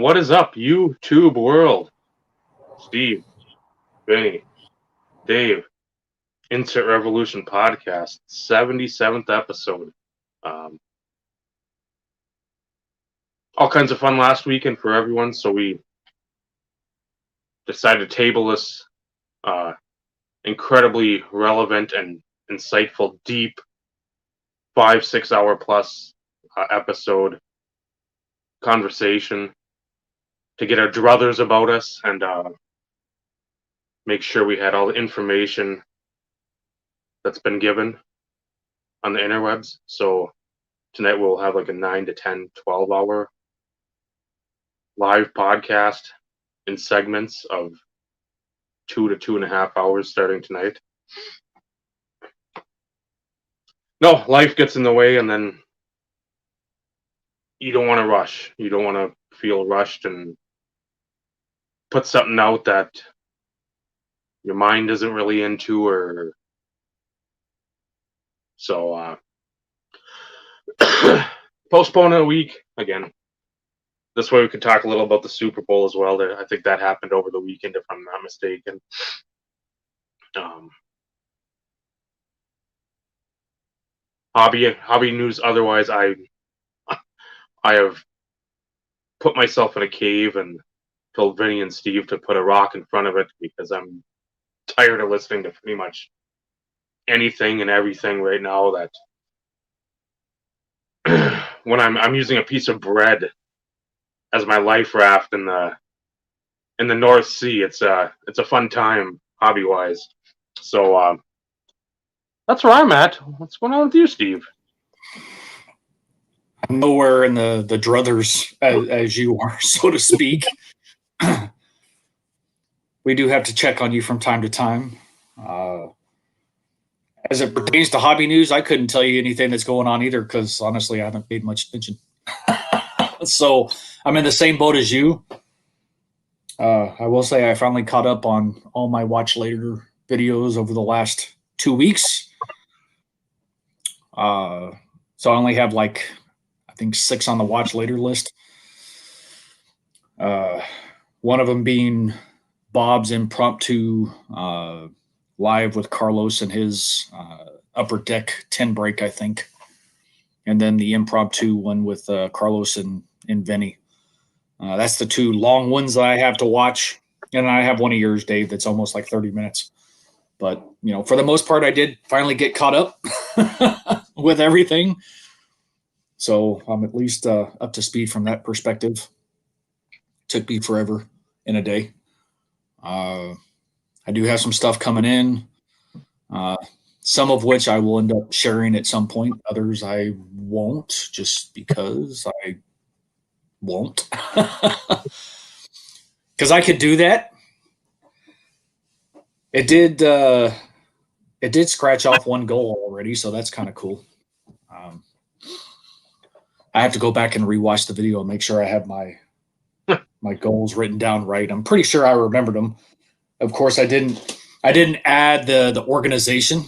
What is up, YouTube world? Steve, Vinny, Dave, Insert Revolution Podcast, 77th episode. All kinds of fun last weekend for everyone, so we decided to table this incredibly relevant and insightful, deep 5-6 hour plus episode conversation to get our druthers about us and make sure we had all the information that's been given on the interwebs. So tonight we'll have like a 9 to 10, 12 hour live podcast in segments of 2 to 2.5 hours starting tonight. No, life gets in the way, and then you don't want to rush. You don't want to feel rushed and put something out that your mind isn't really into, or so postpone it a week again. This way we could talk a little about the Super Bowl as well. I think that happened over the weekend, if I'm not mistaken. Hobby news otherwise, I have put myself in a cave and told Vinny and Steve to put a rock in front of it because I'm tired of listening to pretty much anything and everything right now. That when I'm using a piece of bread as my life raft in the North Sea, it's a fun time hobby wise. So that's where I'm at. What's going on with you, Steve? I'm nowhere in the druthers as you are, so to speak. We do have to check on you from time to time. As it pertains to hobby news, I couldn't tell you anything that's going on either because honestly, I haven't paid much attention. So I'm in the same boat as you. I will say I finally caught up on all my watch later videos over the last 2 weeks. So I only have I think 6 on the watch later list. One of them being Bob's impromptu live with Carlos and his upper deck 10 break, I think. And then the impromptu one with Carlos and Vinny. That's the 2 long ones that I have to watch. And I have one of yours, Dave, that's almost like 30 minutes. But, for the most part, I did finally get caught up with everything. So I'm at least up to speed from that perspective. Took me forever in a day. I do have some stuff coming in. Some of which I will end up sharing at some point. Others I won't, just because I won't. Because I could do that. It did scratch off one goal already, so that's kind of cool. I have to go back and rewatch the video and make sure I have my goals written down right. I'm pretty sure I remembered them. Of course, I didn't add the organization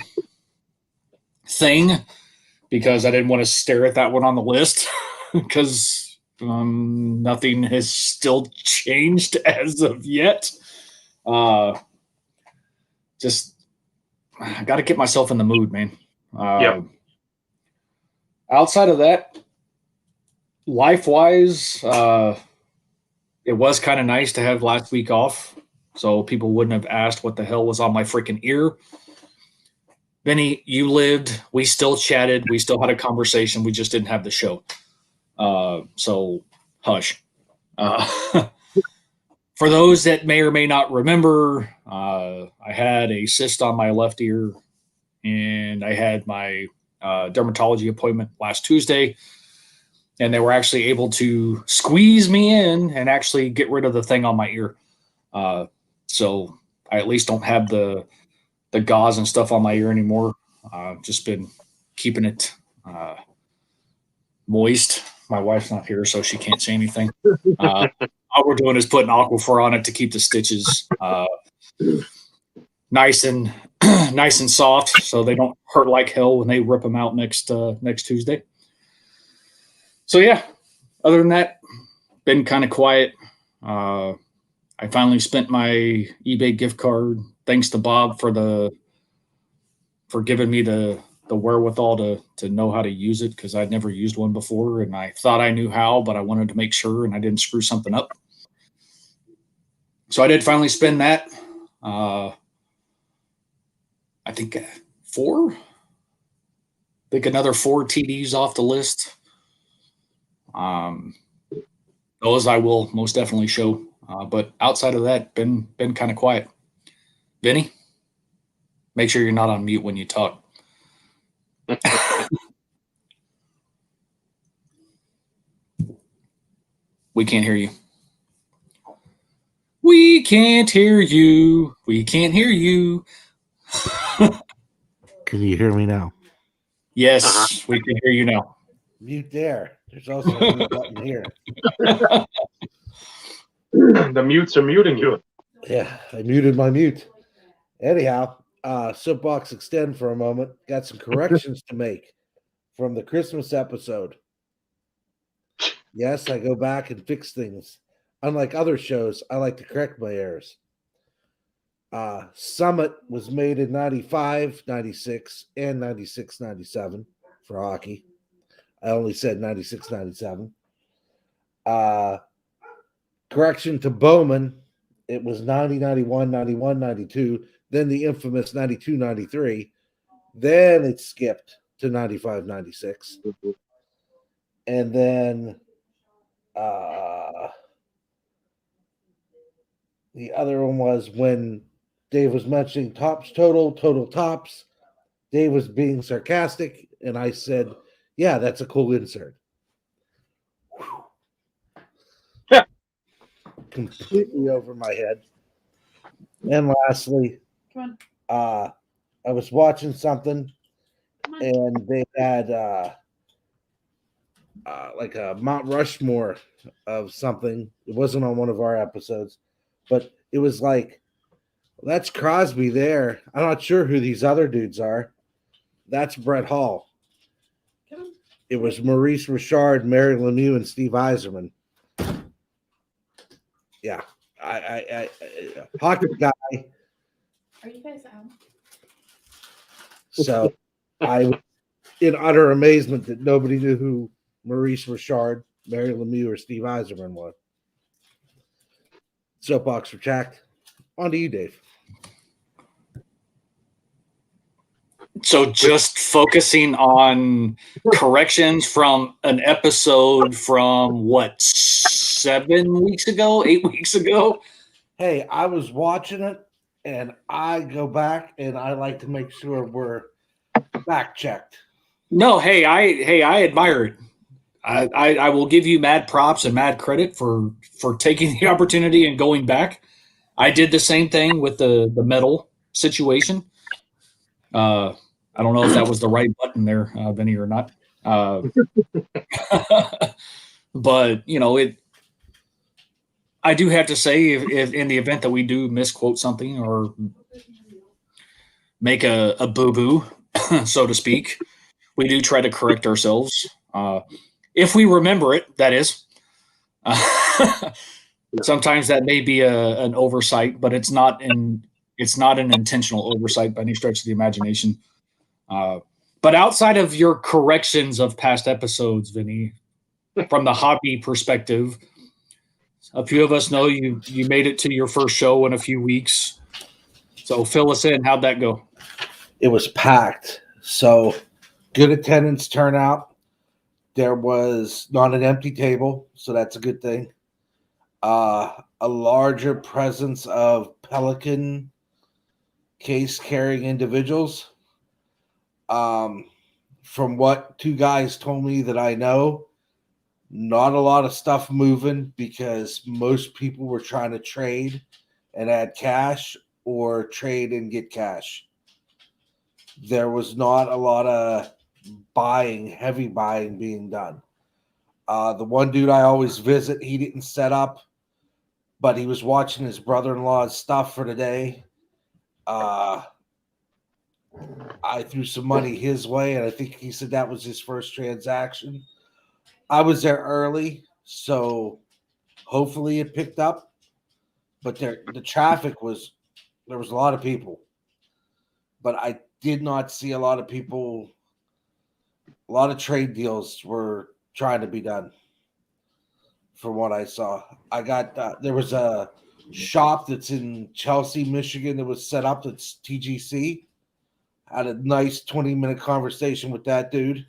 thing because I didn't want to stare at that one on the list because nothing has still changed as of yet. Just I got to get myself in the mood, man. Yep. Outside of that, life-wise, it was kind of nice to have last week off so people wouldn't have asked what the hell was on my freaking ear. Vinny, you lived. We still chatted. We still had a conversation. We just didn't have the show. So hush. For those that may or may not remember, I had a cyst on my left ear, and I had my dermatology appointment last Tuesday, and they were actually able to squeeze me in and actually get rid of the thing on my ear. So I at least don't have the gauze and stuff on my ear anymore. Just been keeping it moist. My wife's not here, so she can't say anything. All we're doing is putting Aquaphor on it to keep the stitches nice and soft, so they don't hurt like hell when they rip them out next Tuesday. So yeah, other than that, been kind of quiet. I finally spent my eBay gift card. Thanks to Bob for giving me the wherewithal to know how to use it, because I'd never used one before and I thought I knew how, but I wanted to make sure and I didn't screw something up. So I did finally spend that. I think four. I think another 4 TDs off the list. Those I will most definitely show. But outside of that, been kind of quiet. Vinny, make sure you're not on mute when you talk. We can't hear you. We can't hear you. We can't hear you. Can you hear me now? Yes, we can hear you now. Mute there. There's also a mute button here. The mutes are muting you. Yeah, I muted my mute. Anyhow, soapbox extend for a moment. Got some corrections to make from the Christmas episode. Yes, I go back and fix things. Unlike other shows, I like to correct my errors. Summit was made in 95, 96, and 96, 97 for hockey. I only said 96, 97. Correction to Bowman, it was 90, 91, 91, 92, then the infamous 92, 93. Then it skipped to 95, 96. And then the other one was when Dave was mentioning tops total tops. Dave was being sarcastic, and I said, yeah, that's a cool insert. Completely over my head. And lastly, I was watching something, and they had like a Mount Rushmore of something. It wasn't on one of our episodes, but it was like, well, that's Crosby there. I'm not sure who these other dudes are. That's Brett Hall. It was Maurice Richard, Mary Lemieux, and Steve Yzerman. Yeah, I hockey guy. Are you guys out? So I was in utter amazement that nobody knew who Maurice Richard, Mary Lemieux, or Steve Yzerman was. Soapbox retract. On to you, Dave. So just focusing on corrections from an episode from what, 7 weeks ago, 8 weeks ago? Hey, I was watching it, and I go back and I like to make sure we're fact checked. No, I admire it. I will give you mad props and mad credit for taking the opportunity and going back. I did the same thing with the metal situation. I don't know if that was the right button there, Vinny, or not. But I do have to say, if in the event that we do misquote something or make a boo boo, so to speak, we do try to correct ourselves. If we remember it, that is. Sometimes that may be an oversight, but it's not an intentional oversight by any stretch of the imagination. But outside of your corrections of past episodes, Vinny, from the hobby perspective, a few of us know you made it to your first show in a few weeks. So fill us in. How'd that go? It was packed. So good attendance turnout. There was not an empty table, so that's a good thing. A larger presence of Pelican case carrying individuals. From what 2 guys told me that I know, not a lot of stuff moving because most people were trying to trade and add cash or trade and get cash. There was not a lot of heavy buying being done. The one dude I always visit, he didn't set up, but he was watching his brother-in-law's stuff for the day. I threw some money his way, and I think he said that was his first transaction. I was there early, so Hopefully it picked up, but the traffic there was a lot of people, but I did not see a lot of people. A lot of trade deals were trying to be done. From what I saw, I got there was a shop that's in Chelsea, Michigan that was set up. That's TGC. Had a nice 20-minute conversation with that dude.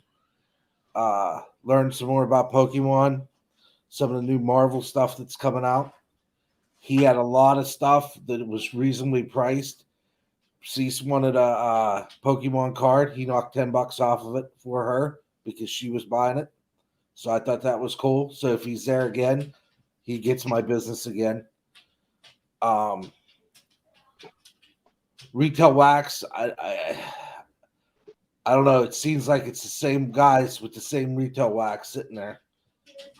Learned some more about Pokemon, some of the new Marvel stuff that's coming out. He had a lot of stuff that was reasonably priced. Cease wanted a Pokemon card. He knocked $10 off of it for her because she was buying it. So I thought that was cool. So if he's there again, he gets my business again. Retail wax, I don't know. It seems like it's the same guys with the same retail wax sitting there.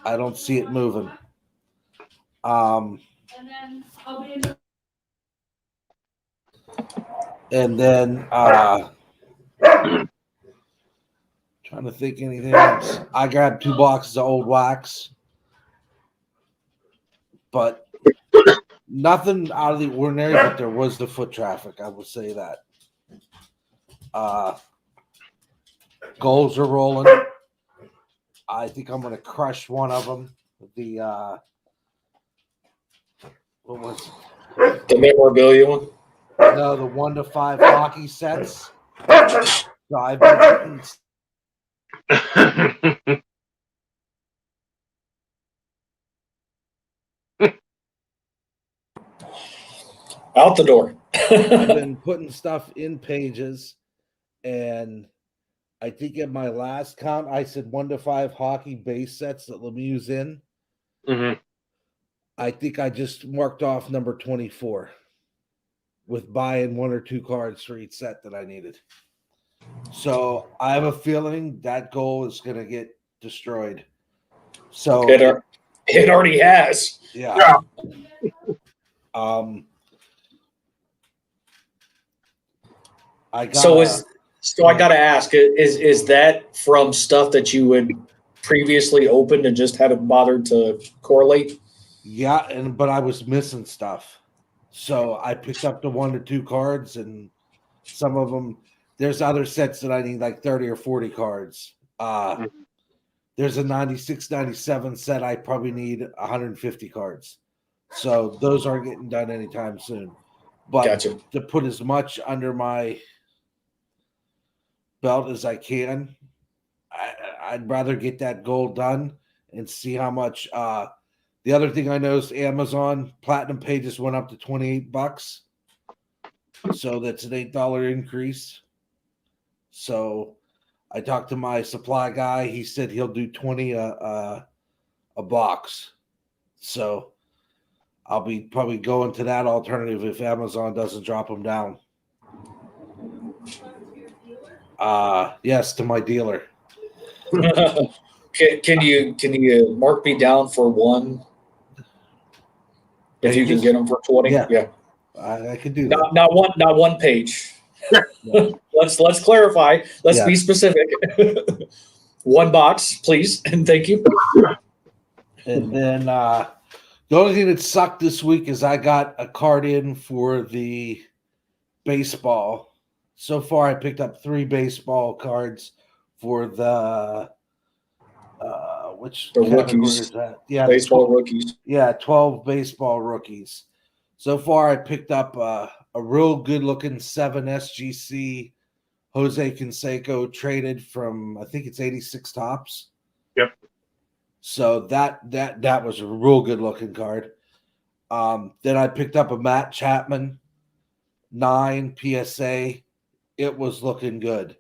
I don't see it moving. And then trying to think anything else. I grabbed 2 boxes of old wax, but nothing out of the ordinary. But there was the foot traffic. I will say that. Goals are rolling. I think I'm going to crush one of them. The what was it? The memorabilia one. No, the 1 to 5 hockey sets. So I've been Out the door. I've been putting stuff in pages, and I think in my last count I said 1 to 5 hockey base sets that Lemieux's in. Mhm. I think I just marked off number 24 with buying 1 or 2 cards for each set that I needed. So I have a feeling that goal is going to get destroyed. So it already has. yeah. I got So I got to ask, is that from stuff that you would previously opened and just haven't bothered to correlate? Yeah, but I was missing stuff. So I picked up the 1 to 2 cards, and some of them, there's other sets that I need like 30 or 40 cards. There's a 96, 97 set I probably need 150 cards. So those aren't getting done anytime soon. But Gotcha. to put as much under my belt as I can, I'd rather get that goal done and see how much. The other thing I noticed, Amazon Platinum pages went up to $28, so that's an $8 increase. So I talked to my supply guy. He said he'll do 20 a box. So I'll be probably going to that alternative if Amazon doesn't drop them down. Yes, to my dealer. Can you mark me down for one? If you can get them for 20, yeah. I can do that. Not one page. Yeah. Let's clarify. Let's be Yes. specific. One box, please, and thank you. And then the only thing that sucked this week is I got a card in for the baseball. So far, I picked up 3 baseball cards for the which The category rookies. is that? Yeah, Baseball rookies. Yeah, 12 baseball rookies. So far, I picked up a real good-looking 7 SGC Jose Canseco traded from, I think it's 86 tops. Yep. So that was a real good-looking card. Then I picked up a Matt Chapman 9 PSA. It was looking good.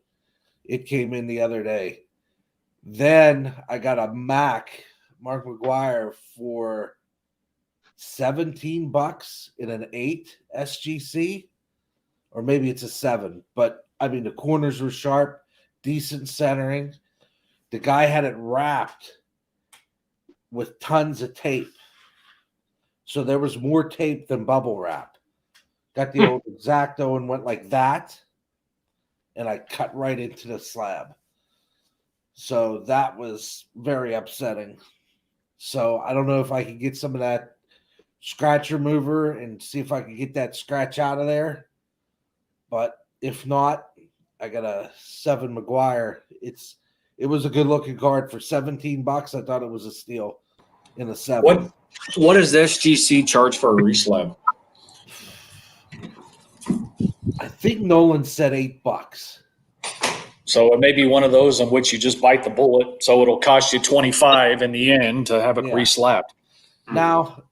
It came in the other day. Then I got a Mark McGuire for $17 in an 8 SGC, or maybe it's a 7. But I mean, the corners were sharp, decent centering. The guy had it wrapped with tons of tape, so there was more tape than bubble wrap. Got the old X-Acto and went like that, and I cut right into the slab. So that was very upsetting. So I don't know if I can get some of that scratch remover and see if I can get that scratch out of there. But if not, I got a 7 McGuire. It was a good looking card for $17. I thought it was a steal in a 7. What does SGC charge for a reslab? I think Nolan said $8. So it may be one of those in which you just bite the bullet, so it'll cost you 25 in the end to have it Yeah. reslabbed. Now,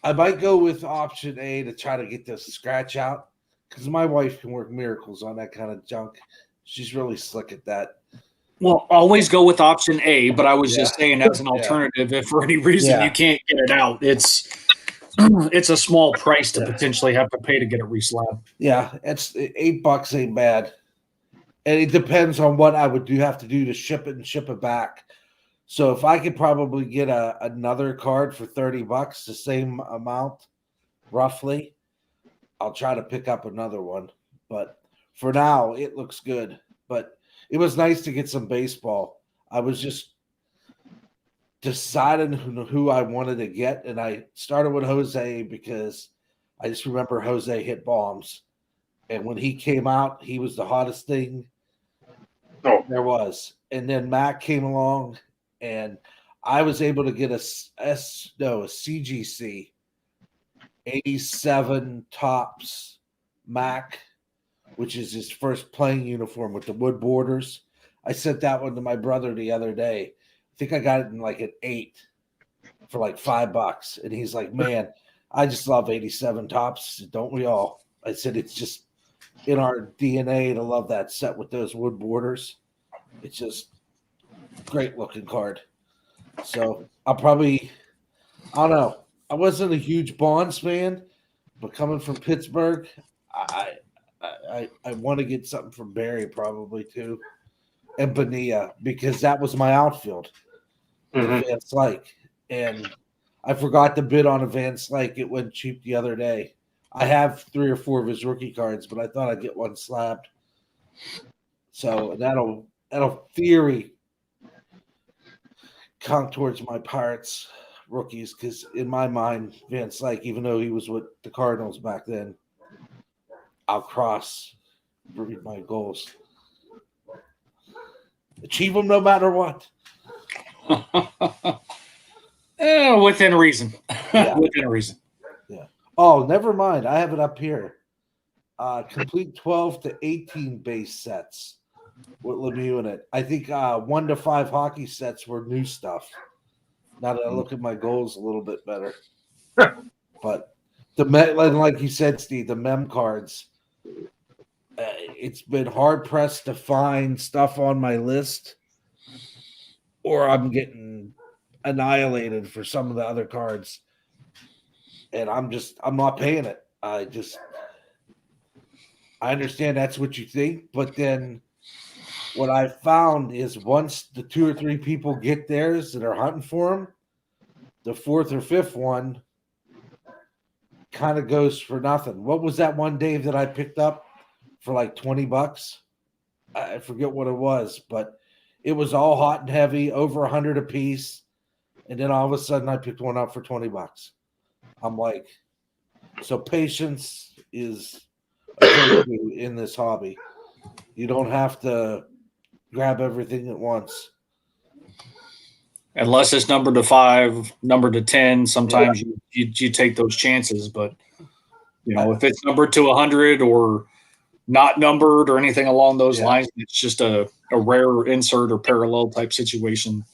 I might go with option A to try to get the scratch out because my wife can work miracles on that kind of junk. She's really slick at that. Well, always go with option A, but I was just Yeah. saying as an alternative, if for any reason Yeah. you can't get it out, it's a small price to potentially have to pay to get it reslabbed. Yeah, it's $8 ain't bad. And it depends on what I would have to do to ship it and ship it back. So if I could probably get another card for $30, the same amount, roughly, I'll try to pick up another one. But for now, it looks good. But it was nice to get some baseball. I was just deciding who I wanted to get, and I started with Jose because I just remember Jose hit bombs. And when he came out, he was the hottest thing there was. And then Mac came along, and I was able to get a CGC 87 tops Mac, which is his first playing uniform with the wood borders. I sent that one to my brother the other day. I think I got it in like an 8 for like $5. And he's like, man, I just love 87 tops. Don't we all? I said, it's just in our DNA to love that set with those wood borders. It's just great looking card. So I don't know. I wasn't a huge Bonds fan, but coming from Pittsburgh, I want to get something from Barry probably too, and Bonilla, because that was my outfield. Mhm. Van Slyke, and I forgot to bid on a Van Slyke. It went cheap the other day. I have 3 or 4 of his rookie cards, but I thought I'd get one slabbed. So that'll theory count towards my Pirates rookies, because in my mind, Van Slyke, even though he was with the Cardinals back then, I'll cross my goals. Achieve them no matter what. Within reason. Yeah. Within reason. Yeah. Oh, never mind. I have it up here. Complete 12 to 18 base sets with Lemieux in it. I think 1 to 5 hockey sets were new stuff. Now that I look at my goals a little bit better. But like you said, Steve, the mem cards, it's been hard pressed to find stuff on my list, or I'm getting annihilated for some of the other cards. And I'm not paying it. I understand that's what you think, but then what I found is once the 2 or 3 people get theirs that are hunting for them, the 4th or 5th one kind of goes for nothing. What was that one, Dave, that I picked up for like $20? I forget what it was, but it was all hot and heavy, over 100 a piece. And then all of a sudden I picked one up for $20. I'm like, so patience is a virtue in this hobby. You don't have to grab everything at once. Unless it's numbered to 5, numbered to 10, sometimes you take those chances. But if it's numbered to 100 or not numbered or anything along those lines, it's just a rare insert or parallel type situation.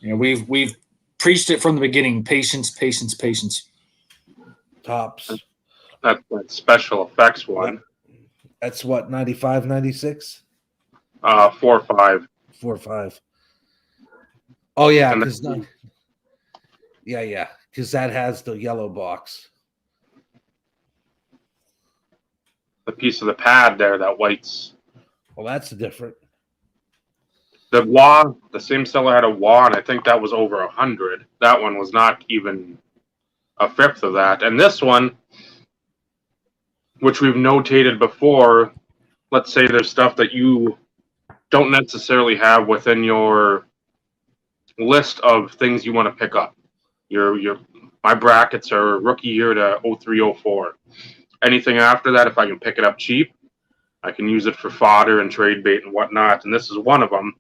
We've preached it from the beginning: patience, patience, patience. Tops. That's that special effects one. That's what, 95, 96? 4 or 5. 4 or 5. Oh yeah, because because that has the yellow box. The piece of the pad there, that white's. Well, that's different. The wah, the same seller had a wah, and I think that was over 100. That one was not even a fifth of that. And this one, which we've notated before, let's say there's stuff that you don't necessarily have within your list of things you want to pick up. My brackets are rookie year to 0304. Anything after that, if I can pick it up cheap, I can use it for fodder and trade bait and whatnot. And this is one of them.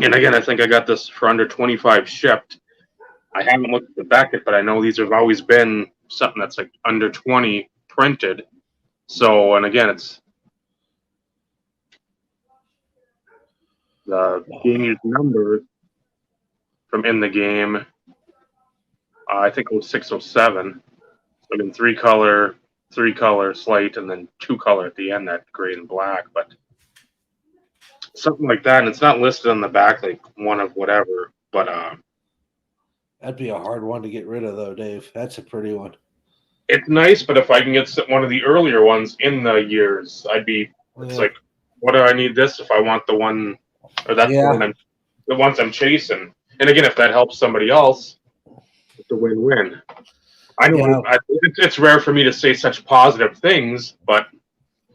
And again, I think I got this for under 25 shipped. I haven't looked at the Beckett, but I know these have always been something that's like under 20 printed. So, and again, it's the game used numbers from in the game. I think 0607. So again, three color, slate, and then two color at the end, that gray and black. But something like that, and it's not listed on the back like one of whatever. But That'd be a hard one to get rid of, though, Dave. That's a pretty one. it's nice, but if I can get one of the earlier ones in the years, I'd be. It's like, what do I need this if I want the one, or that's the ones I'm chasing? And again, if that helps somebody else, it's a win-win. I know it's rare for me to say such positive things, but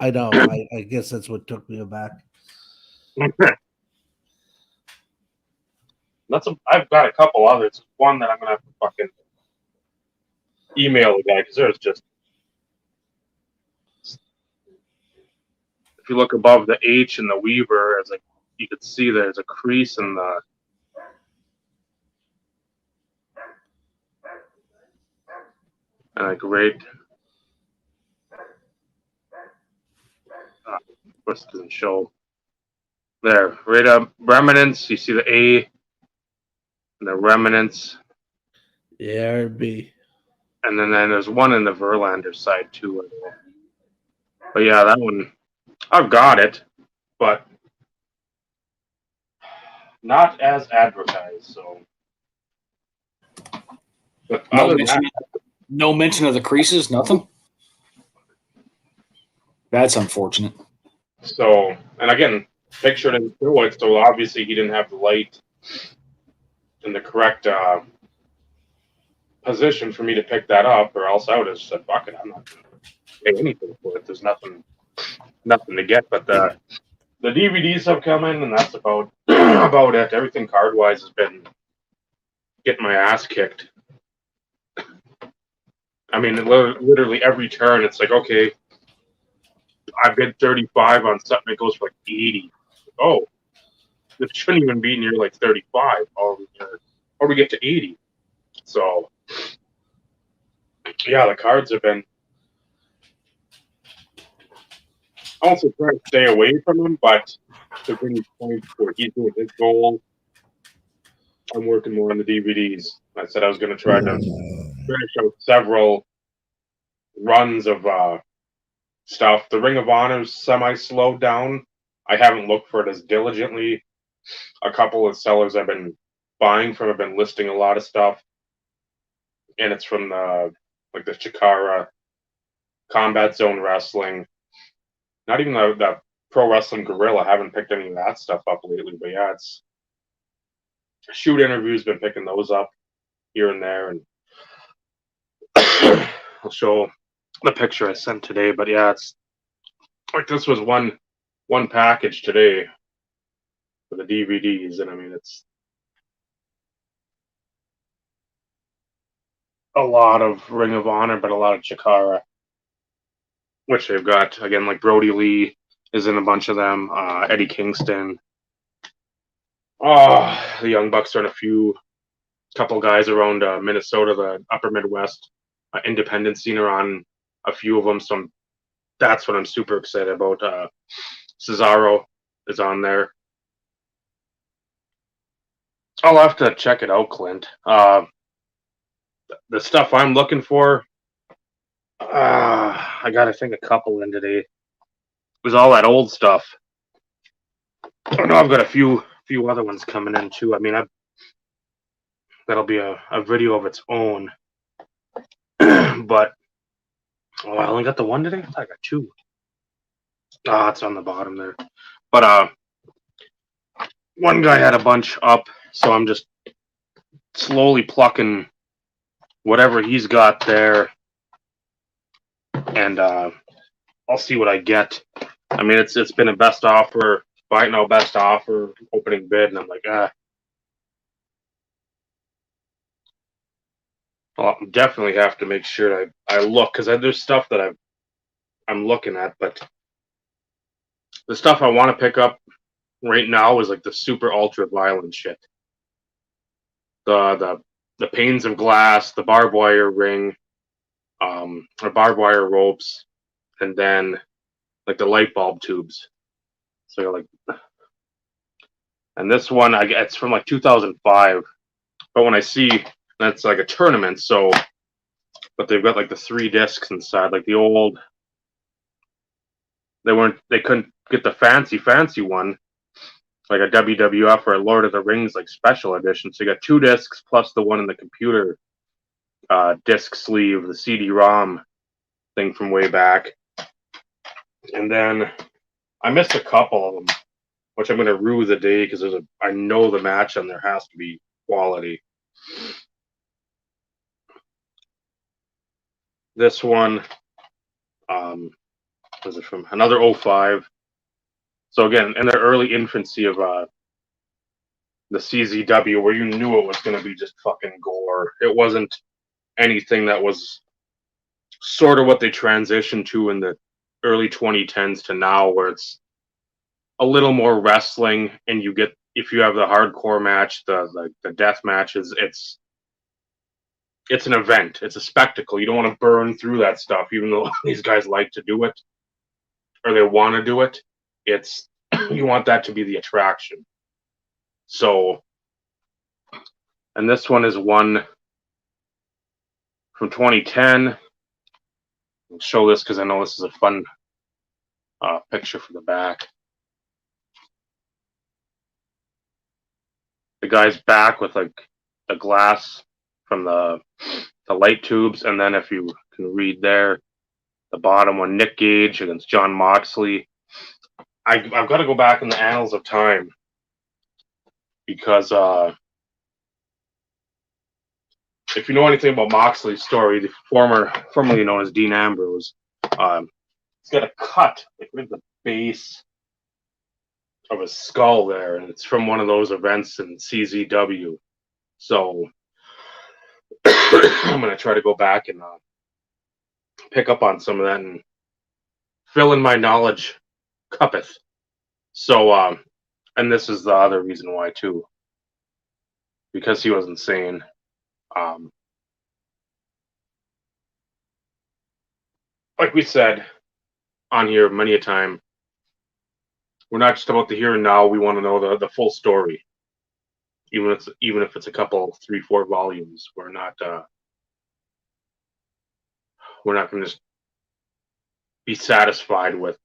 I know. I guess that's what took me aback. I've got a couple others. One that I'm gonna have to fucking email the guy, because there's just, if you look above the H in the Weaver, as like you could see there's a crease in the and like right. Of course, it doesn't show there. Right up remnants. You see the A and the remnants. Yeah, it'd be. And then there's one in the Verlander side too. But yeah, that one, I've got it, but not as advertised. So, but no mention of the creases, nothing. That's unfortunate. So, and again, picture didn't show it, so obviously he didn't have the light in the correct position for me to pick that up, or else I would have said, "Fuck it, I'm not going to pay anything for it." There's nothing to get. But the DVDs have come in, and that's about it. Everything card wise has been getting my ass kicked. I mean, literally every turn, it's like, okay, I bid 35 on something that goes for like 80. Oh, it shouldn't even be near like 35, or we get to 80. So, yeah, the cards have been. I also try to stay away from him, but to bring points where he's doing his goal, I'm working more on the DVDs. I said I was going to try to finish out several runs of stuff. The Ring of Honor's semi-slowed down. I haven't looked for it as diligently. A couple of sellers I've been buying from have been listing a lot of stuff, and it's from the Chikara, Combat Zone Wrestling. Not even the Pro Wrestling Guerrilla. I haven't picked any of that stuff up lately, but yeah, it's Shoot Interviews, been picking those up here and there, and I'll show the picture I sent today. But yeah, it's like this was one package today for the DVDs, and I mean it's a lot of Ring of Honor, but a lot of Chikara, which they've got again, like Brody Lee is in a bunch of them. Eddie Kingston. Oh, the Young Bucks are in a couple guys around Minnesota, the upper Midwest independent scene are on a few of them. So that's what I'm super excited about. Cesaro is on there. I'll have to check it out, Clint. The stuff I'm looking for, I got, I think, a couple in today. It was all that old stuff. I know I've got a few other ones coming in too. I mean, that'll be a video of its own. But I only got the one today. I thought I got two. It's on the bottom there. But one guy had a bunch up, so I'm just slowly plucking whatever he's got there, and I'll see what I get. I mean, it's been a best offer, buy now best offer, opening bid, and I'm like, I'll definitely have to make sure I look, because there's stuff that I'm looking at, but the stuff I want to pick up right now is like the super ultra violent shit. The panes of glass, the barbed wire ring, or barbed wire ropes, and then like the light bulb tubes. So you're like, and this one it's from like 2005. But when I see that's like a tournament, so but they've got like the 3 discs inside, like the old. They couldn't get the fancy one, like a WWF or a Lord of the Rings like special edition. So you got 2 discs plus the one in the computer disc sleeve, the CD-ROM thing from way back. And then I missed a couple of them, which I'm going to rue the day because I know the match on there has to be quality. This one was it from another 05. So again, in the early infancy of the CZW, where you knew it was going to be just fucking gore. It wasn't anything that was sort of what they transitioned to in the early 2010s to now, where it's a little more wrestling, and you get, if you have the hardcore match, the death matches, it's an event, it's a spectacle. You don't want to burn through that stuff, even though these guys like to do it or they want to do it. It's you want that to be the attraction. So, and this one is one from 2010. I'll show this because I know this is a fun picture for the back. The guy's back with like the glass from the light tubes, and then if you can read there, the bottom one, Nick Gage against John Moxley. I've got to go back in the annals of time because if you know anything about Moxley's story, the formerly known as Dean Ambrose, he's got a cut like with the base of his skull there, and it's from one of those events in CZW. So I'm gonna try to go back and pick up on some of that and fill in my knowledge cuppeth. So and this is the other reason why too, because he was insane. Like we said on here many a time, we're not just about the here and now. We want to know the full story, even if it's a couple, 3-4 volumes. We're not going to just be satisfied with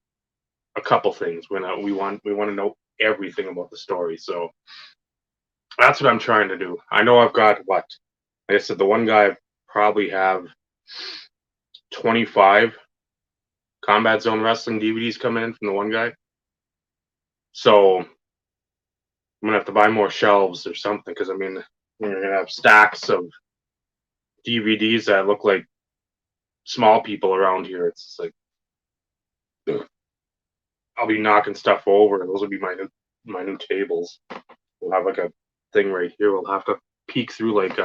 a couple things. We want to know everything about the story. So that's what I'm trying to do. I know I've got like I said, the one guy I probably have 25 Combat Zone Wrestling DVDs coming in from the one guy. So I'm gonna have to buy more shelves or something, because I mean we're gonna have stacks of DVDs that look like small people around here. It's like I'll be knocking stuff over. Those will be my new tables. We'll have like a thing right here. We'll have to peek through like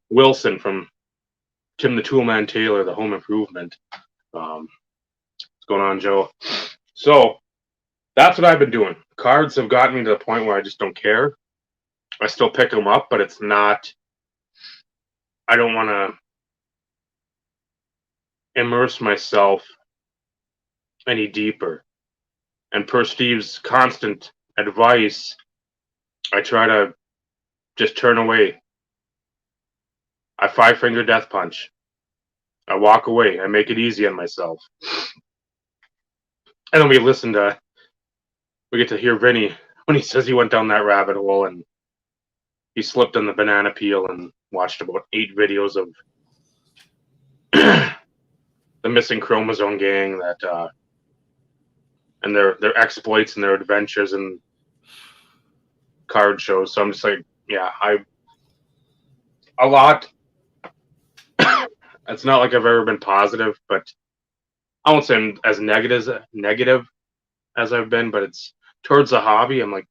Wilson from Tim the Toolman Taylor, the Home Improvement. What's going on, Joe? So that's what I've been doing. Cards have gotten me to the point where I just don't care. I still pick them up, but it's not. I don't want to immerse myself any deeper. And per Steve's constant advice, I try to just turn away. I 5-finger death punch. I walk away. I make it easy on myself. And then we get to hear Vinny when he says he went down that rabbit hole and he slipped on the banana peel and watched about 8 videos of the missing chromosome gang that and their exploits and their adventures and card shows. So I'm just like, yeah, a lot. It's not like I've ever been positive, but I won't say I'm as negative as I've been, but it's towards the hobby. I'm like,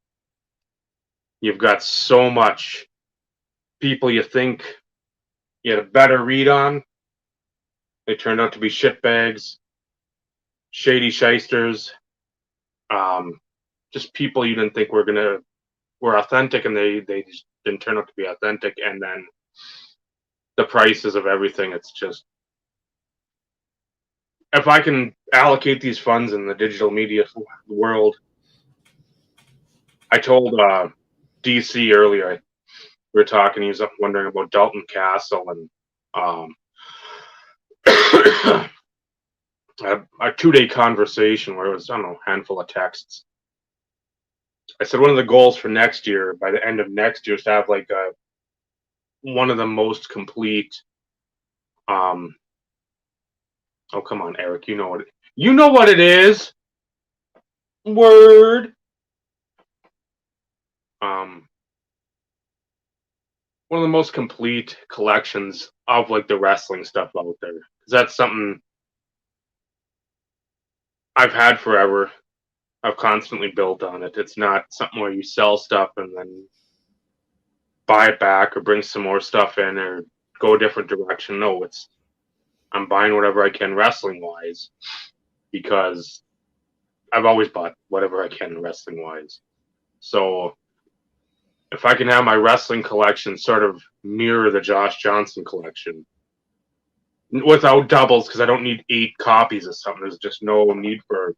you've got so much people you think you had a better read on. They turned out to be shitbags, shady shysters, just people you didn't think were authentic, and they just didn't turn out to be authentic. And then the prices of everything, it's just, if I can allocate these funds in the digital media world, I told DC earlier, we were talking, he was wondering about Dalton Castle, and a 2-day conversation where it was, I don't know, a handful of texts. I said one of the goals for next year, by the end of next year, is to have like one of the most complete. Oh, come on, Eric, you know what it is. Word. One of the most complete collections of like the wrestling stuff out there, because that's something I've had forever. I've constantly built on it. It's not something where you sell stuff and then buy it back or bring some more stuff in or go a different direction. No, I'm buying whatever I can wrestling wise, because I've always bought whatever I can wrestling wise. So if I can have my wrestling collection sort of mirror the Josh Johnson collection without doubles, because I don't need 8 copies of something. There's just no need for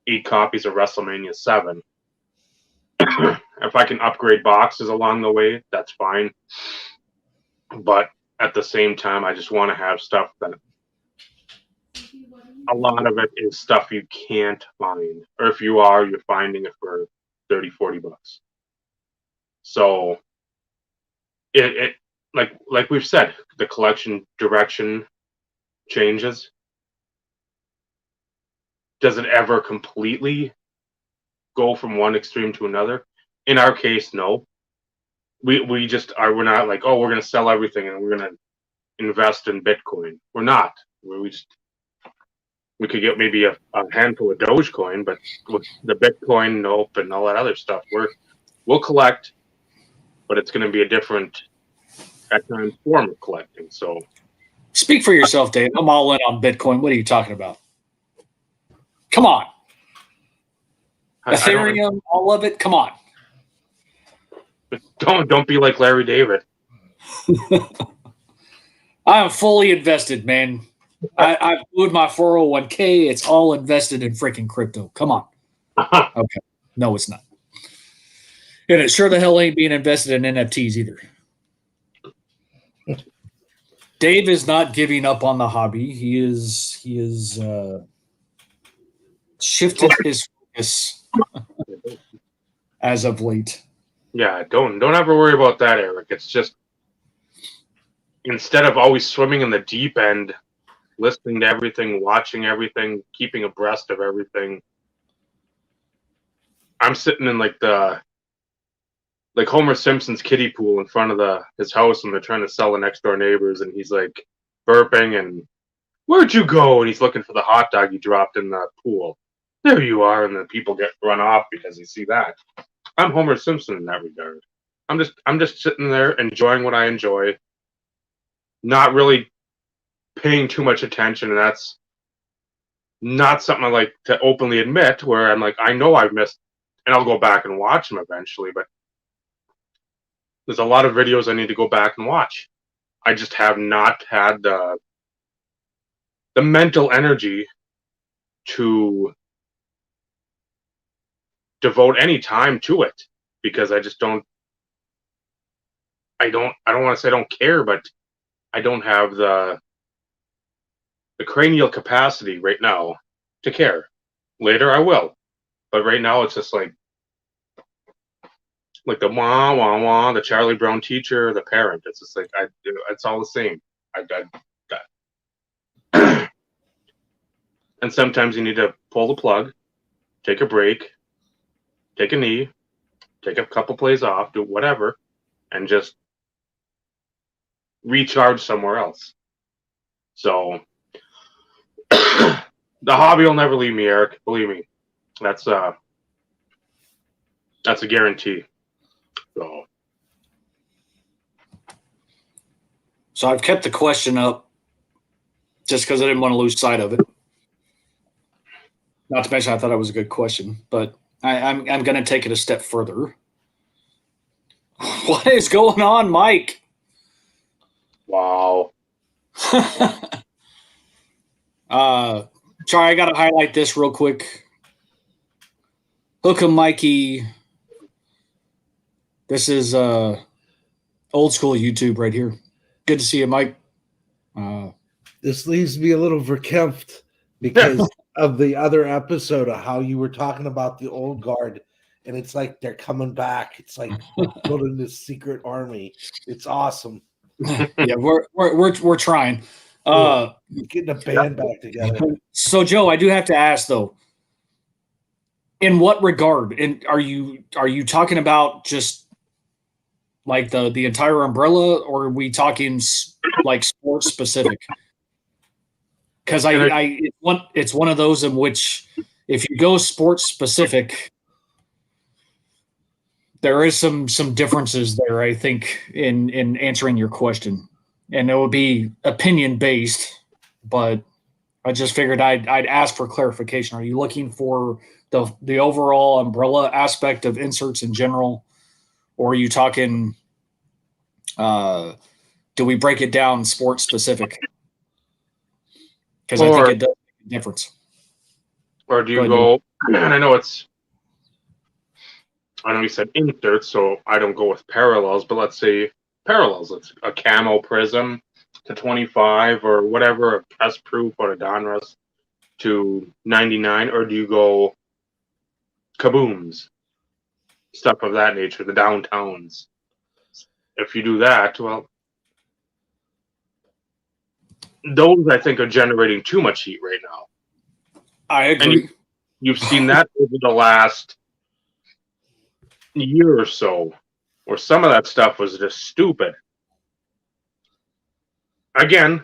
8 copies of WrestleMania 7. If I can upgrade boxes along the way, that's fine. But at the same time, I just want to have stuff that a lot of it is stuff you can't find. Or if you are, you're finding it for 30, 40 bucks. So it like we've said, the collection direction changes. Does it ever completely go from one extreme to another? In our case, no. We just are. We're not like, oh, we're going to sell everything and we're going to invest in Bitcoin. We're not. We could get maybe a handful of Dogecoin, but with the Bitcoin, nope, and all that other stuff, we'll collect, but it's going to be a different, at times, form of collecting. So, Speak for yourself, Dave. I'm all in on Bitcoin. What are you talking about? Come on. Ethereum, all of it. Come on. Don't be like Larry David. I am fully invested, man. I've moved my 401k. It's all invested in freaking crypto. Come on. Okay. No, it's not. And it sure the hell ain't being invested in NFTs either. Dave is not giving up on the hobby. He is shifted his focus as of late. Yeah, don't ever worry about that, Eric. It's just, instead of always swimming in the deep end, listening to everything, watching everything, keeping abreast of everything, I'm sitting in like Homer Simpson's kiddie pool in front of his house, and they're trying to sell the next door neighbors, and he's like burping and, where'd you go? And he's looking for the hot dog he dropped in the pool. There you are, and then people get run off because they see that. I'm Homer Simpson in that regard. I'm just sitting there enjoying what I enjoy, not really paying too much attention, and that's not something I like to openly admit, where I'm like, I know I've missed, and I'll go back and watch them eventually, but there's a lot of videos I need to go back and watch. I just have not had the mental energy to devote any time to it, because I just don't want to say I don't care, but I don't have the cranial capacity right now to care. Later I will, but right now it's just like the wah wah wah, the Charlie Brown teacher, the parent. It's just like it's all the same. And sometimes you need to pull the plug, take a break, take a knee, take a couple plays off, do whatever, and just recharge somewhere else. So the hobby will never leave me, Eric. Believe me, that's a guarantee. So I've kept the question up just because I didn't want to lose sight of it. Not to mention, I thought it was a good question, but I'm going to take it a step further. What is going on, Mike? Wow. Sorry, I got to highlight this real quick. Hook'em Mikey. This is old school YouTube right here. Good to see you, Mike. This leaves me a little verklempt because of the other episode of how you were talking about the old guard, and it's like they're coming back. It's like building this secret army. It's awesome. Yeah, we're trying. Getting a band back together. So, Joe, I do have to ask though. In what regard? And are you talking about just like the entire umbrella, or are we talking like sports specific? Because it's one of those in which if you go sports specific, there is some differences there, I think, in answering your question, and it would be opinion based. But I just figured I'd ask for clarification. Are you looking for the overall umbrella aspect of inserts in general, or are you talking? Do we break it down sports specific? Because I think it does make a difference. Or do you go? And I know you said inserts, so I don't go with parallels, but let's say parallels. It's a camo prism to 25 or whatever, a press proof or a Donruss to 99, or do you go kabooms, stuff of that nature, the downtowns? If you do that, well, those I think are generating too much heat right now. I agree. And you've seen that over the last year or so, where some of that stuff was just stupid. Again,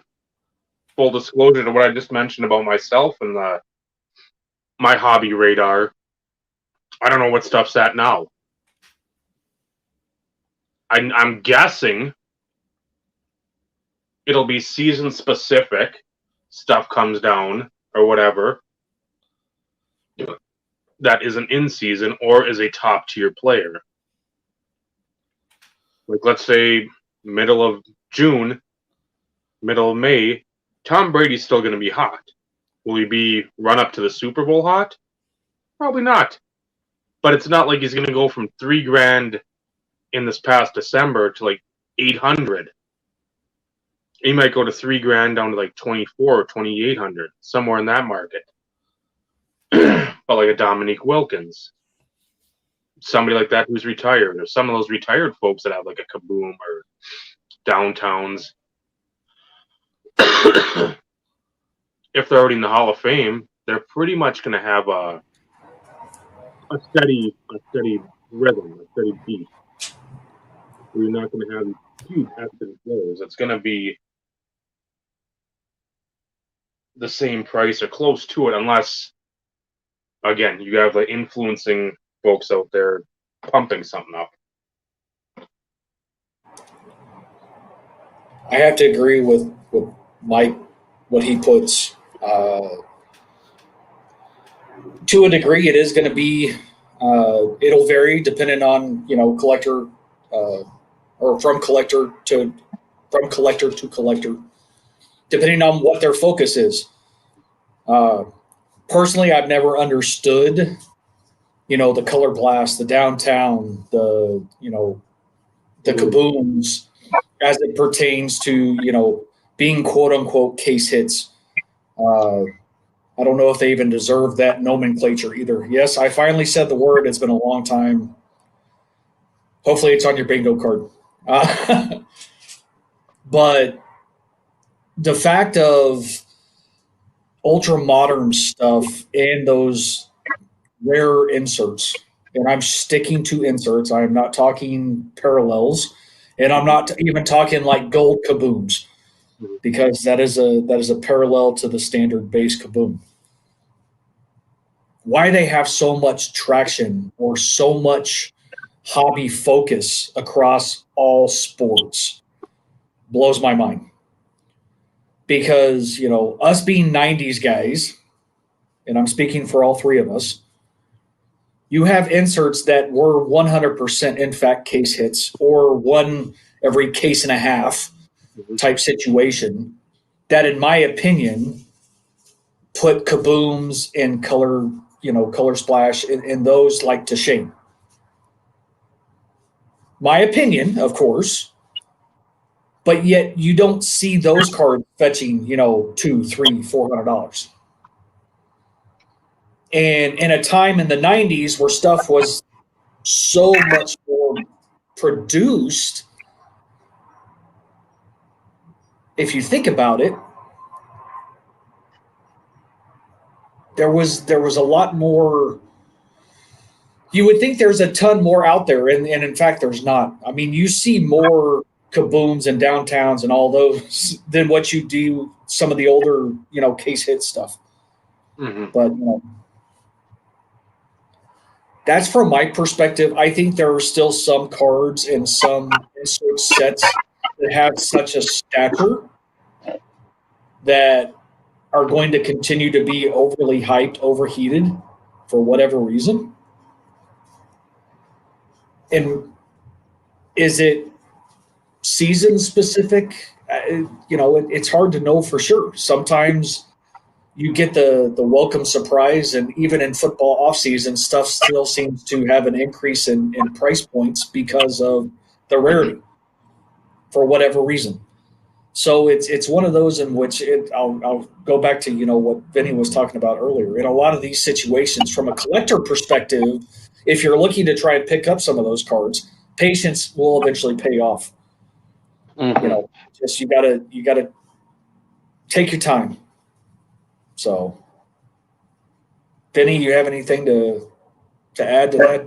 full disclosure to what I just mentioned about myself and my hobby radar. I don't know what stuff's at now. I'm guessing it'll be season specific. Stuff comes down or whatever that isn't in season or is a top tier player. Like, let's say middle of June, middle of May, Tom Brady's still going to be hot. Will he be run up to the Super Bowl hot? Probably not. But it's not like he's going to go from $3,000 in this past December to like 800. He might go to $3,000 down to like 24 or 2,800, somewhere in that market. But like a Dominique Wilkins, somebody like that who's retired, or some of those retired folks that have like a Kaboom or Downtowns. If they're already in the Hall of Fame, they're pretty much going to have a steady rhythm, a steady beat. You're not going to have huge ebbs and flows. It's going to be the same price or close to it, unless, again, you have the influencing folks out there pumping something up. I have to agree with Mike, what he puts. To a degree, it is going to be, it'll vary depending on, collector, or from collector to collector, depending on what their focus is. Personally, I've never understood, the color blast, the downtown, the kabooms as it pertains to, being quote unquote case hits. I don't know if they even deserve that nomenclature either. Yes, I finally said the word. It's been a long time. Hopefully it's on your bingo card. But the fact of ultra modern stuff and those rare inserts, and I'm sticking to inserts. I'm not talking parallels, and I'm not even talking like gold kabooms, because that is a parallel to the standard base kaboom. Why they have so much traction or so much hobby focus across all sports blows my mind. Because, us being 90s guys, and I'm speaking for all three of us, you have inserts that were 100% in fact case hits or one every case and a half type situation that, in my opinion, put kabooms and color splash and those like to shame. My opinion, of course, but yet you don't see those cards fetching, $200, $300, $400. And in a time in the 90s where stuff was so much more produced, if you think about it, there was a lot more. You would think there's a ton more out there, and in fact, there's not. I mean, you see more kabooms and downtowns and all those than what you do some of the older, case hit stuff. Mm-hmm. But that's from my perspective. I think there are still some cards and some insert sets that have such a stature that are going to continue to be overly hyped, overheated for whatever reason. And is it season specific? It's hard to know for sure. Sometimes you get the welcome surprise, and even in football off season, stuff still seems to have an increase in price points because of the rarity for whatever reason. So it's one of those in which I'll go back to what Vinny was talking about earlier. In a lot of these situations, from a collector perspective, if you're looking to try and pick up some of those cards, patience will eventually pay off. Mm-hmm. Just you gotta take your time. So, Vinny, you have anything to add to that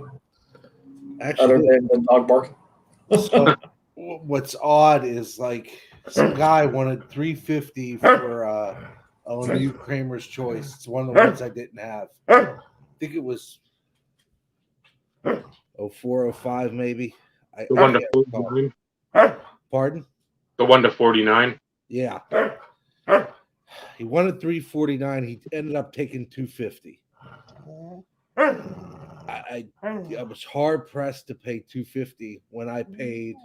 Actually, other than the dog barking? so what's odd is like some guy wanted $350 for a Lemieux Kramer's Choice. It's one of the ones I didn't have. I think it was 04, 05 maybe. The one to 49. Pardon? The 1 to 49. Yeah. He wanted $349. He ended up taking $250. I was hard pressed to pay $250 when I paid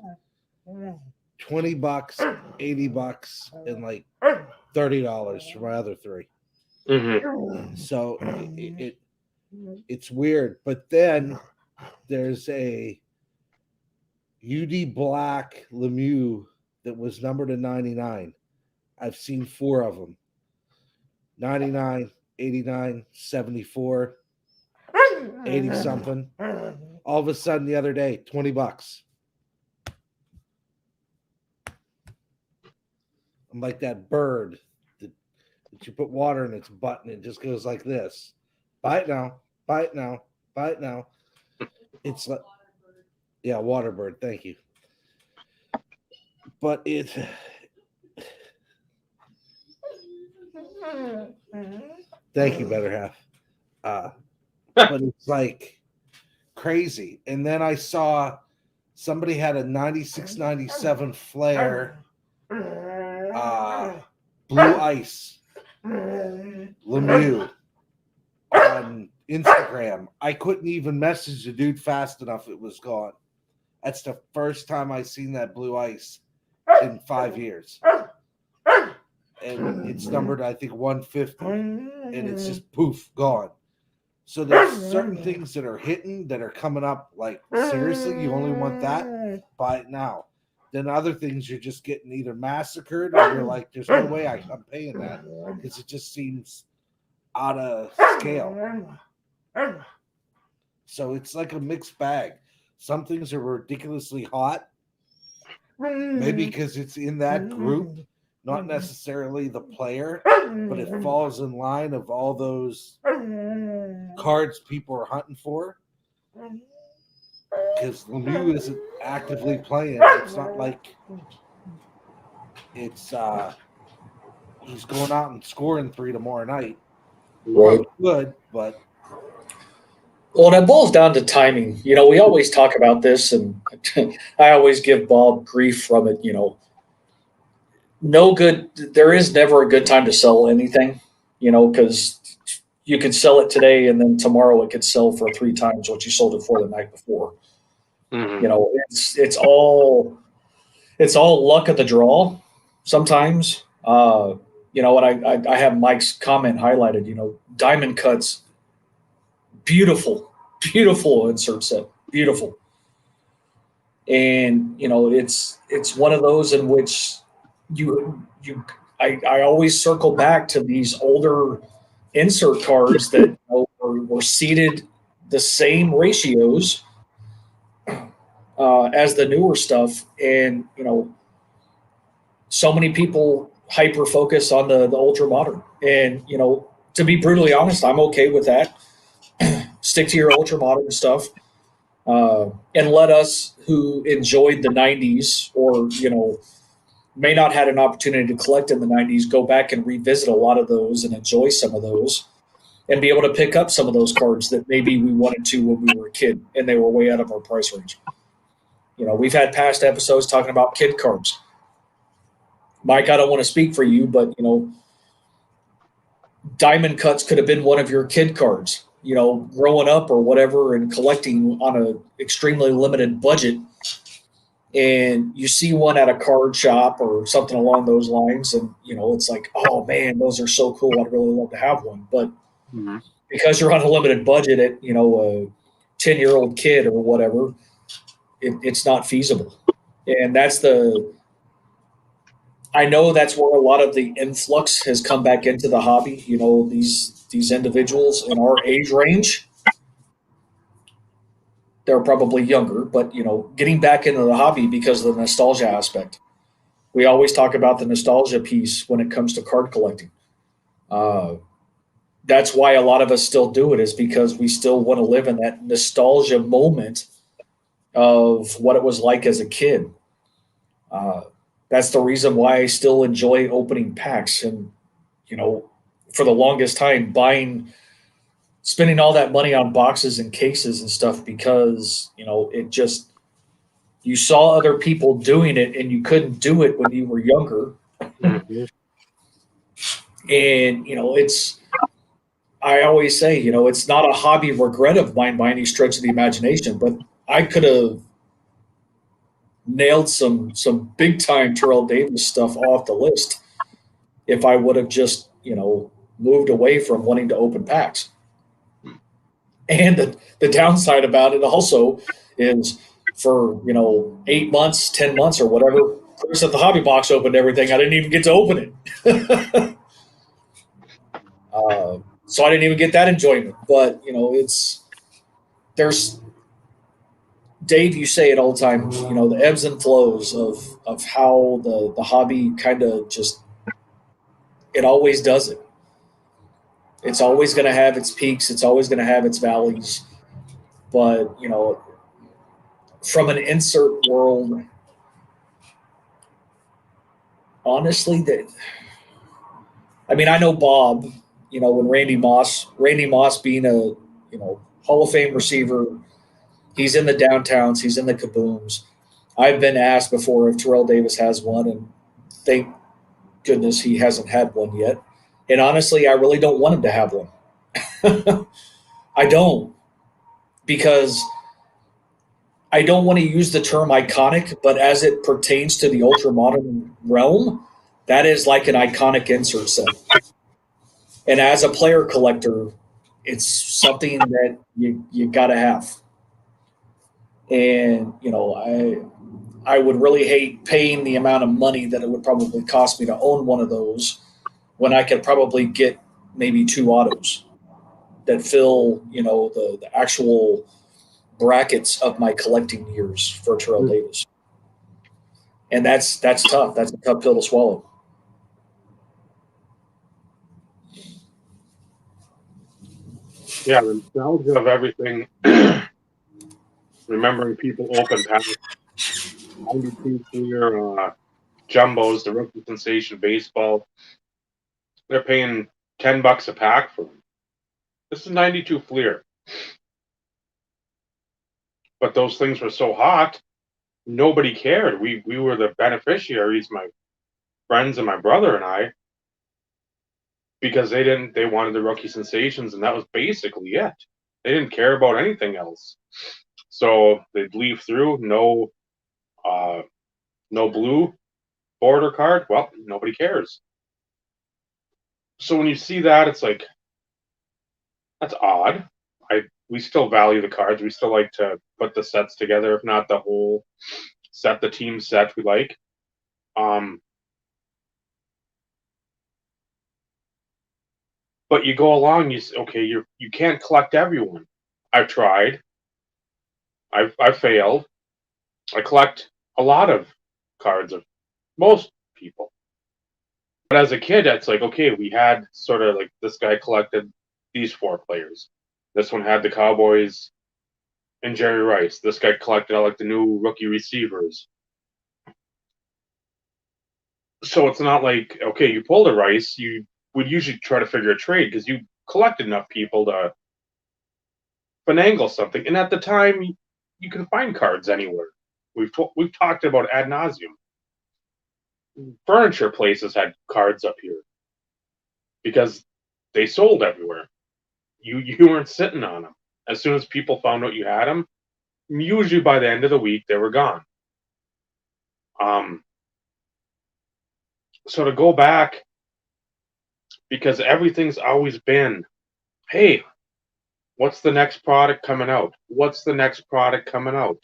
$20, $80, and like $30 for my other three. Mm-hmm. So it's weird. But then there's a UD Black Lemieux that was numbered to 99. I've seen 4 of them. 99, 89, 74, 80 something. All of a sudden the other day, $20. I'm like that bird that you put water in its butt and it just goes like this. Buy it now, buy it now, buy it now. It's like, yeah, water bird. Thank you. But it. Thank you, better half. But it's like crazy. And then I saw somebody had a 96, 97 flare blue ice Lemieux on Instagram. I couldn't even message the dude fast enough. It was gone. That's the first time I seen that blue ice in 5 years. And it's numbered, I think, 150. And it's just poof, gone. So there's certain things that are hitting that are coming up like, seriously, you only want that? Buy it now. Then other things you're just getting either massacred or you're like, there's no way I'm paying that because it just seems out of scale. So it's like a mixed bag. Some things are ridiculously hot, maybe because it's in that group, not necessarily the player, but it falls in line of all those cards people are hunting for. Because Lemieux isn't actively playing. It's not like it's he's going out and scoring 3 tomorrow night. Right. Good, but well, and it boils down to timing. We always talk about this, and I always give Bob grief from it. no good. There is never a good time to sell anything, because you could sell it today and then tomorrow it could sell for 3 times what you sold it for the night before. Hmm. It's all luck of the draw sometimes. And I have Mike's comment highlighted. Diamond cuts, beautiful, beautiful insert set, beautiful. And it's one of those in which I always circle back to these older insert cards that were seated the same ratios as the newer stuff, and so many people hyper focus on the ultra modern, and to be brutally honest, I'm okay with that. Stick to your ultra modern stuff, and let us who enjoyed the 90s, or may not had an opportunity to collect in the 90s, go back and revisit a lot of those and enjoy some of those, and be able to pick up some of those cards that maybe we wanted to when we were a kid and they were way out of our price range. We've had past episodes talking about kid cards. Mike, I don't want to speak for you, but diamond cuts could have been one of your kid cards, growing up or whatever, and collecting on an extremely limited budget. And you see one at a card shop or something along those lines, and it's like, oh man, those are so cool. I'd really love to have one. But Hmm. because you're on a limited budget at a 10-year-old kid or whatever, it's not feasible. And I know that's where a lot of the influx has come back into the hobby. These individuals in our age range, they're probably younger, but getting back into the hobby because of the nostalgia aspect. We always talk about the nostalgia piece when it comes to card collecting. Uh, that's why a lot of us still do it, is because we still want to live in that nostalgia moment of what it was like as a kid. Uh, that's the reason why I still enjoy opening packs, and you know, for the longest time, spending all that money on boxes and cases and stuff, because it just, you saw other people doing it and you couldn't do it when you were younger. Hmm. And it's, I always say, it's not a hobby regret of mine by any stretch of the imagination, but I could have nailed some big time Terrell Davis stuff off the list if I would have just moved away from wanting to open packs. And the downside about it also is, for 8 months, 10 months, or whatever, Chris at the hobby box opened everything. I didn't even get to open it. So I didn't even get that enjoyment. But there's, Dave, you say it all the time, the ebbs and flows of how the hobby kind of just, it always does it. It's always going to have its peaks. It's always going to have its valleys. But from an insert world, honestly, that, I mean, I know Bob. When Randy Moss being a Hall of Fame receiver, he's in the downtowns, he's in the kabooms. I've been asked before if Terrell Davis has one, and thank goodness he hasn't had one yet. And honestly, I really don't want him to have one. I don't, because I don't want to use the term iconic, but as it pertains to the ultra modern realm, that is like an iconic insert set. And as a player collector, it's something that you got to have. And I would really hate paying the amount of money that it would probably cost me to own one of those, when I could probably get maybe two autos that fill the actual brackets of my collecting years for Terrell Davis. And that's tough. That's a tough pill to swallow. Yeah, the nostalgia of everything. Remembering people open packs, 92 clear jumbos, the rookie sensation baseball. They're paying $10 a pack for them. This is 92 Fleer. But those things were so hot, nobody cared. We were the beneficiaries. friends and my brother and I, because they wanted the rookie sensations, and that was basically it. They didn't care about anything else. So they'd leaf through, no blue border card. Well, nobody cares. So when you see that, it's like, that's odd. We still value the cards. We still like to put the sets together, if not the whole set, the team set we like. But you go along, you can't collect everyone. I've tried. I've failed. I collect a lot of cards of most people. But as a kid, it's like, okay, we had sort of like this guy collected these 4 players. This one had the Cowboys and Jerry Rice. This guy collected all like the new rookie receivers. So it's not like, okay, you pulled a Rice, you would usually try to figure a trade because you collected enough people to finagle something. And at the time, you can find cards anywhere. We've talked about ad nauseum. Furniture places had cards up here because they sold everywhere. You weren't sitting on them. As soon as people found out you had them, usually by the end of the week they were gone. So to go back, because everything's always been, hey, what's the next product coming out? What's the next product coming out?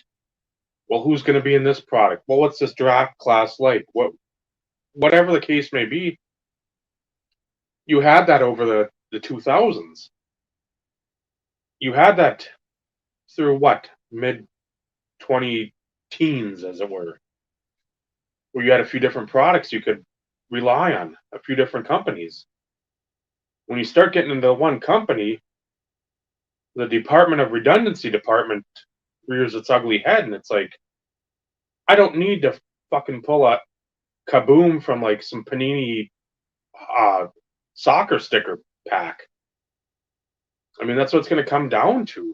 Well, who's going to be in this product? Well, what's this draft class like? Whatever the case may be, you had that over the 2000s. You had that through what? Mid 20 teens, as it were, where you had a few different products you could rely on, a few different companies. When you start getting into one company, the Department of Redundancy department rears its ugly head, and it's like, I don't need to fucking pull a Kaboom from like some Panini soccer sticker pack. I mean, that's what it's going to come down to.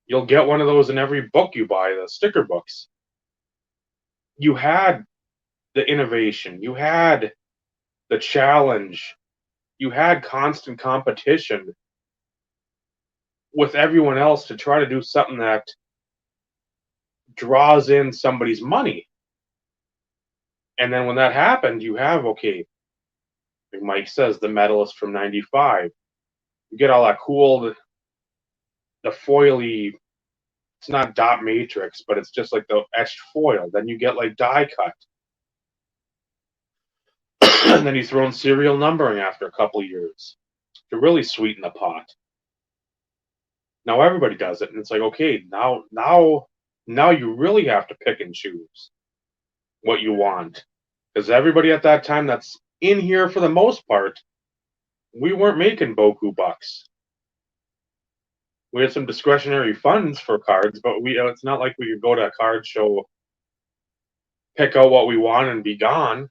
You'll get one of those in every book you buy, the sticker books. You had the innovation, you had the challenge, you had constant competition with everyone else to try to do something that draws in somebody's money. And then when that happened, you have, okay, like Mike says, the medalist from 95. You get all that cool, the foily, it's not dot matrix, but it's just like the etched foil. Then you get like die cut. And then you throw in serial numbering after a couple of years to really sweeten the pot. Now everybody does it, and it's like, okay, now you really have to pick and choose what you want. Because everybody at that time that's in here, for the most part, we weren't making boku bucks. We had some discretionary funds for cards, but it's not like we could go to a card show, pick out what we want, and be gone.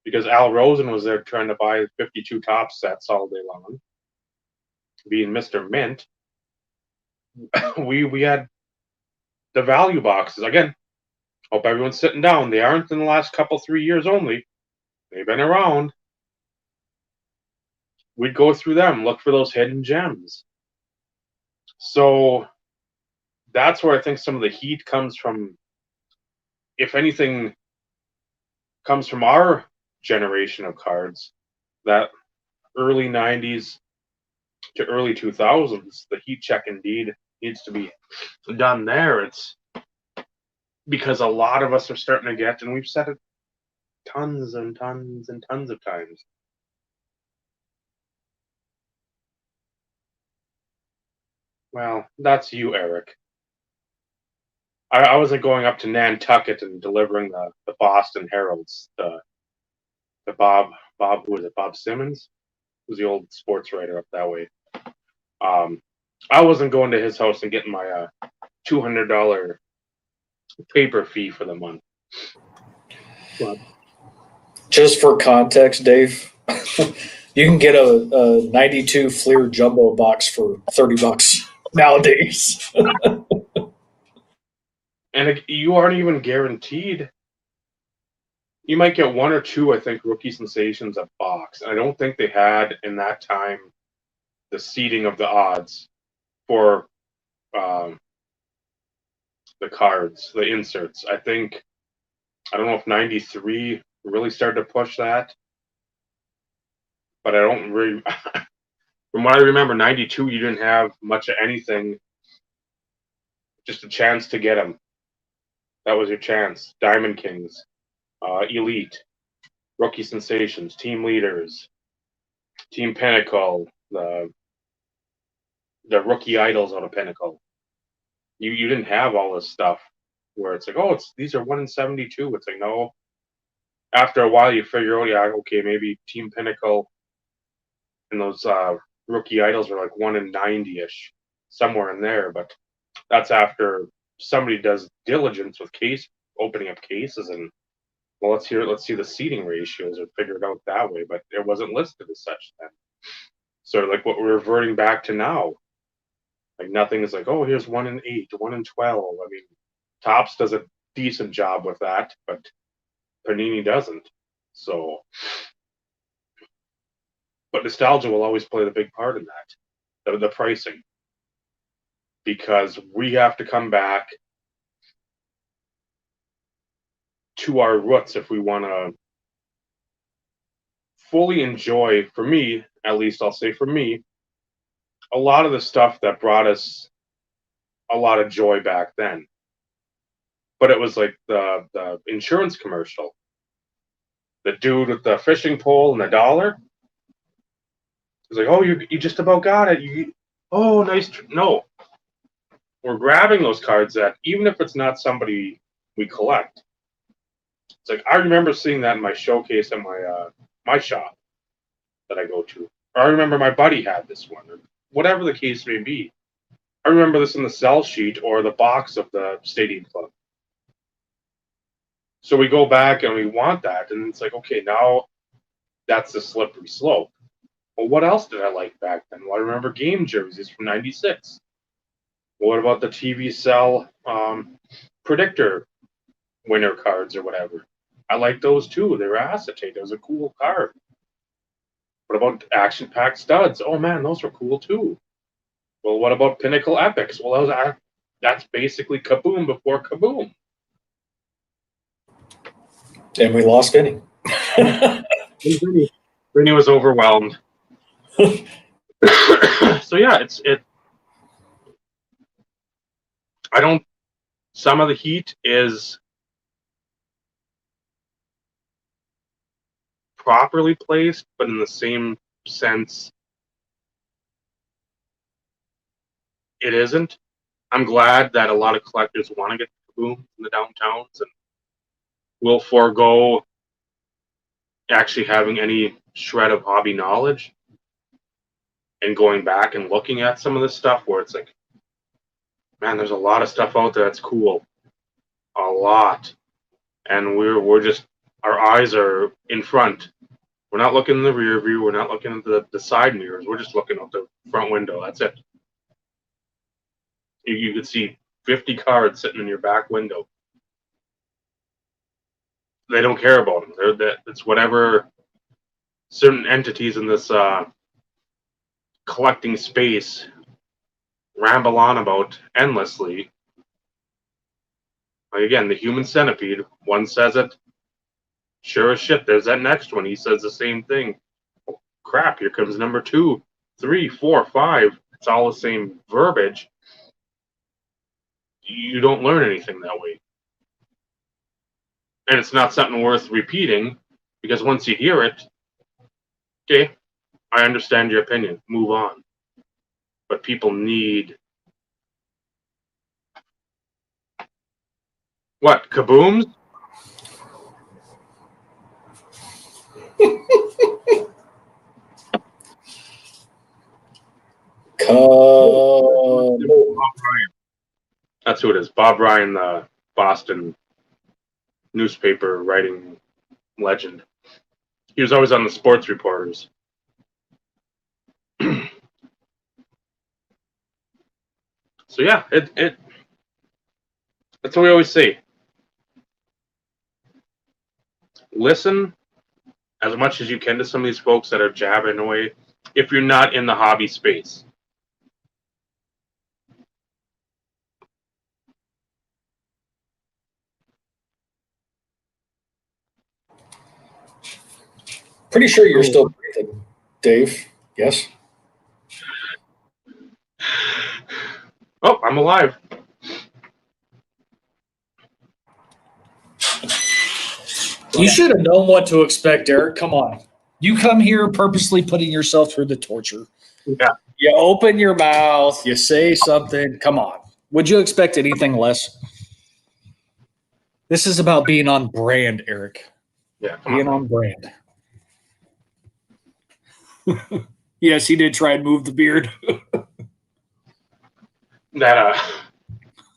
Because Al Rosen was there trying to buy 52 top sets all day long, being Mr. Mint. We had the value boxes. Again, hope everyone's sitting down. They aren't in the last 3 years only. They've been around. We'd go through them, look for those hidden gems. So that's where I think some of the heat comes from. If anything comes from our generation of cards, that early 90s to early 2000s, the heat check indeed needs to be done there. It's because a lot of us are starting to get, and we've said it tons and tons and tons of times, well, that's you, Eric. I wasn't going up to Nantucket and delivering the Boston Heralds, the Bob, who was it, Bob Simmons? Who's the old sports writer up that way. I wasn't going to his house and getting my $200 paper fee for the month. But Just for context, Dave, you can get a 92 Fleer jumbo box for $30 nowadays. and you aren't even guaranteed you might get one or two, I think, rookie sensations a box. And I don't think they had in that time the seeding of the odds for the cards, the inserts. I don't know if 93 really started to push that, but I don't really. From what I remember, 92, you didn't have much of anything, just a chance to get them. That was your chance. Diamond Kings, Elite, Rookie Sensations, Team Leaders, Team Pinnacle, the Rookie Idols out of Pinnacle. You didn't have all this stuff where it's like, oh, these are 1 in 72. It's like, no. After a while, you figure, oh, yeah, okay, maybe Team Pinnacle and those Rookie Idols are like 1 in 90-ish, somewhere in there. But that's after somebody does diligence with opening up cases, and well, let's see the seating ratios and figure it out that way. But it wasn't listed as such then. So like what we're reverting back to now, like nothing is like, oh, here's 1 in 8, 1 in 12. I mean, Topps does a decent job with that, but Panini doesn't. So, but nostalgia will always play the big part in that, the pricing, because we have to come back to our roots if we want to fully enjoy, for me, at least I'll say for me, a lot of the stuff that brought us a lot of joy back then. But it was like the insurance commercial. The dude with the fishing pole and the dollar. He's like, oh, you just about got it. Oh, nice. No. We're grabbing those cards that, even if it's not somebody we collect. It's like, I remember seeing that in my showcase at my shop that I go to. Or I remember my buddy had this one, or whatever the case may be. I remember this in the sell sheet or the box of the Stadium Club. So we go back and we want that, and it's like, okay, now that's the slippery slope. Well, what else did I like back then? Well, I remember game jerseys from '96. Well, what about the TV Cell predictor winner cards or whatever? I like those too. They were acetate. It was a cool card. What about action pack studs? Oh man, those were cool too. Well, what about Pinnacle Epics? Well, that's basically Kaboom before Kaboom. And we lost Vinny. Vinny was overwhelmed. So yeah, some of the heat is properly placed, but in the same sense, it isn't. I'm glad that a lot of collectors want to get Kaboom in the downtowns and will forego actually having any shred of hobby knowledge and going back and looking at some of this stuff where it's like, man, there's a lot of stuff out there that's cool. A lot. And we're just, our eyes are in front. We're not looking in the rear view. We're not looking at the side mirrors. We're just looking out the front window. That's it. You could see 50 cards sitting in your back window. They don't care about them. It's whatever certain entities in this collecting space ramble on about endlessly. Like again, the human centipede. One says it. Sure as shit, there's that next one. He says the same thing. Oh, crap, here comes number 2, 3, 4, 5. It's all the same verbiage. You don't learn anything that way. And it's not something worth repeating, because once you hear it, okay, I understand your opinion. Move on. But people need... What, kabooms? Bob Ryan. That's who it is. Bob Ryan, the Boston newspaper writing legend. He was always on the sports reporters. So yeah, that's what we always say. listen as much as you can to some of these folks that are jabbing away if you're not in the hobby space. Pretty sure you're still breathing, Dave. Yes? Oh, I'm alive. You should have known what to expect, Eric. Come on. You come here purposely putting yourself through the torture. Yeah. You open your mouth, you say something. Come on. Would you expect anything less? This is about being on brand, Eric. Yeah, Being on brand. Yes, he did try and move the beard. That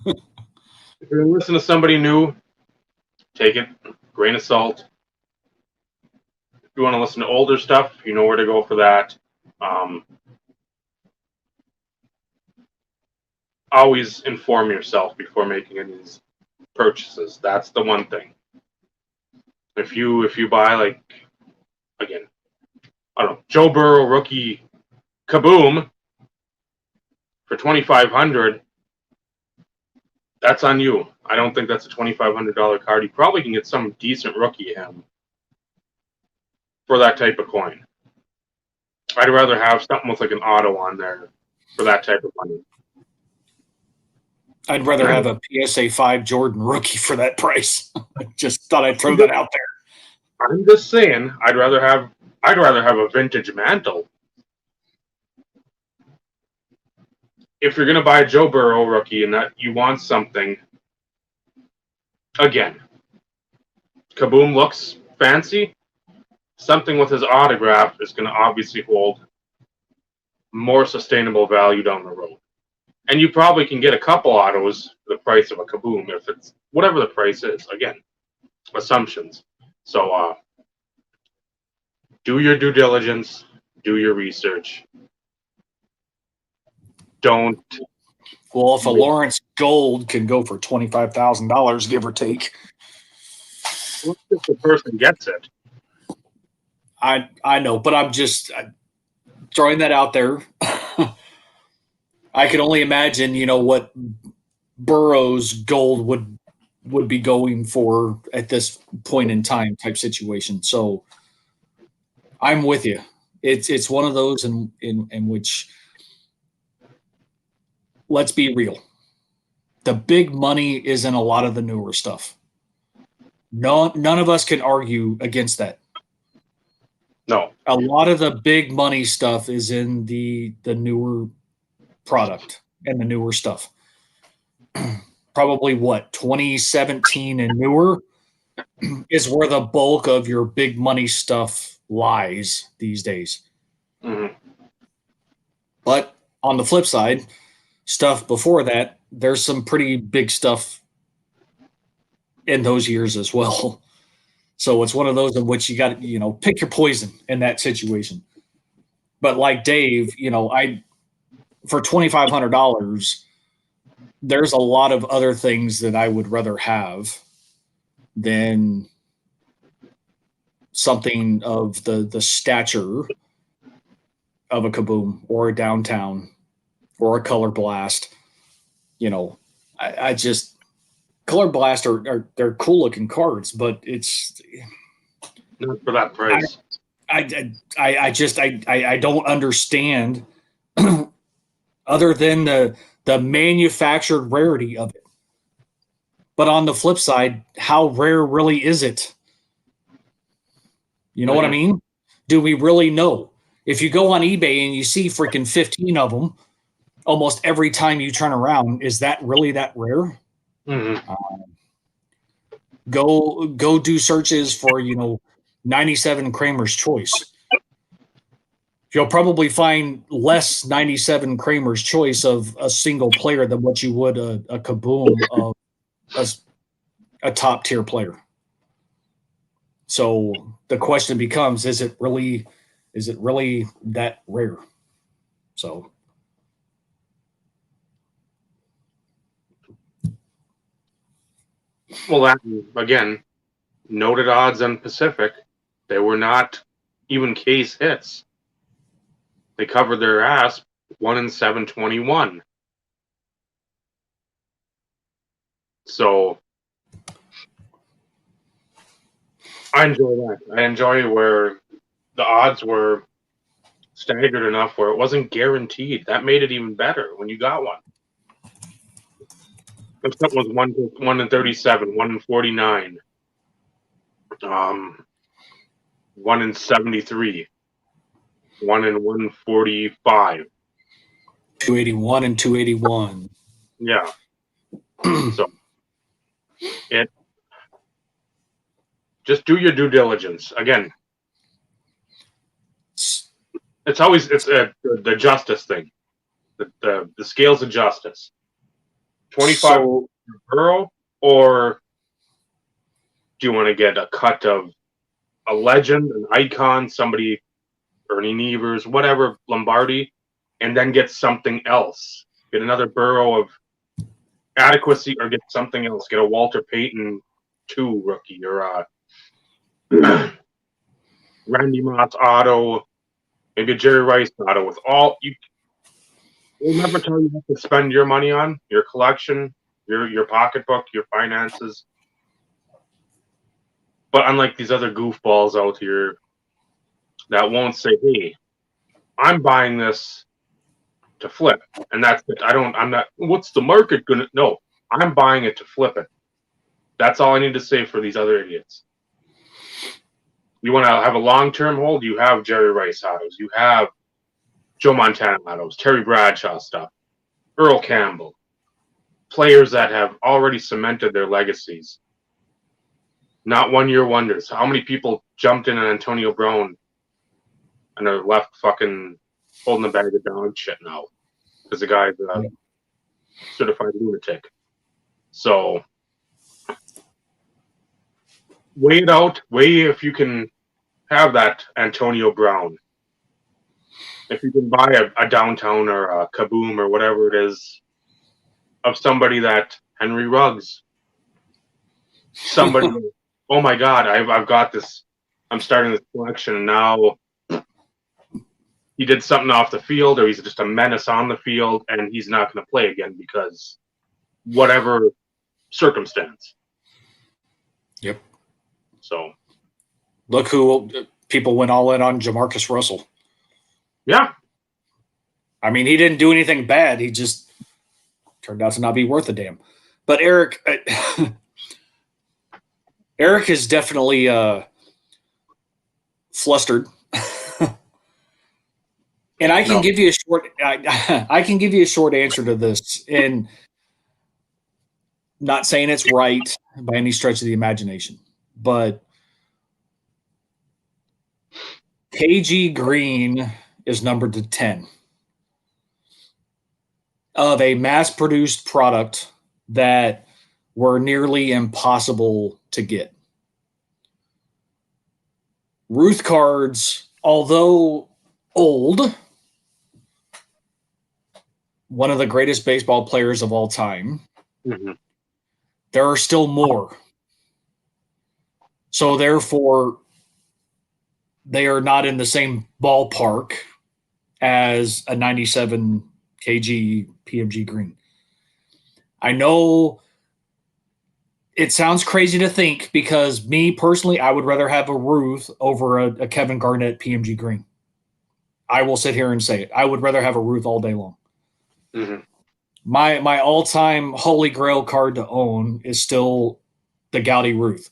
if you're gonna listen to somebody new, take it grain of salt. If you want to listen to older stuff, you know where to go for that. Always inform yourself before making any of these purchases. That's the one thing. If you buy, like, again, I don't know, Joe Burrow rookie Kaboom for $2,500, that's on you. I don't think that's a $2,500 card. You probably can get some decent rookie him for that type of coin. I'd rather have something with like an auto on there for that type of money. I'd rather have a PSA 5 Jordan rookie for that price. Just thought I'd throw that out there. I'm just saying, I'd rather have a vintage mantle. If you're gonna buy a Joe Burrow rookie and that you want something, again, Kaboom looks fancy. Something with his autograph is going to obviously hold more sustainable value down the road. And you probably can get a couple autos for the price of a Kaboom if it's whatever the price is. Again, assumptions. So do your due diligence, do your research. Don't. Well, if a Lawrence Gold can go for $25,000, give or take, If the person gets it. I know, but I'm just throwing that out there. I can only imagine, what Burrow's Gold would be going for at this point in time type situation. So I'm with you. It's one of those in which, let's be real, the big money is in a lot of the newer stuff. None of us can argue against that. No. A lot of the big money stuff is in the newer product and the newer stuff. Probably 2017 and newer is where the bulk of your big money stuff lies these days. Mm-hmm. But on the flip side, stuff before that, there's some pretty big stuff in those years as well. So it's one of those in which you got to, pick your poison in that situation. But like Dave, for $2,500, there's a lot of other things that I would rather have than something of the stature of a Kaboom or a Downtown or a Color Blast. I just Color Blast they're cool looking cards, but it's Not for that price. I don't understand other than the manufactured rarity of it. But on the flip side, how rare really is it? You know what I mean? Do we really know? If you go on eBay and you see freaking 15 of them almost every time you turn around, is that really that rare? Mm-hmm. Go do searches for 97 Kramer's Choice. You'll probably find less 97 Kramer's Choice of a single player than what you would a Kaboom of a top tier player. So the question becomes: is it really that rare? So. Well, that, again, noted odds on Pacific. They were not even case hits. They covered their ass 1 in 721. So I enjoy that. I enjoy where the odds were staggered enough where it wasn't guaranteed. That made it even better when you got one. If something was 1 in 37, 1 in 49, 1 in 73, 1 in 145. 281 and 281. Yeah. So it just do your due diligence. Again, it's always the justice thing. The scales of justice. 25 Burrow, or do you want to get a cut of a legend, an icon, somebody, Ernie Nevers, whatever, Lombardi, and then get something else? Get another Burrow of adequacy, or get something else. Get a Walter Payton 2 rookie, or a Randy Moss auto, maybe a Jerry Rice auto. With all you, we'll never tell you what to spend your money on, your collection, your pocketbook, your finances. But unlike these other goofballs out here that won't say, "Hey, I'm buying this to flip," and that's it. I'm not. What's the market gonna? No, I'm buying it to flip it. That's all I need to say for these other idiots. You want to have a long-term hold? You have Jerry Rice autos. You have Joe Montana autos, Terry Bradshaw stuff, Earl Campbell, players that have already cemented their legacies. Not one-year wonders. How many people jumped in on Antonio Brown and are left fucking holding a bag of dog shit now because the guy's a certified lunatic? So weigh it out. Weigh if you can have that Antonio Brown. If you can buy a downtown or a Kaboom or whatever it is of somebody that Henry Ruggs, somebody, oh my God, I've got this. I'm starting this collection, and now he did something off the field, or he's just a menace on the field, and he's not going to play again because whatever circumstance. Yep. So look who people went all in on, Jamarcus Russell. Yeah. I mean, he didn't do anything bad. He just turned out to not be worth a damn. But Eric, Eric is definitely flustered. And I can give you a short. I can give you a short answer to this, and not saying it's right by any stretch of the imagination, but KG Green is numbered to 10 of a mass-produced product that were nearly impossible to get. Ruth cards, although old, one of the greatest baseball players of all time, there are still more. So therefore, they are not in the same ballpark as a 97 kg PMG Green. I know it sounds crazy to think, because me personally, I would rather have a Ruth over a Kevin Garnett PMG Green. I will sit here and say it. I would rather have a Ruth all day long. Mm-hmm. My all-time holy grail card to own is still the Gaudy Ruth.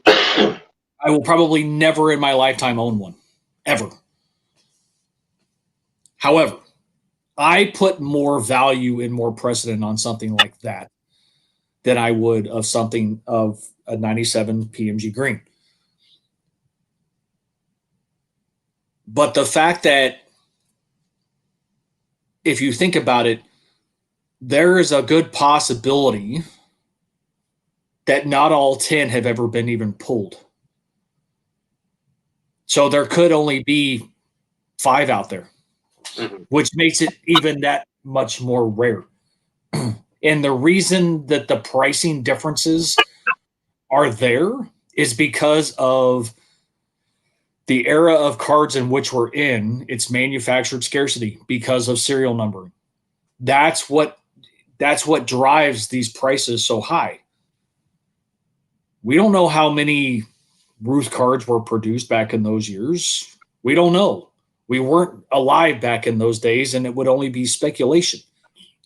I will probably never in my lifetime own one, ever. However, I put more value and more precedent on something like that than I would of something of a 97 PMG Green. But the fact that, if you think about it, there is a good possibility that not all 10 have ever been even pulled. So there could only be 5 out there, which makes it even that much more rare. And the reason that the pricing differences are there is because of the era of cards in which we're in. It's manufactured scarcity because of serial numbering. That's what drives these prices so high. We don't know how many Ruth cards were produced back in those years. We don't know. We weren't alive back in those days, and it would only be speculation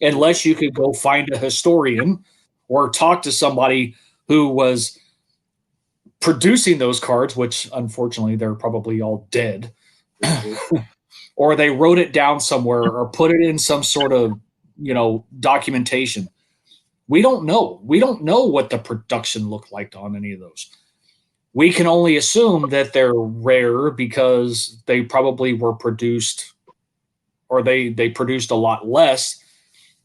unless you could go find a historian or talk to somebody who was producing those cards, which unfortunately they're probably all dead, or they wrote it down somewhere or put it in some sort of, documentation. We don't know. We don't know what the production looked like on any of those. We can only assume that they're rare because they probably were produced, or they produced a lot less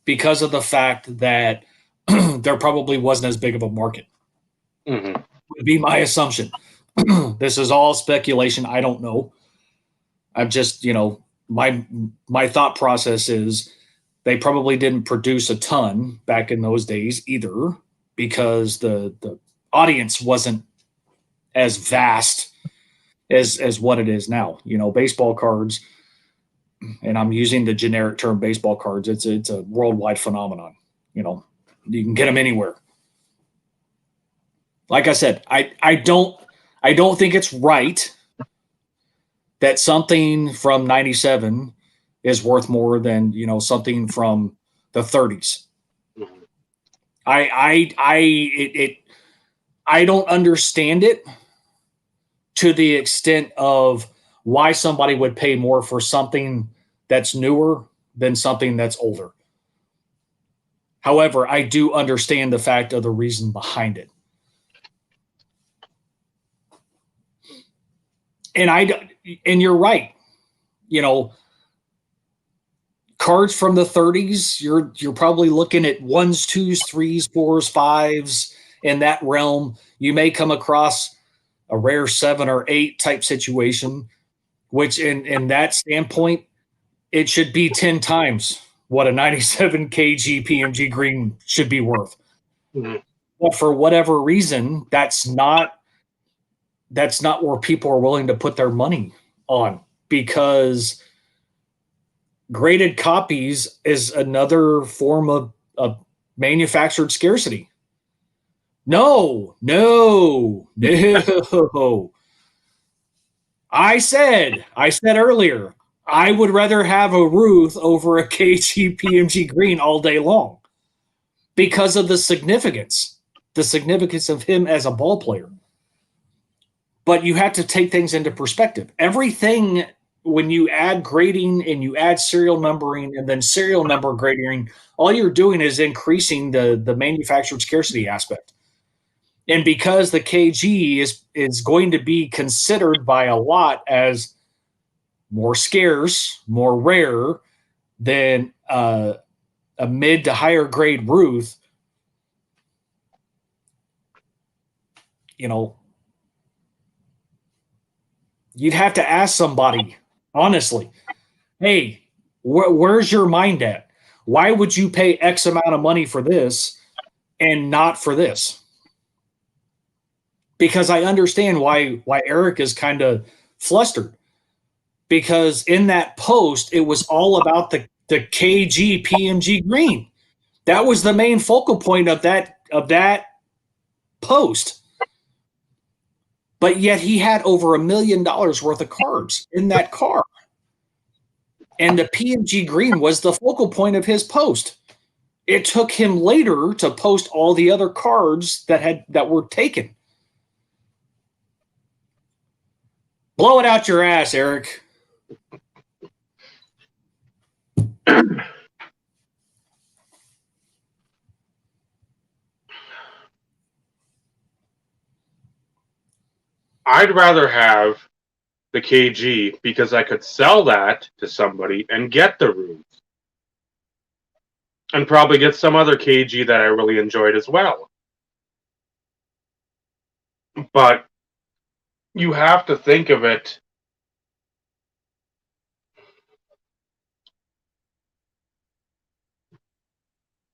because of the fact that there probably wasn't as big of a market. Mm-hmm. Would be my assumption. This is all speculation. I don't know. I'm just, my thought process is they probably didn't produce a ton back in those days either, because the audience wasn't as vast as what it is now. Baseball cards, and I'm using the generic term baseball cards. It's a worldwide phenomenon. You can get them anywhere. Like I said, I don't think it's right that something from 97 is worth more than, something from the 30s. Mm-hmm. I don't understand it to the extent of why somebody would pay more for something that's newer than something that's older. However, I do understand the fact of the reason behind it. And you're right. Cards from the 30s, you're probably looking at 1s, 2s, 3s, 4s, 5s in that realm. You may come across a rare 7 or 8 type situation, which in that standpoint, it should be 10 times what a 97 kg PMG green should be worth. Mm-hmm. But for whatever reason, that's not where people are willing to put their money on, because graded copies is another form of manufactured scarcity. No. I said earlier, I would rather have a Ruth over a KG PMG green all day long because of the significance of him as a ball player. But you have to take things into perspective. Everything, when you add grading and you add serial numbering and then serial number grading, all you're doing is increasing the manufactured scarcity aspect. And because the KG is going to be considered by a lot as more scarce, more rare than a mid to higher grade Ruth, you'd have to ask somebody, honestly, hey, where's your mind at? Why would you pay X amount of money for this and not for this? Because I understand why Eric is kind of flustered. Because in that post, it was all about the KG PMG green. That was the main focal point of that post. But yet he had over $1 million worth of cards in that car. And the PMG green was the focal point of his post. It took him later to post all the other cards that were taken. Blow it out your ass, Eric. I'd rather have the KG because I could sell that to somebody and get the Ruth. And probably get some other KG that I really enjoyed as well. But you have to think of it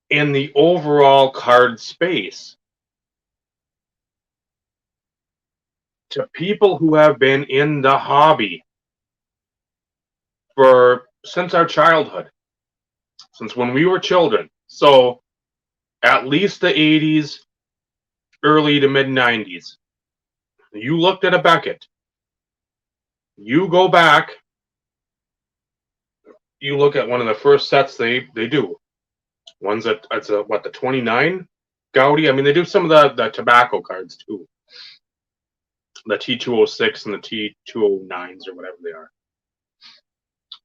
in the overall card space. to people who have been in the hobby for since our childhood, since when we were children. So at least the 80s, early to mid 90s. You looked at a Beckett. You go back, you look at one of the first sets they do. One's the 29 Gaudi. I mean, they do some of the tobacco cards too. The T206 and the T209s or whatever they are.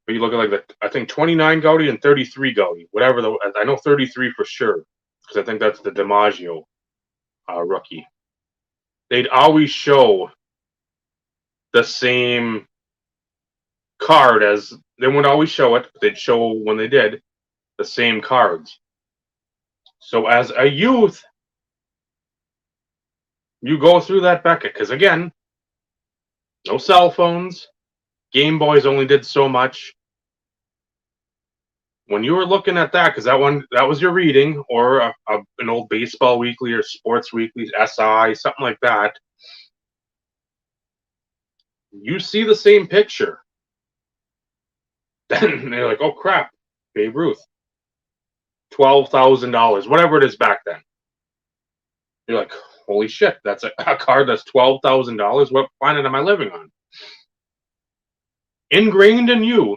But you look at like I think 29 Gaudi and 33 Gaudi, whatever. I know 33 for sure because I think that's the DiMaggio rookie. They'd always show the same card as they wouldn't always show it, but they'd show when they did the same cards. So as a youth, you go through that Beckett because again, no cell phones, Game Boys only did so much. When you were looking at that, because that was your reading, or an old Baseball Weekly or Sports Weekly, SI, something like that, you see the same picture. Then they're like, oh crap, Babe Ruth. $12,000, whatever it is back then. You're like, holy shit, that's a card that's $12,000. What planet am I living on? Ingrained in you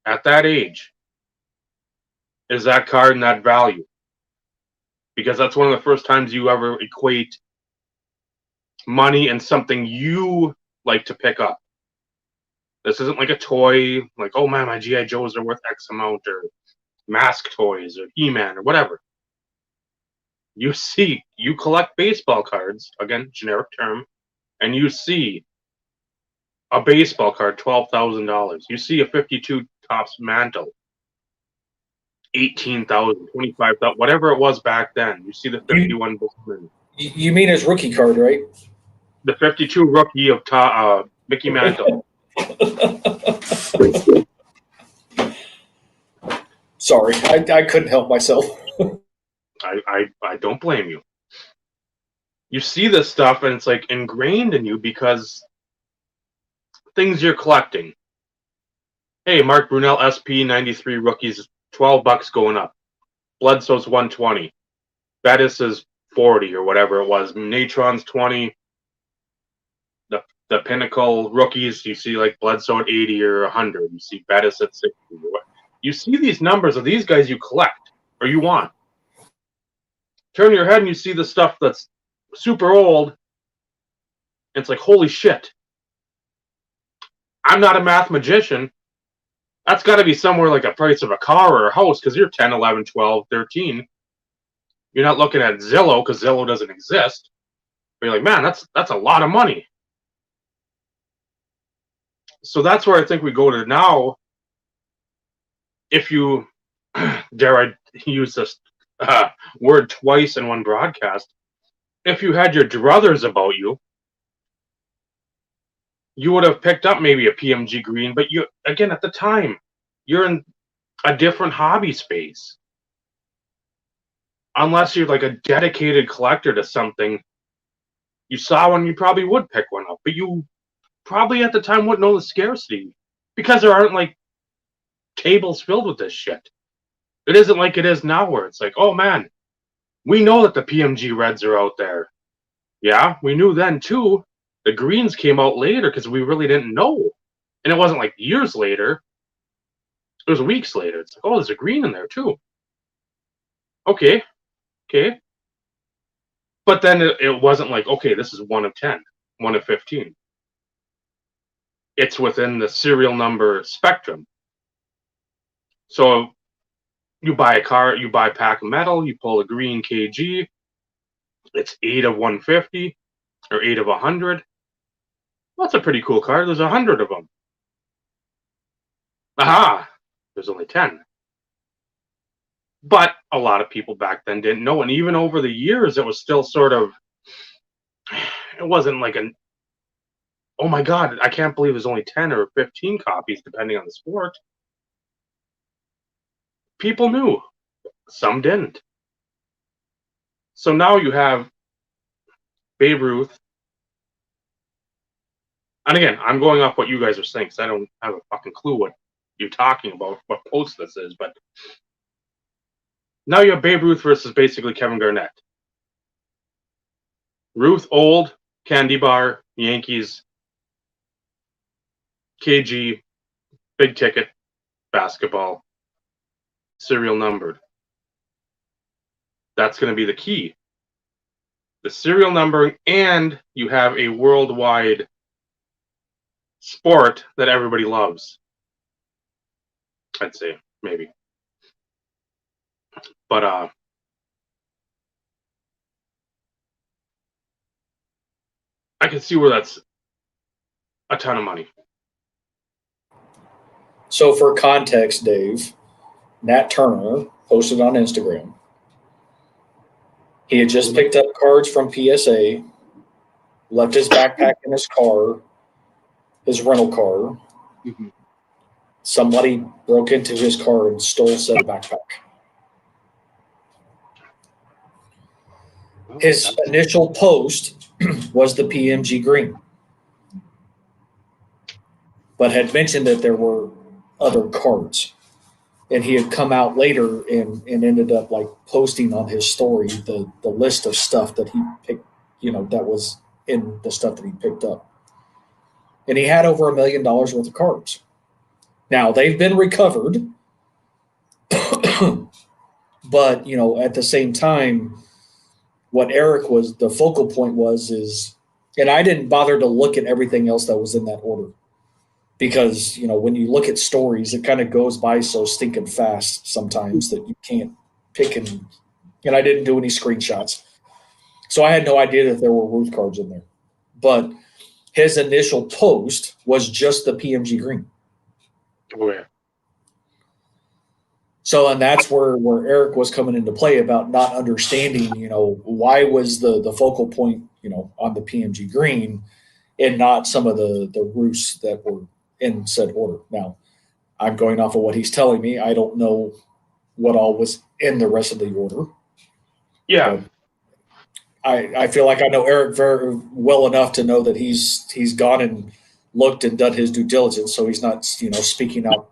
at that age is that card and that value. Because that's one of the first times you ever equate money and something you like to pick up. This isn't like a toy, like, oh man, my G.I. Joes are worth X amount, or Mask toys, or He-Man, or whatever. You collect baseball cards, again, generic term, and you see a baseball card, $12,000. You see a 52 Topps Mantle, 18,000, 25,000, whatever it was back then. You see the 51 Bookman. You mean his rookie card, right? The 52 rookie of Mickey Mantle. Sorry, I couldn't help myself. I don't blame you. You see this stuff and it's like ingrained in you because things you're collecting. Hey, Mark Brunell SP 93 rookies, $12 going up. Bledsoe's 120. Bettis is 40 or whatever it was. Natron's 20. The Pinnacle rookies, you see like Bledsoe at 80 or 100. You see Bettis at 60. You see these numbers of these guys you collect or you want. Turn your head and you see the stuff that's super old. It's like, holy shit. I'm not a math magician. That's got to be somewhere like a price of a car or a house because you're 10, 11, 12, 13. You're not looking at Zillow because Zillow doesn't exist. But you're like, man, that's a lot of money. So that's where I think we go to now. If you, dare I use this word twice in one broadcast, if you had your druthers about you, you would have picked up maybe a PMG green, but you, again, at the time, you're in a different hobby space. Unless you're like a dedicated collector to something, you saw one, you probably would pick one up, but you probably at the time wouldn't know the scarcity because there aren't like tables filled with this shit. It isn't like it is now where it's like, oh man, we know that the PMG reds are out there. Yeah, we knew then too. The greens came out later because we really didn't know. And it wasn't like years later. It was weeks later. It's like, oh, there's a green in there too. Okay. But then it wasn't like, okay, this is 1 of 10, 1 of 15. It's within the serial number spectrum. So you buy a car, you buy a pack of metal, you pull a green KG. It's 8 of 150 or 8 of 100. That's a pretty cool card. There's 100 of them. Aha! There's only 10. But a lot of people back then didn't know. And even over the years, it was still sort of, it wasn't like an, oh my God, I can't believe there's only 10 or 15 copies, depending on the sport. People knew. Some didn't. So now you have Babe Ruth, And again, I'm going off what you guys are saying because I don't have a fucking clue what you're talking about, what post this is. But now you have Babe Ruth versus basically Kevin Garnett. Ruth, old, candy bar, Yankees, KG, big ticket, basketball, serial numbered. That's going to be the key. The serial numbering, and you have a worldwide sport that everybody loves. I'd say, maybe. But I can see where that's a ton of money. So for context, Dave, Nat Turner posted on Instagram. He had just picked up cards from PSA, left his backpack in his car, his rental car. Mm-hmm. Somebody broke into his car and stole said backpack. His initial post was the PMG green, but had mentioned that there were other cards. And he had come out later and ended up like posting on his story the list of stuff that he picked, that was in the stuff that he picked up. And he had over $1 million worth of cards. Now they've been recovered, but at the same time, what Eric was the focal point is, and I didn't bother to look at everything else that was in that order. Because, when you look at stories, it kind of goes by so stinking fast sometimes that you can't pick and I didn't do any screenshots. So I had no idea that there were Ruth cards in there. But his initial post was just the PMG green. Oh, yeah. So, and that's where Eric was coming into play about not understanding, why was the focal point, on the PMG green and not some of the Ruths that were in said order. Now, I'm going off of what he's telling me. I don't know what all was in the rest of the order. Yeah. I feel like I know Eric very well enough to know that he's gone and looked and done his due diligence, so he's not speaking out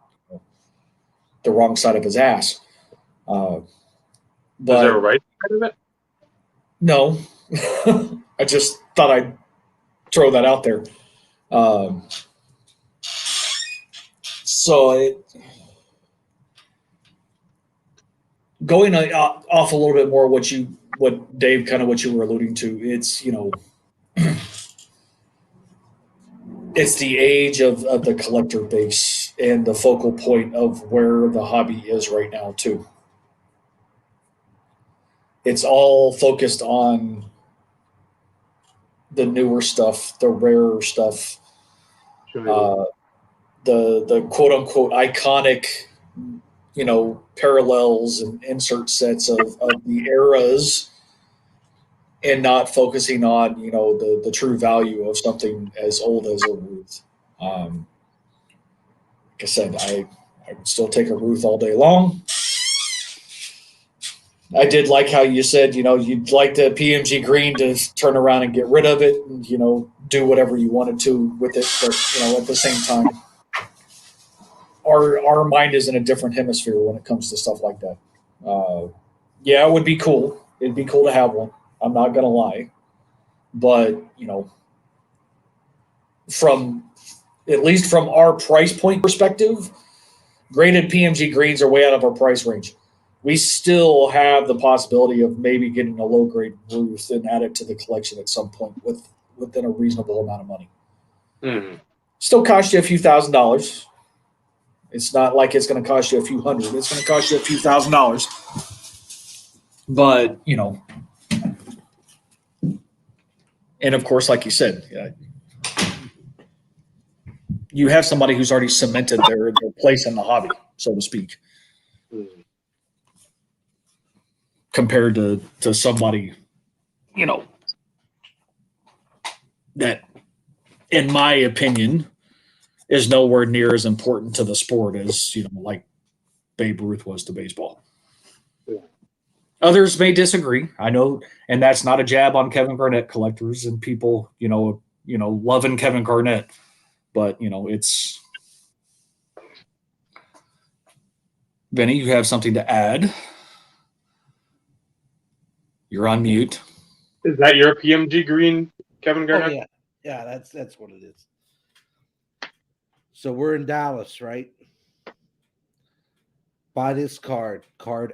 the wrong side of his ass. But Is there a right side of it? No, I just thought I'd throw that out there. Going off a little bit more what Dave, kind of what you were alluding to, it's it's the age of the collector base and the focal point of where the hobby is right now too. It's all focused on the newer stuff, the rarer stuff, the quote unquote iconic, parallels and insert sets of the eras, and not focusing on the true value of something as old as a Ruth. Like I said, I would still take a Ruth all day long. I did like how you said, you'd like the PMG green to turn around and get rid of it and, do whatever you wanted to with it. But, at the same time, our mind is in a different hemisphere when it comes to stuff like that. Yeah, it would be cool. It'd be cool to have one. I'm not going to lie. But, at least from our price point perspective, graded PMG greens are way out of our price range. We still have the possibility of maybe getting a low grade Ruth and add it to the collection at some point within a reasonable amount of money. Mm-hmm. Still cost you a few $1,000s. It's not like it's going to cost you a few hundred. It's going to cost you a few $1,000s. But, and of course, like you said, you have somebody who's already cemented their place in the hobby, so to speak. Mm-hmm. Compared to somebody, that, in my opinion, is nowhere near as important to the sport as, like Babe Ruth was to baseball. Yeah. Others may disagree. I know, and that's not a jab on Kevin Garnett collectors and people, loving Kevin Garnett, but it's Vinny, you have something to add. You're on mute. Is that your PMG green, Kevin Garnett? Oh yeah, that's what it is. So we're in Dallas, right? Buy this card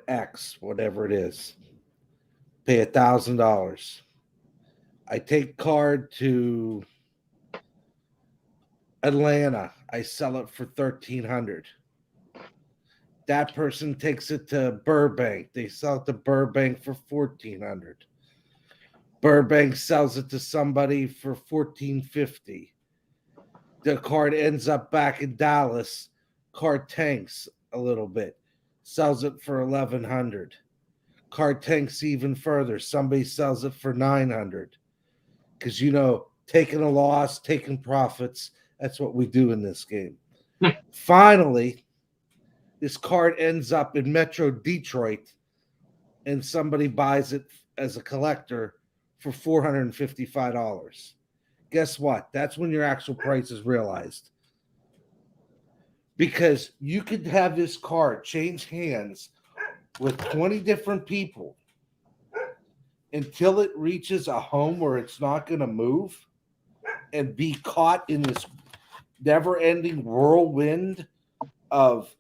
X, whatever it is. Pay $1,000. I take card to Atlanta. I sell it for $1,300. That person takes it to Burbank. They sell it to Burbank for $1,400. Burbank sells it to somebody for $1,450. The card ends up back in Dallas. Card tanks a little bit. Sells it for $1,100. Card tanks even further. Somebody sells it for $900. Because taking a loss, taking profits, that's what we do in this game. Finally, this card ends up in Metro Detroit, and somebody buys it as a collector for $455. Guess what? That's when your actual price is realized. Because you could have this card change hands with 20 different people until it reaches a home where it's not going to move and be caught in this never-ending whirlwind of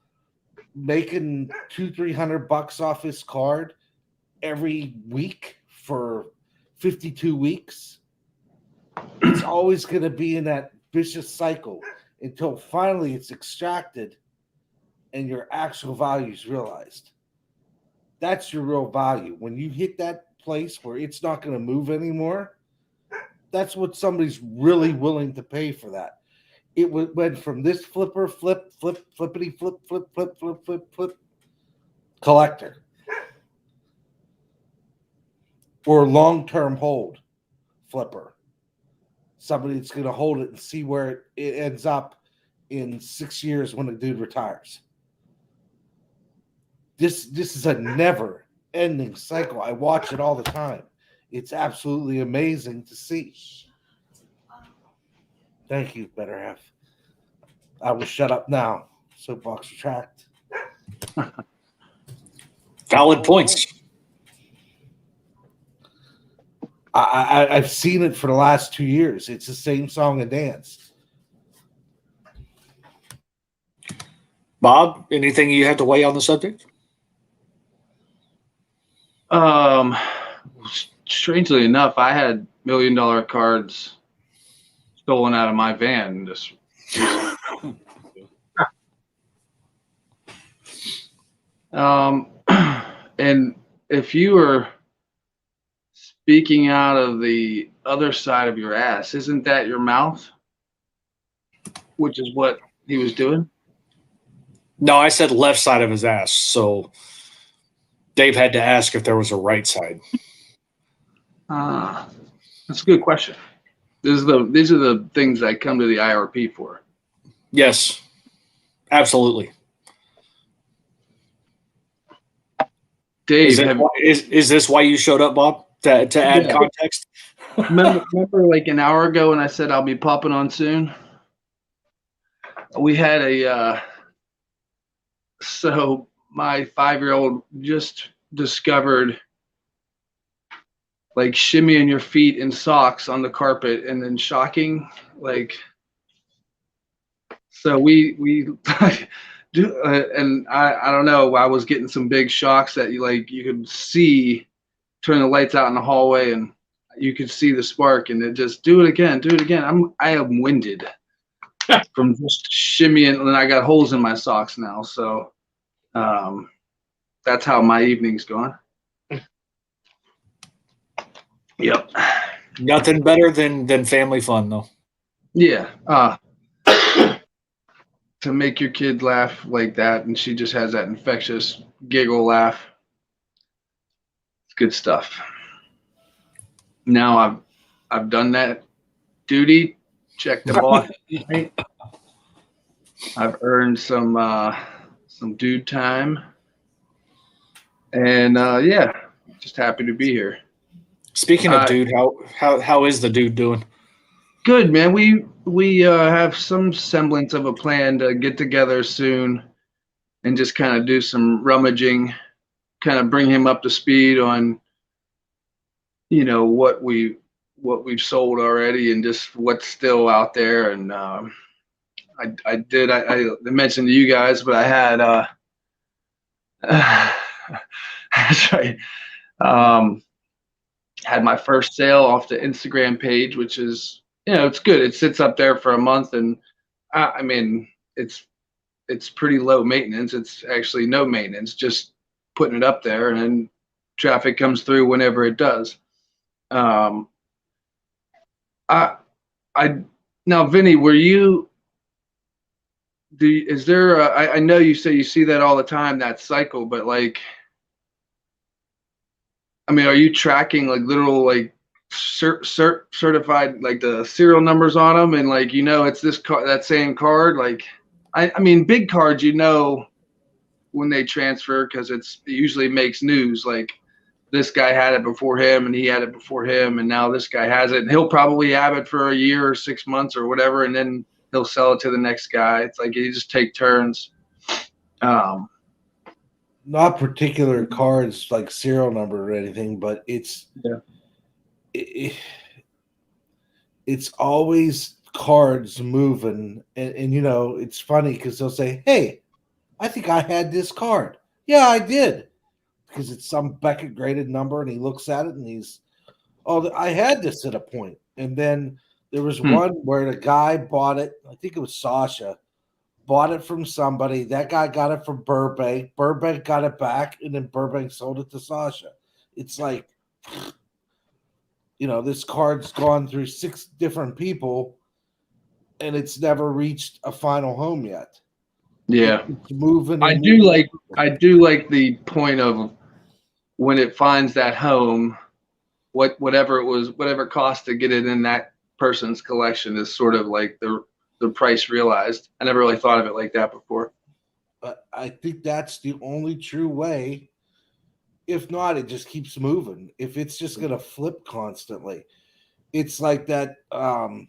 making $200-300 off this card every week for 52 weeks. It's always going to be in that vicious cycle until finally it's extracted and your actual value is realized. That's your real value. When you hit that place where it's not going to move anymore, that's what somebody's really willing to pay for that. It went from this flipper, flippity, flip, collector, or long-term hold flipper. Somebody that's going to hold it and see where it ends up in 6 years when the dude retires. This is a never-ending cycle. I watch it all the time. It's absolutely amazing to see. Thank you, better half. I will shut up now. Soapbox retract. Valid points. I've seen it for the last 2 years. It's the same song and dance. Bob, anything you had to weigh on the subject? Strangely enough, I had $1 million cards stolen out of my van. And if you were speaking out of the other side of your ass, isn't that your mouth? Which is what he was doing? No, I said left side of his ass. So Dave had to ask if there was a right side. That's a good question. These are the things I come to the IRP for. Yes, absolutely. Dave, is this why you showed up, Bob? To add context? remember like an hour ago when I said I'll be popping on soon? We had so my 5-year-old just discovered like shimmying your feet in socks on the carpet and then shocking, like, so we do, and I don't know, I was getting some big shocks that you could see, turn the lights out in the hallway and you could see the spark, and it just do it again. I am winded from just shimmying, and I got holes in my socks now. So that's how my evening's going. Yep. Nothing better than family fun, though. Yeah. To make your kid laugh like that, and she just has that infectious giggle laugh. It's good stuff. Now I've done that duty. Check the box. I've earned some dude time, and yeah, just happy to be here. Speaking of dude, how is the dude doing? Good, man. We have some semblance of a plan to get together soon and just kind of do some rummaging, kind of bring him up to speed on, what we've sold already and just what's still out there. And I mentioned to you guys, but I had that's right. Um, had my first sale off the Instagram page, which is, it's good. It sits up there for a month, and I mean, it's pretty low maintenance. It's actually no maintenance, just putting it up there, and then traffic comes through whenever it does. Um, I, I now, Vinny, is there? I know you say you see that all the time, that cycle, but like, I mean, are you tracking like literal like certified like the serial numbers on them, and like it's this that same card? Like, I mean, big cards, when they transfer because it usually makes news. Like this guy had it before him, and he had it before him, and now this guy has it, and he'll probably have it for a year or 6 months or whatever, and then he'll sell it to the next guy. It's like you just take turns. Not particular cards like serial number or anything, but it's it's always cards moving, and it's funny because they'll say, "Hey, I think I had this card." Yeah, I did, because it's some Beckett graded number, and he looks at it and he's, "Oh, I had this at a point." And then there was one where the guy bought it. I think it was Sasha. Bought it from somebody. That guy got it from Burbank. Burbank got it back, and then Burbank sold it to Sasha. It's like, this card's gone through 6 different people, and it's never reached a final home yet. Yeah, it's moving. I do like the point of when it finds that home, whatever it cost to get it in that person's collection is sort of like the price realized. I never really thought of it like that before. But I think that's the only true way. If not, it just keeps moving. If it's just going to flip constantly, it's like that. I've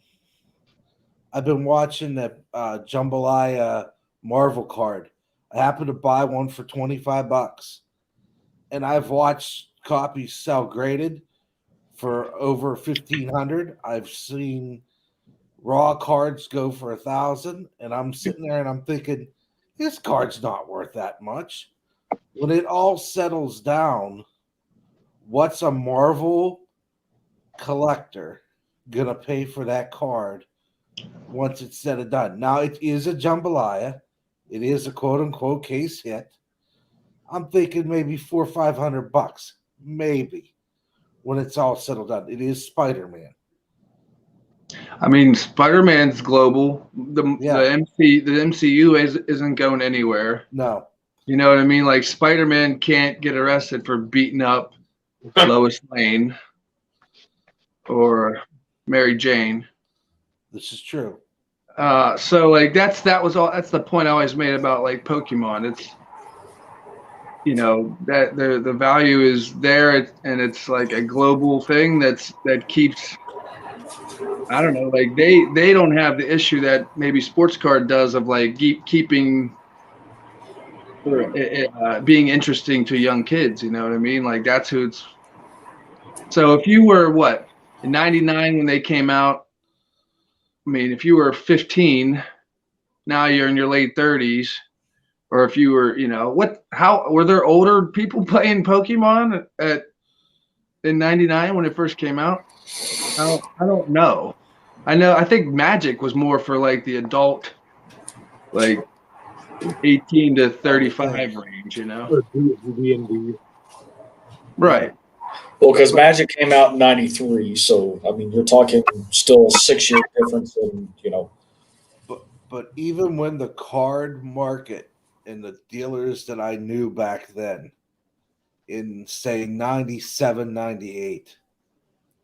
been watching that Jambalaya Marvel card. I happened to buy one for $25, and I've watched copies sell graded for over 1,500. I've seen raw cards go for 1,000, and I'm sitting there and I'm thinking, this card's not worth that much. When it all settles down, what's a Marvel collector gonna pay for that card once it's said and done? Now, it is a jambalaya. It is a quote unquote case hit. I'm thinking maybe $400 or $500, maybe, when it's all settled down. It is Spider-Man. I mean, Spider-Man's global. The MCU isn't going anywhere. No. You know what I mean? Like Spider-Man can't get arrested for beating up Lois Lane or Mary Jane. This is true. So like that's the point I always made about like Pokemon. It's that the value is there, and it's like a global thing that keeps. I don't know, like they don't have the issue that maybe Sports Card does of like keeping being interesting to young kids. You know what I mean? Like that's who it's. So if you were in '99 when they came out, I mean, if you were 15, now you're in your late 30s, or if you were, how were there older people playing Pokemon in '99 when it first came out? I don't know. I think Magic was more for like the adult, like 18 to 35 range, Right. Well, because Magic came out in '93, so I mean, you're talking still a 6-year difference, and But even when the card market and the dealers that I knew back then, in say 97, 98,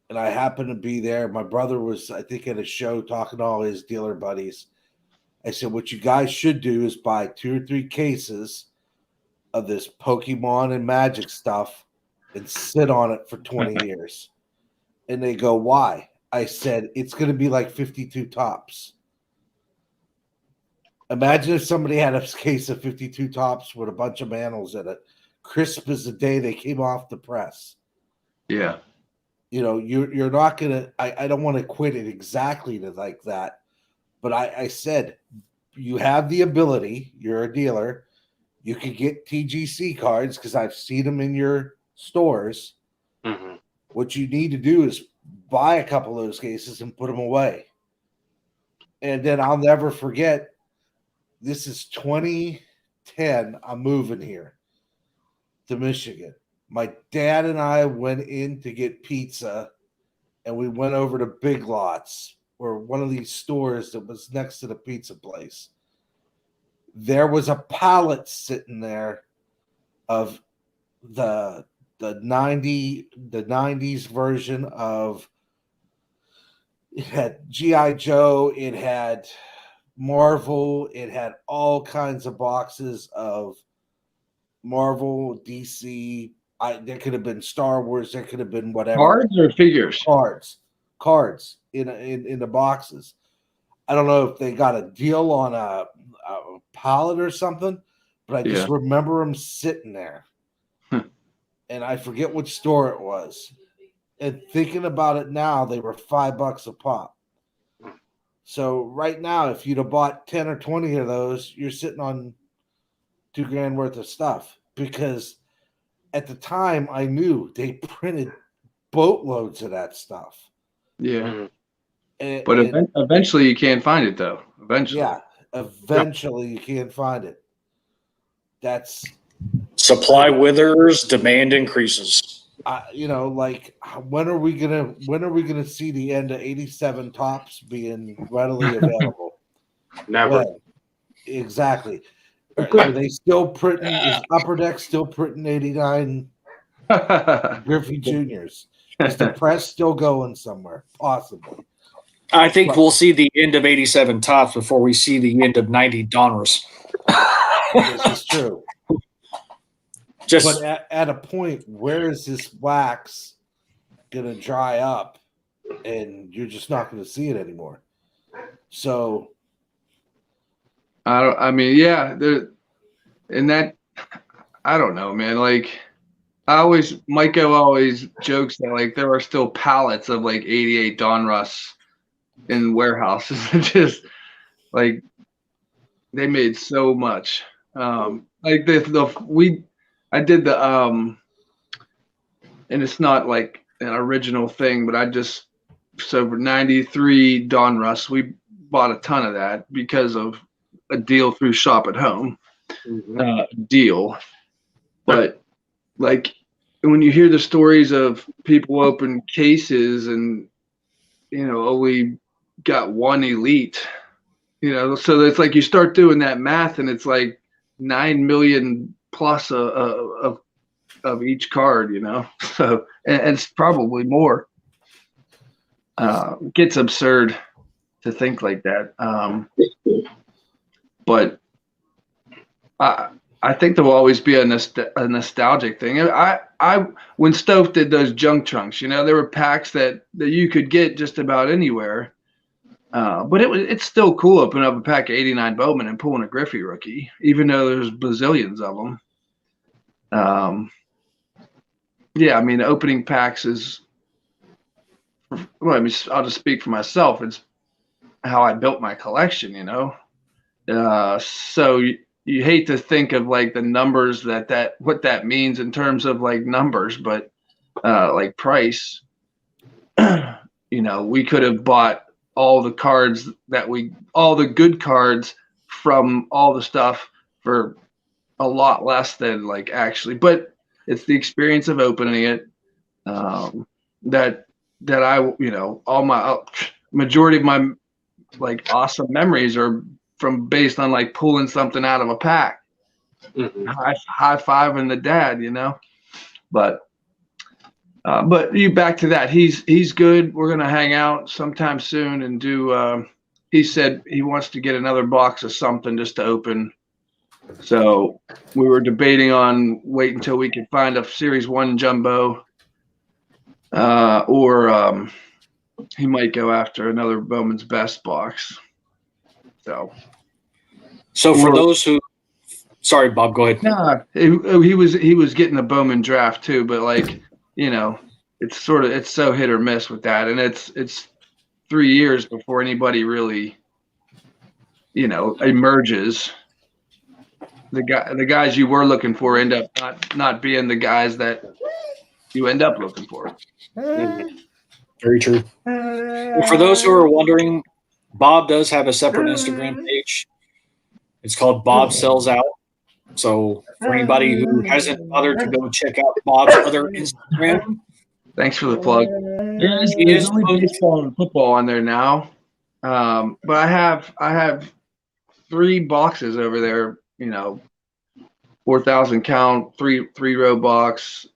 and I happened to be there. My brother was, I think, at a show talking to all his dealer buddies. I said, what you guys should do is buy 2 or 3 cases of this Pokemon and Magic stuff and sit on it for 20 years. And they go, why? I said it's going to be like 52 tops. Imagine if somebody had a case of 52 tops with a bunch of manels in it, crisp as the day they came off the press. Yeah. You know, you're not gonna. I don't want to quit it exactly to like that, but I said you have the ability. You're a dealer. You could get TGC cards because I've seen them in your stores. Mm-hmm. What you need to do is buy a couple of those cases and put them away. And then I'll never forget. This is 2010. I'm moving here to Michigan. My dad and I went in to get pizza, and we went over to Big Lots or one of these stores that was next to the pizza place. There was a pallet sitting there of the 90s version of it had G.I. Joe, it had Marvel, it had all kinds of boxes of Marvel, DC. There could have been Star Wars. There could have been whatever. Cards or figures? Cards in the boxes. I don't know if they got a deal on a pallet or something, but I just remember them sitting there. And I forget which store it was. And thinking about it now, they were $5 a pop. So right now, if you'd have bought 10 or 20 of those, you're sitting on $2,000 worth of stuff, because at the time I knew they printed boatloads of that stuff. Yeah. And, But eventually you can't find it, though. Eventually you can't find it. That's Supply withers, demand increases. like when are we gonna see the end of 87 tops being readily available? Never. When? Exactly. Are they still printing? Is Upper Deck still printing 89 Griffey Juniors? Is the press still going somewhere? Possibly. I think we'll see the end of 87 tops before we see the end of 90 Donruss. This is true. Just But at a point, where is this wax going to dry up, and you're just not going to see it anymore? So, I don't know, man. Like, Micah always jokes that like there are still pallets of like 88 Donruss in warehouses. Just like they made so much. Like I did the and it's not like an original thing, but for 93 Donruss, we bought a ton of that because of a deal through Shop at Home deal. But like when you hear the stories of people open cases and only got one elite, so it's like you start doing that math and it's like 9 million plus of each card, so and it's probably more. It gets absurd to think like that. But I think there will always be a nostalgic thing. When Stove did those junk trunks, there were packs that you could get just about anywhere. But it's still cool opening up a pack of 89 Bowman and pulling a Griffey rookie, even though there's bazillions of them. Opening packs is, I'll just speak for myself. It's how I built my collection, So you hate to think of like the numbers what that means in terms of like numbers, but like price, we could have bought all the cards all the good cards from all the stuff for a lot less than like actually, but it's the experience of opening it that I all my majority of my like awesome memories are from based on like pulling something out of a pack, high fiving the dad, but you back to that. He's good. We're gonna hang out sometime soon and do. He said he wants to get another box of something just to open. So we were debating on wait until we could find a Series 1 jumbo, or he might go after another Bowman's Best box. So for those who, sorry, Bob, go ahead. nah, he was getting the Bowman draft too, but like, you know, it's so hit or miss with that, and it's 3 years before anybody really, you know, emerges. The guys you were looking for end up not being the guys that you end up looking for. Very true. And for those who are wondering, Bob does have a separate Instagram page. It's called Bob Sells Out. So for anybody who hasn't bothered to go check out Bob's other Instagram, thanks for the plug. There's only baseball and football on there now, but I have 3 boxes over there. You know, 4,000 count, three row box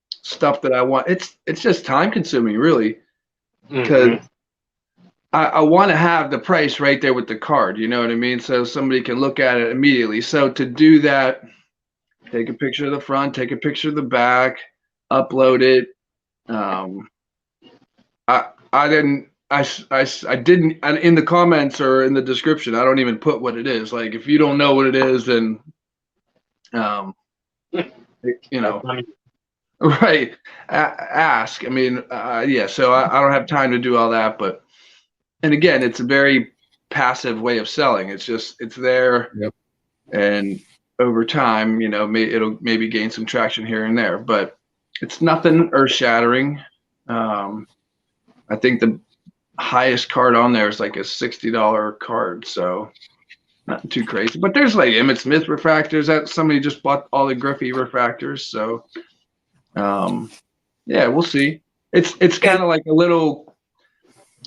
stuff that I want. It's just time consuming, really, because I want to have the price right there with the card. You know what I mean? So somebody can look at it immediately. So to do that, take a picture of the front, take a picture of the back, upload it. I didn't in the comments or in the description, I don't even put what it is. Like, if you don't know what it is, then you know, right, ask. I mean, yeah, so I don't have time to do all that, but, and again, it's a very passive way of selling. It's there. Yep. And over time, you know, it'll maybe gain some traction here and there, but it's nothing earth shattering. I think the highest card on there is like a $60 card, so not too crazy. But there's like Emmitt Smith refractors that somebody just bought, all the Griffey refractors. So yeah, we'll see. It's kind of like a little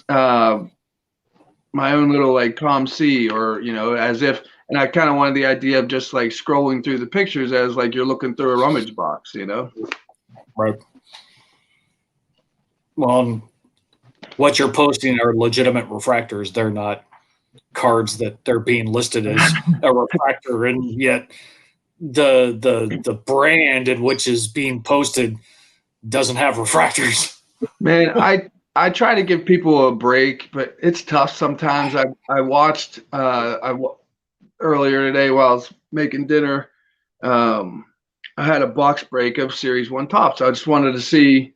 my own little like Tom C, or, you know, as if, and I kind of wanted the idea of just like scrolling through the pictures as like you're looking through a rummage box, you know. Right. Well, what you're posting are legitimate refractors. They're not cards that they're being listed as a refractor, and yet the brand in which is being posted doesn't have refractors. Man, I try to give people a break, but it's tough sometimes. I watched earlier today while I was making dinner. I had a box break of Series 1 Topps. I just wanted to see.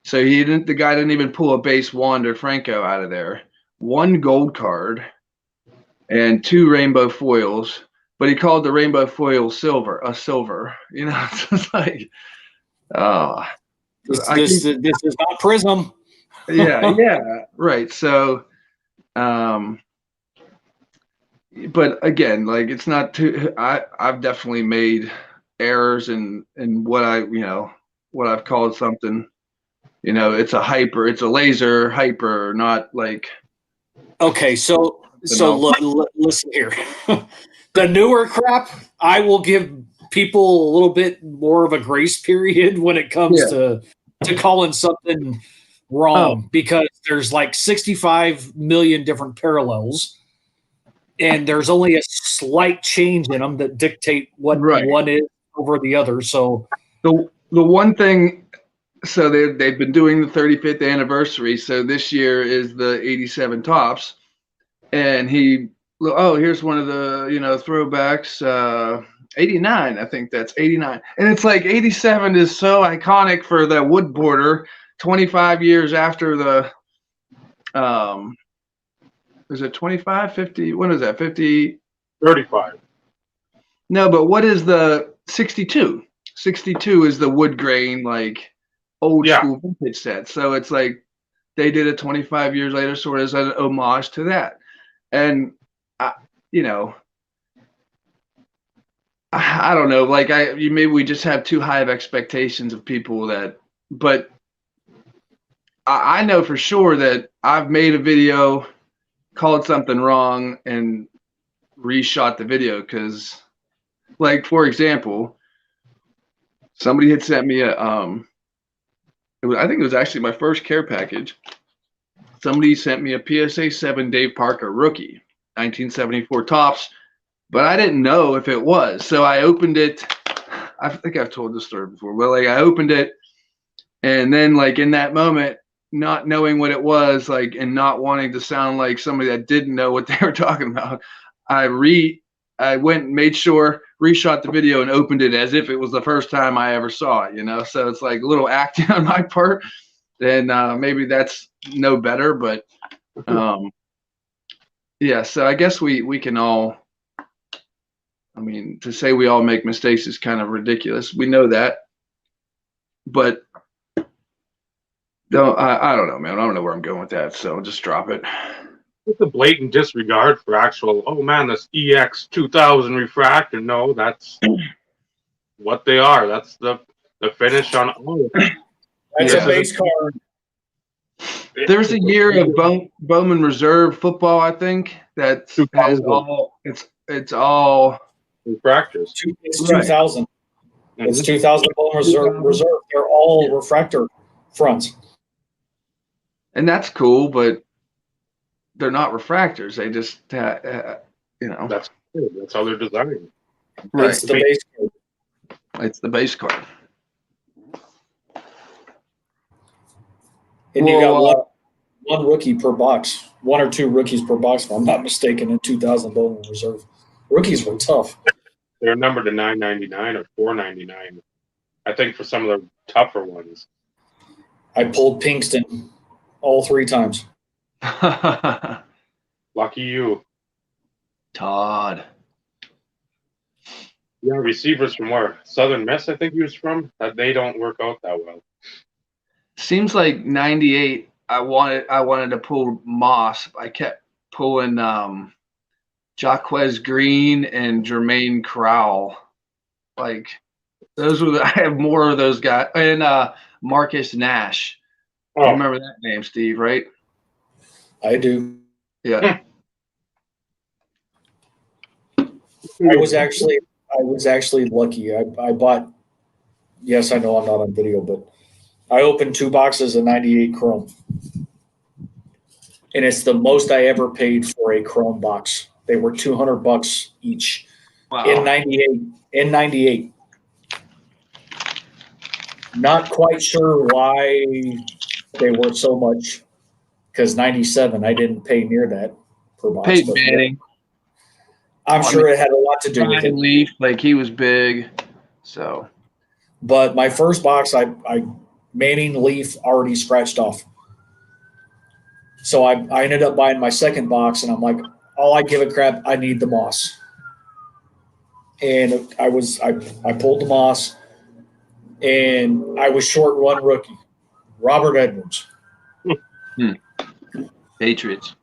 So the guy didn't even pull a base Wander Franco out of there. 1 gold card and 2 rainbow foils, but he called the rainbow foil a silver. You know, it's just like, this is not Prism. yeah, right. So, but again, like, it's not too. I've definitely made errors in what what I've called something. You know, it's a laser hyper, not like. Okay, so listen here. The newer crap, I will give people a little bit more of a grace period when it comes to calling something wrong, because there's like 65 million different parallels, and there's only a slight change in them that dictate what one is over the other. So the one thing. So they've been doing the 35th anniversary. So this year is the 87 Topps, and here's one of the throwbacks. 89, I think that's 89, and it's like 87 is so iconic for the wood border. 25 years after the is it 25, 50? What is that? 50? 35. No, but what is the 62? 62 is the wood grain, like, old school vintage set. So it's like they did it 25 years later, sort of as an homage to that. And I don't know, like maybe we just have too high of expectations of people but I know for sure that I've made a video, called something wrong, and reshot the video because, like, for example, somebody had sent me I think it was actually my first care package. Somebody sent me a PSA 7 Dave Parker rookie, 1974 Topps, but I didn't know if it was. So I opened it. I think I've told this story before, but like I opened it, and then like in that moment, not knowing what it was, like, and not wanting to sound like somebody that didn't know what they were talking about, I went and made sure, reshot the video and opened it as if it was the first time I ever saw it, you know? So it's like a little acting on my part. And maybe that's no better, but yeah, so I guess we can all, I mean, to say we all make mistakes is kind of ridiculous. We know that. But no, I don't know, man. I don't know where I'm going with that, so just drop it. It's a blatant disregard for actual, oh man, this EX 2000 refractor. No, that's what they are. That's the finish on all of them. That's Yeah. a base card. There's a year of Bowman Reserve football, I think, that has 2000. all it's all refractors. It's Right. 2000. It's Mhm. 2000 Bowman Reserve. They're all refractor fronts. and that's cool, but they're not refractors. They just you know, That's good. That's how they're designed. right. It's the base card. It's the base card. And you got Well, one rookie per box, 1 or 2 rookies per box, if I'm not mistaken, in 2000 Bowman Reserve. Rookies were tough. They're numbered to $9.99 or $4.99. I think for some of the tougher ones. I pulled Pinkston all 3 times. Lucky you. Todd. Yeah, receivers from where? Southern Miss, I think he was from. They don't work out that well. Seems like 98. I wanted to pull Moss. I kept pulling Jaquez Green and Jermaine Crowell. Like those were I have more of those guys. And Marcus Nash. You Oh, remember that name, Steve, right? I do. Yeah. I was actually lucky. I bought. Yes, I know I'm not on video, but I opened 2 boxes of 98 Chrome, and it's the most I ever paid for a Chrome box. They were $200 each Wow. in 98. In 98. Not quite sure why they were so much, because 97 I didn't pay near that per box. Peyton but Manning, I'm sure it had a lot to do with it. Ryan Leaf, like he was big. So But my first box, I Manning Leaf already scratched off. So I ended up buying my second box, and I'm like, all I give a crap, I need the Moss. And I pulled the Moss, and I was short one rookie, Robert Edwards. Patriots.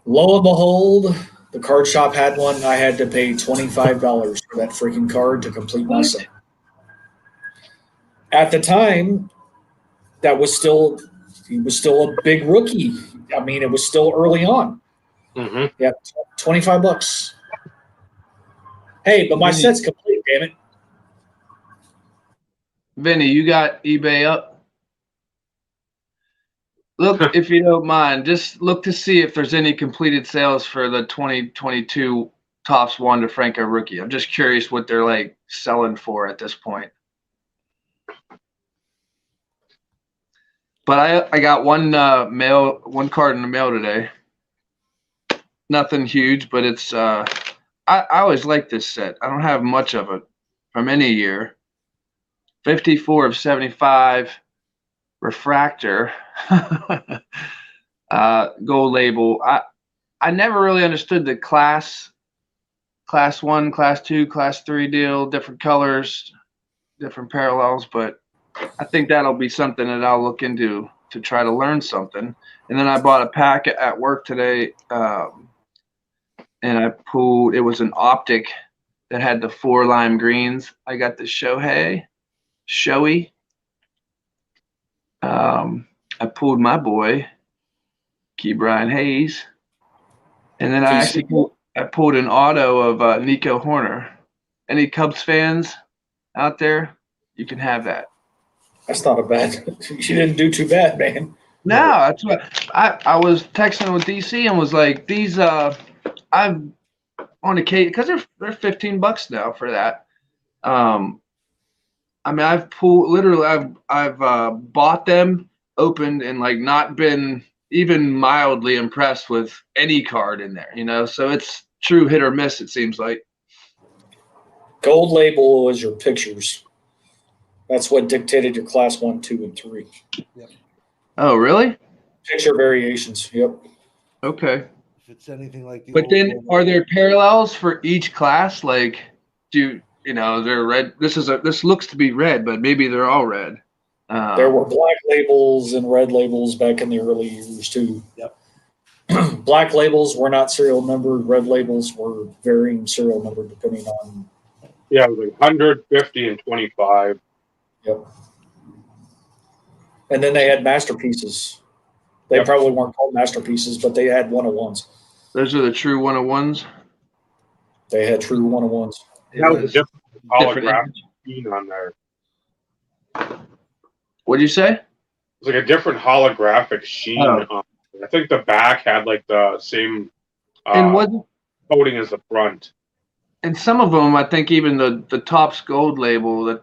Lo and behold, the card shop had one. I had to pay $25 for that freaking card to complete my set. At the time, he was still a big rookie. I mean, it was still early on. mm-hmm. Yeah, $25. Hey, but my set's complete, damn it. Vinny, you got eBay up? Look, if you don't mind, just look to see if there's any completed sales for the 2022 Topps Wander Franco rookie. I'm just curious what they're like selling for at this point. But I got one card in the mail today. Nothing huge, but it's I always like this set. I don't have much of it from any year. 54 of 75 refractor gold label. I never really understood the class 1, class 2, class 3 deal, different colors, different parallels, but I think that'll be something that I'll look into to try to learn something. And then I bought a pack at work today, and I pulled, it was an optic that had the 4 lime greens. I got the Showy. I pulled my boy, Key Brian Hayes, and then I pulled an auto of Nico Horner. Any Cubs fans out there? You can have that. That's not a bad. She didn't do too bad, man. No, that's what I was texting with DC and was like, these I've on occasion because they're $15 now for that. I mean, I've bought them opened and like not been even mildly impressed with any card in there, you know. So it's true hit or miss, it seems like. Gold label is your pictures. That's what dictated your class 1, 2, and 3. Oh, really? Picture variations. Yep. Okay. If it's anything like the But old then one, are there parallels for each class? Like, they're red. This looks to be red, but maybe they're all red. There were black labels and red labels back in the early years too. Yep. Black labels were not serial numbered. Red labels were varying serial number depending on. Yeah, it was like 100, 50, and 25. Yep. And then they had masterpieces. They Yep. probably weren't called masterpieces, but they had 101s. Those are the true 101s. They had true 101s. That was a different different holographic sheen on there. What'd you say? It was like a different holographic sheen. Oh. I think the back had like the same And wasn't coating as the front. and some of them, I think, even the Topps Gold label that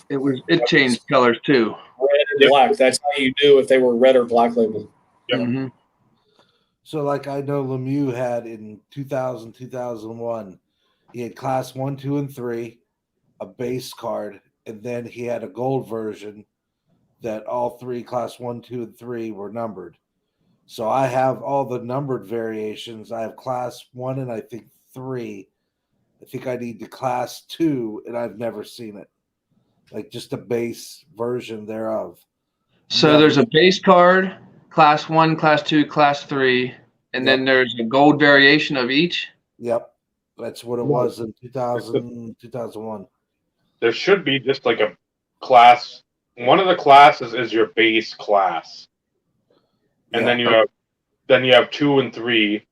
it changed colors too. Red and black. That's how you knew if they were red or black label. Yep. Mm-hmm. so like I know Lemieux had in 2000, 2001, he had class 1, 2, and 3, a base card, and then he had a gold version that all three class 1, 2, and 3 were numbered. So I have all the numbered variations. I have class 1 and I think 3. I think I need the class 2, and I've never seen it. Like just a base version thereof. So Never. there's a base card, class 1, class 2, class 3, and then there's a gold variation of each. Yep. That's what it was in 2000, 2001. There should be just like a class. One of the classes is your base class, and Yeah. then you have 2 and 3.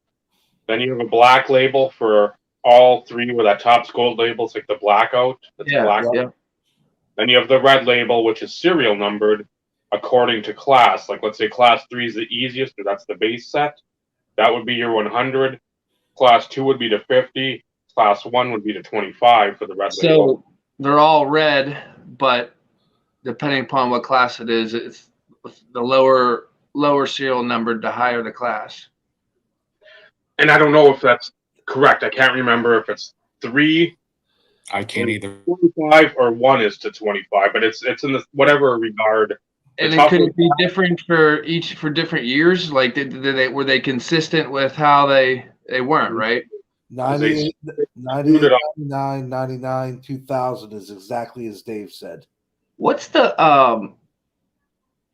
Then you have a black label for all 3, where that Topps Gold label's like the blackout. That's black. Yeah. Then you have the red label, which is serial numbered according to class. Like, let's say class 3 is the easiest, or that's the base set. That would be your 100. Class 2 would be to 50. Class 1 would be to 25 for the red label. So they're all red, but depending upon what class it is, it's the lower serial numbered, the higher the class. And I don't know if that's correct. I can't remember if it's 3 I can't either. 25 or 1 is to 25, but it's in the whatever regard. And then could it be different for different years? Like were they consistent with how they weren't, right? 98, 98, 99, 99, 2000 is exactly as Dave said. What's the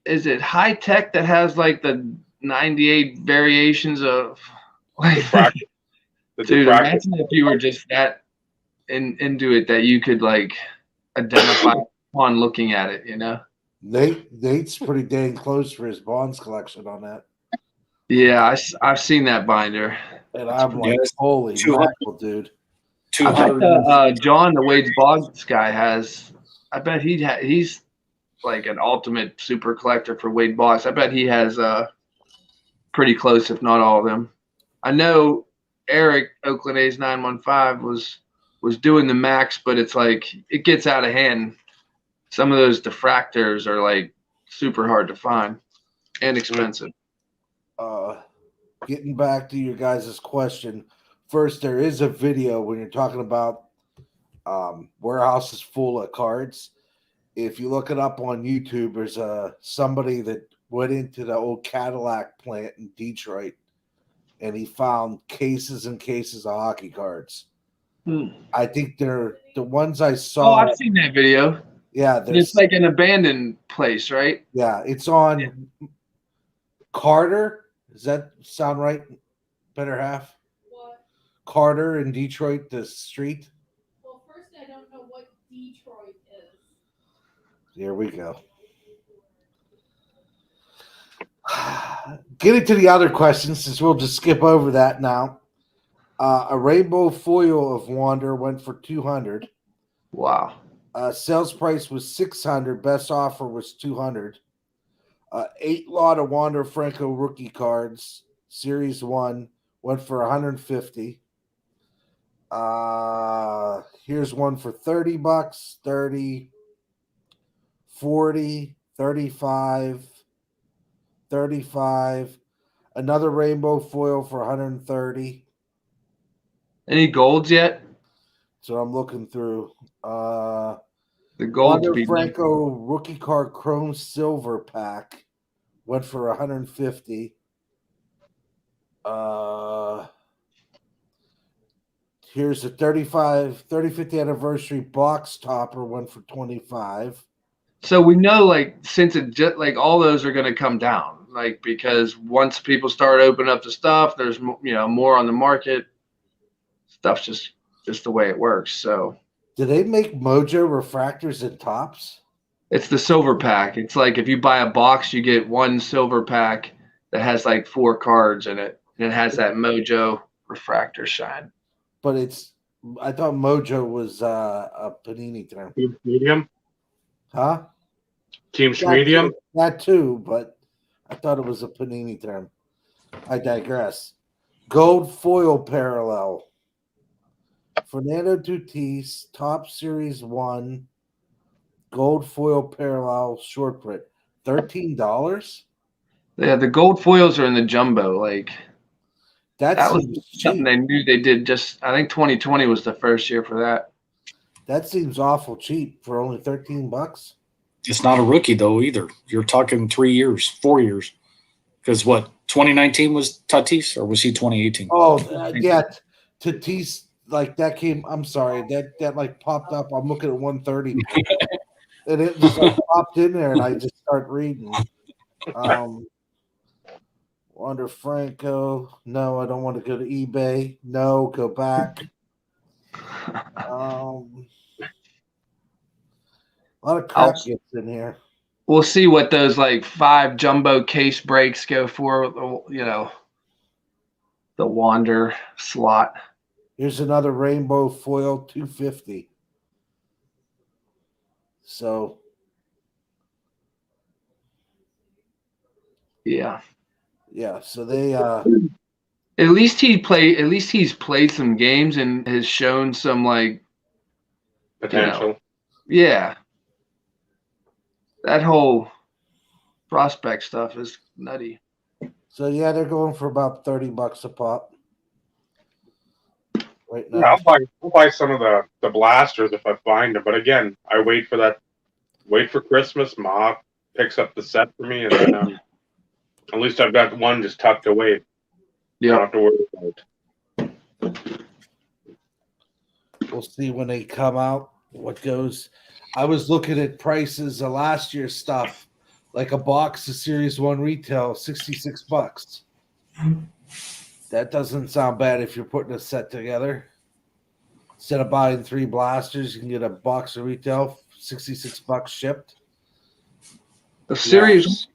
is it High Tech that has like the 98 variations of like dude, imagine if you were just that into it that you could like identify upon looking at it, you know? Nate's pretty dang close for his Bonds collection on that. Yeah, I've seen that binder. And I'm like, holy mackerel, dude. I bet John, the Wade's Boggs guy, has. I bet he's like an ultimate super collector for Wade Boggs. I bet he has pretty close, if not all of them. I know Eric Oakland A's 915 was doing the max, but it's like it gets out of hand. Some of those diffractors are like super hard to find and expensive. Getting back to your guys' question, first, there is a video when you're talking about warehouses full of cards. If you look it up on YouTube, there's somebody that went into the old Cadillac plant in Detroit, and he found cases and cases of hockey cards. I think they're the ones I saw. Oh, I've seen that video. Yeah, it's like an abandoned place, right? Yeah, it's on Carter. Does that sound right? Better half? What? Carter in Detroit, the street. Well, first, I don't know what Detroit is. Here we go. Getting to the other questions, since we'll just skip over that now. A rainbow foil of Wander went for $200. Wow. Sales price was $600. Best offer was $200. 8 lot of Wander Franco rookie cards, Series 1, went for $150. Here's one for $30, 30, 40, 35, 35. Another rainbow foil for 130. Any golds yet? So I'm looking through. The golds Wander be Franco rookie card chrome silver pack went for 150. Here's a 35th anniversary box topper went for 25. So we know, like, since it just like all those are going to come down, like, because once people start opening up the stuff, there's more on the market. Stuff's just the way it works. So Do they make Mojo refractors and tops? it's the silver pack. It's like if you buy a box, you get one silver pack that has like 4 cards in it, and it has that Mojo refractor shine. But I thought Mojo was a Panini term. Team Medium. Huh? Team Medium. That too, but I thought it was a Panini term. I digress. Gold foil parallel. Fernando Tatis, Top Series 1, gold foil parallel short print. $13? Yeah, the gold foils are in the jumbo. Like That was seems something cheap. they knew they did. I think 2020 was the first year for that. That seems awful cheap for only $13. It's not a rookie though either. You're talking 3 years, 4 years. Because what 2019 was Tatis, or was he 2018? Oh yeah, Tatis, like that came. I'm sorry, that like popped up. I'm looking at 130, and it just like popped in there, and I just start reading. Wander Franco. No, I don't want to go to eBay. No, go back. A lot of crap gets in here. We'll see what those like 5 jumbo case breaks go for. The Wander slot. Here's another rainbow foil 250. So yeah. So they at least he's played some games and has shown some like Potential. Yeah. That whole prospect stuff is nutty. So yeah, they're going for about $30 a pop. Right now. Yeah, I'll buy some of the blasters if I find them. But again, I wait for Christmas. Ma picks up the set for me, and then at least I've got one just tucked away. Yeah. Don't have to worry about it. We'll see when they come out what goes. I was looking at prices of last year's stuff, like a box of Series 1 retail, $66. That doesn't sound bad if you're putting a set together. Instead of buying 3 blasters, you can get a box of retail, $66 shipped. The series.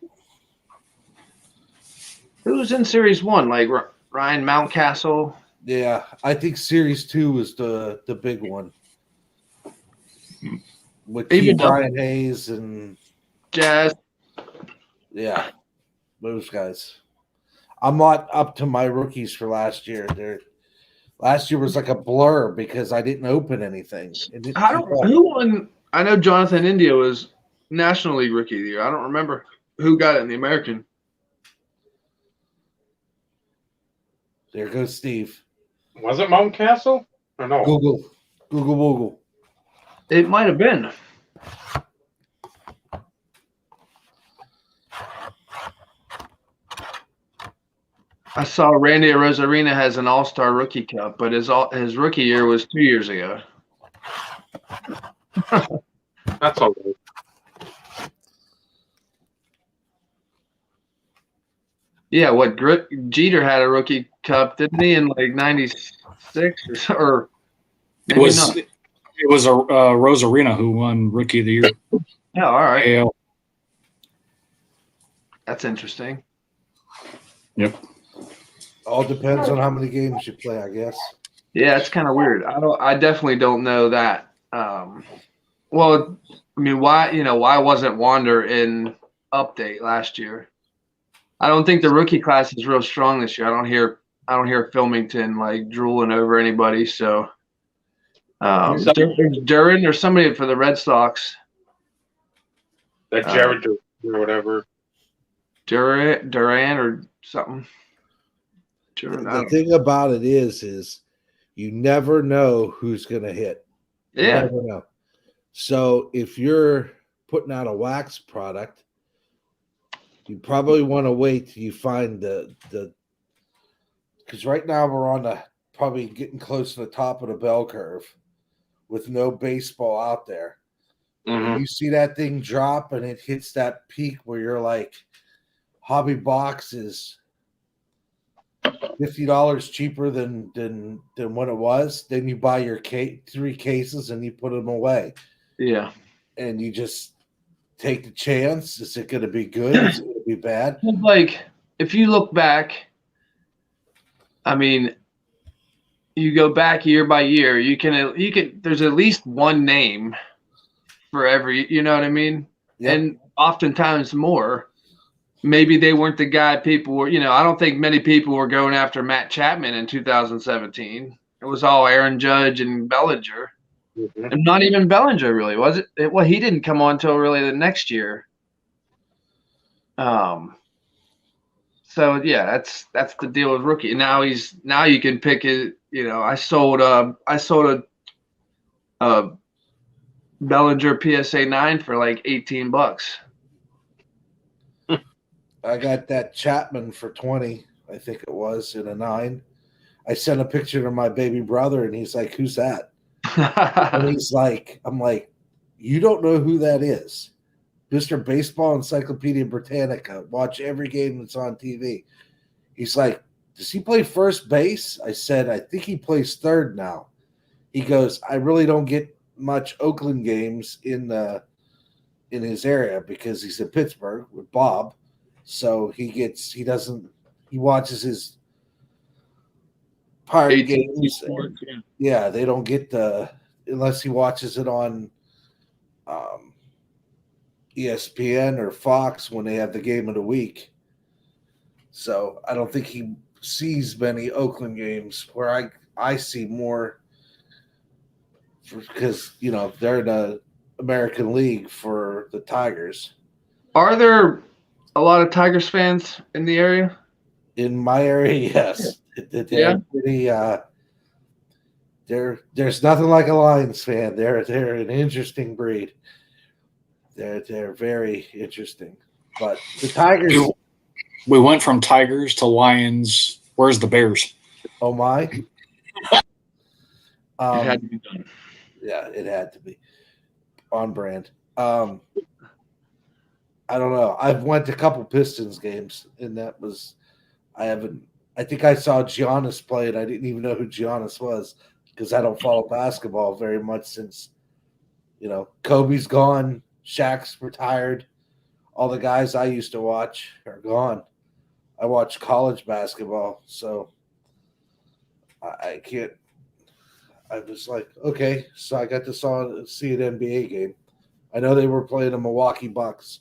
Who's in Series 1? Like Ryan Mountcastle? Yeah, I think Series 2 was the big one. With Brian Hayes and Jazz. Yeah, those guys. I'm not up to my rookies for last year. Last year was like a blur because I didn't open anything. Who won? I know Jonathan India was National League Rookie of the Year. I don't remember who got it in the American. There goes Steve. Was it Mountcastle or no? Google. It might have been. I saw Randy Rosarina has an All-Star Rookie Cup, but his rookie year was 2 years ago. That's all right. Yeah, Jeter had a Rookie Cup, didn't he, in like '96 or it was not. It was a Rosarina who won Rookie of the Year. Yeah, all right. AL. That's interesting. Yep. All depends on how many games you play, I guess. Yeah, it's kind of weird. I definitely don't know that. Well, I mean, why wasn't Wander in update last year? I don't think the rookie class is real strong this year. I don't hear Filmington like drooling over anybody. So Duran or somebody for the Red Sox. That Jared or whatever. Duran or something. The thing about it is you never know who's going to hit. You Yeah. never know. So if you're putting out a wax product, you probably want to wait till you find the because right now we're on the probably getting close to the top of the bell curve with no baseball out there. Mhm. When you see that thing drop and it hits that peak where you're like, hobby box is $50 cheaper than what it was, then you buy your 3 cases and you put them away. Yeah. And you just take the chance. Is it going to be good? Is it going to be bad? Like, if you look back, I mean, you go back year by year, you can there's at least one name for every, you know what I mean? Yep. And oftentimes more. Maybe they weren't the guy people were, I don't think many people were going after Matt Chapman in 2017. It was all Aaron Judge and Bellinger. Mhm. And not even Bellinger, really, was it? Well, he didn't come on until really the next year. So yeah, that's the deal with rookie. Now you can pick it. I sold a Bellinger PSA 9 for like $18. I got that Chapman for 20, I think it was, in a 9. I sent a picture to my baby brother and he's like, "Who's that?" And he's like, I'm like, "You don't know who that is? Mr. Baseball Encyclopedia Britannica. Watch every game that's on TV." He's like, "Does he play first base?" I said, "I think he plays third now." He goes, "I really don't get much Oakland games in his area because he's in Pittsburgh with Bob. So he watches his Pirate games. Sports, yeah. Yeah, they don't get unless he watches it on ESPN or Fox when they have the game of the week. So I don't think he sees many Oakland games where I see more because they're in the American League for the Tigers. Are there a lot of Tigers fans in the area? In my area, yes. Yeah. Pretty, there's nothing like a Lions fan. They're an interesting breed. They're very interesting. But the Tigers. We went from Tigers to Lions. Where's the Bears? Oh my! It had to be done. Yeah, it had to be on brand. I don't know. I've went to a couple Pistons games, and I think I saw Giannis play, and I didn't even know who Giannis was because I don't follow basketball very much since, Kobe's gone, Shaq's retired. All the guys I used to watch are gone. I watch college basketball, so I can't. I was like, okay, so I got to see an NBA game. I know they were playing the Milwaukee Bucks.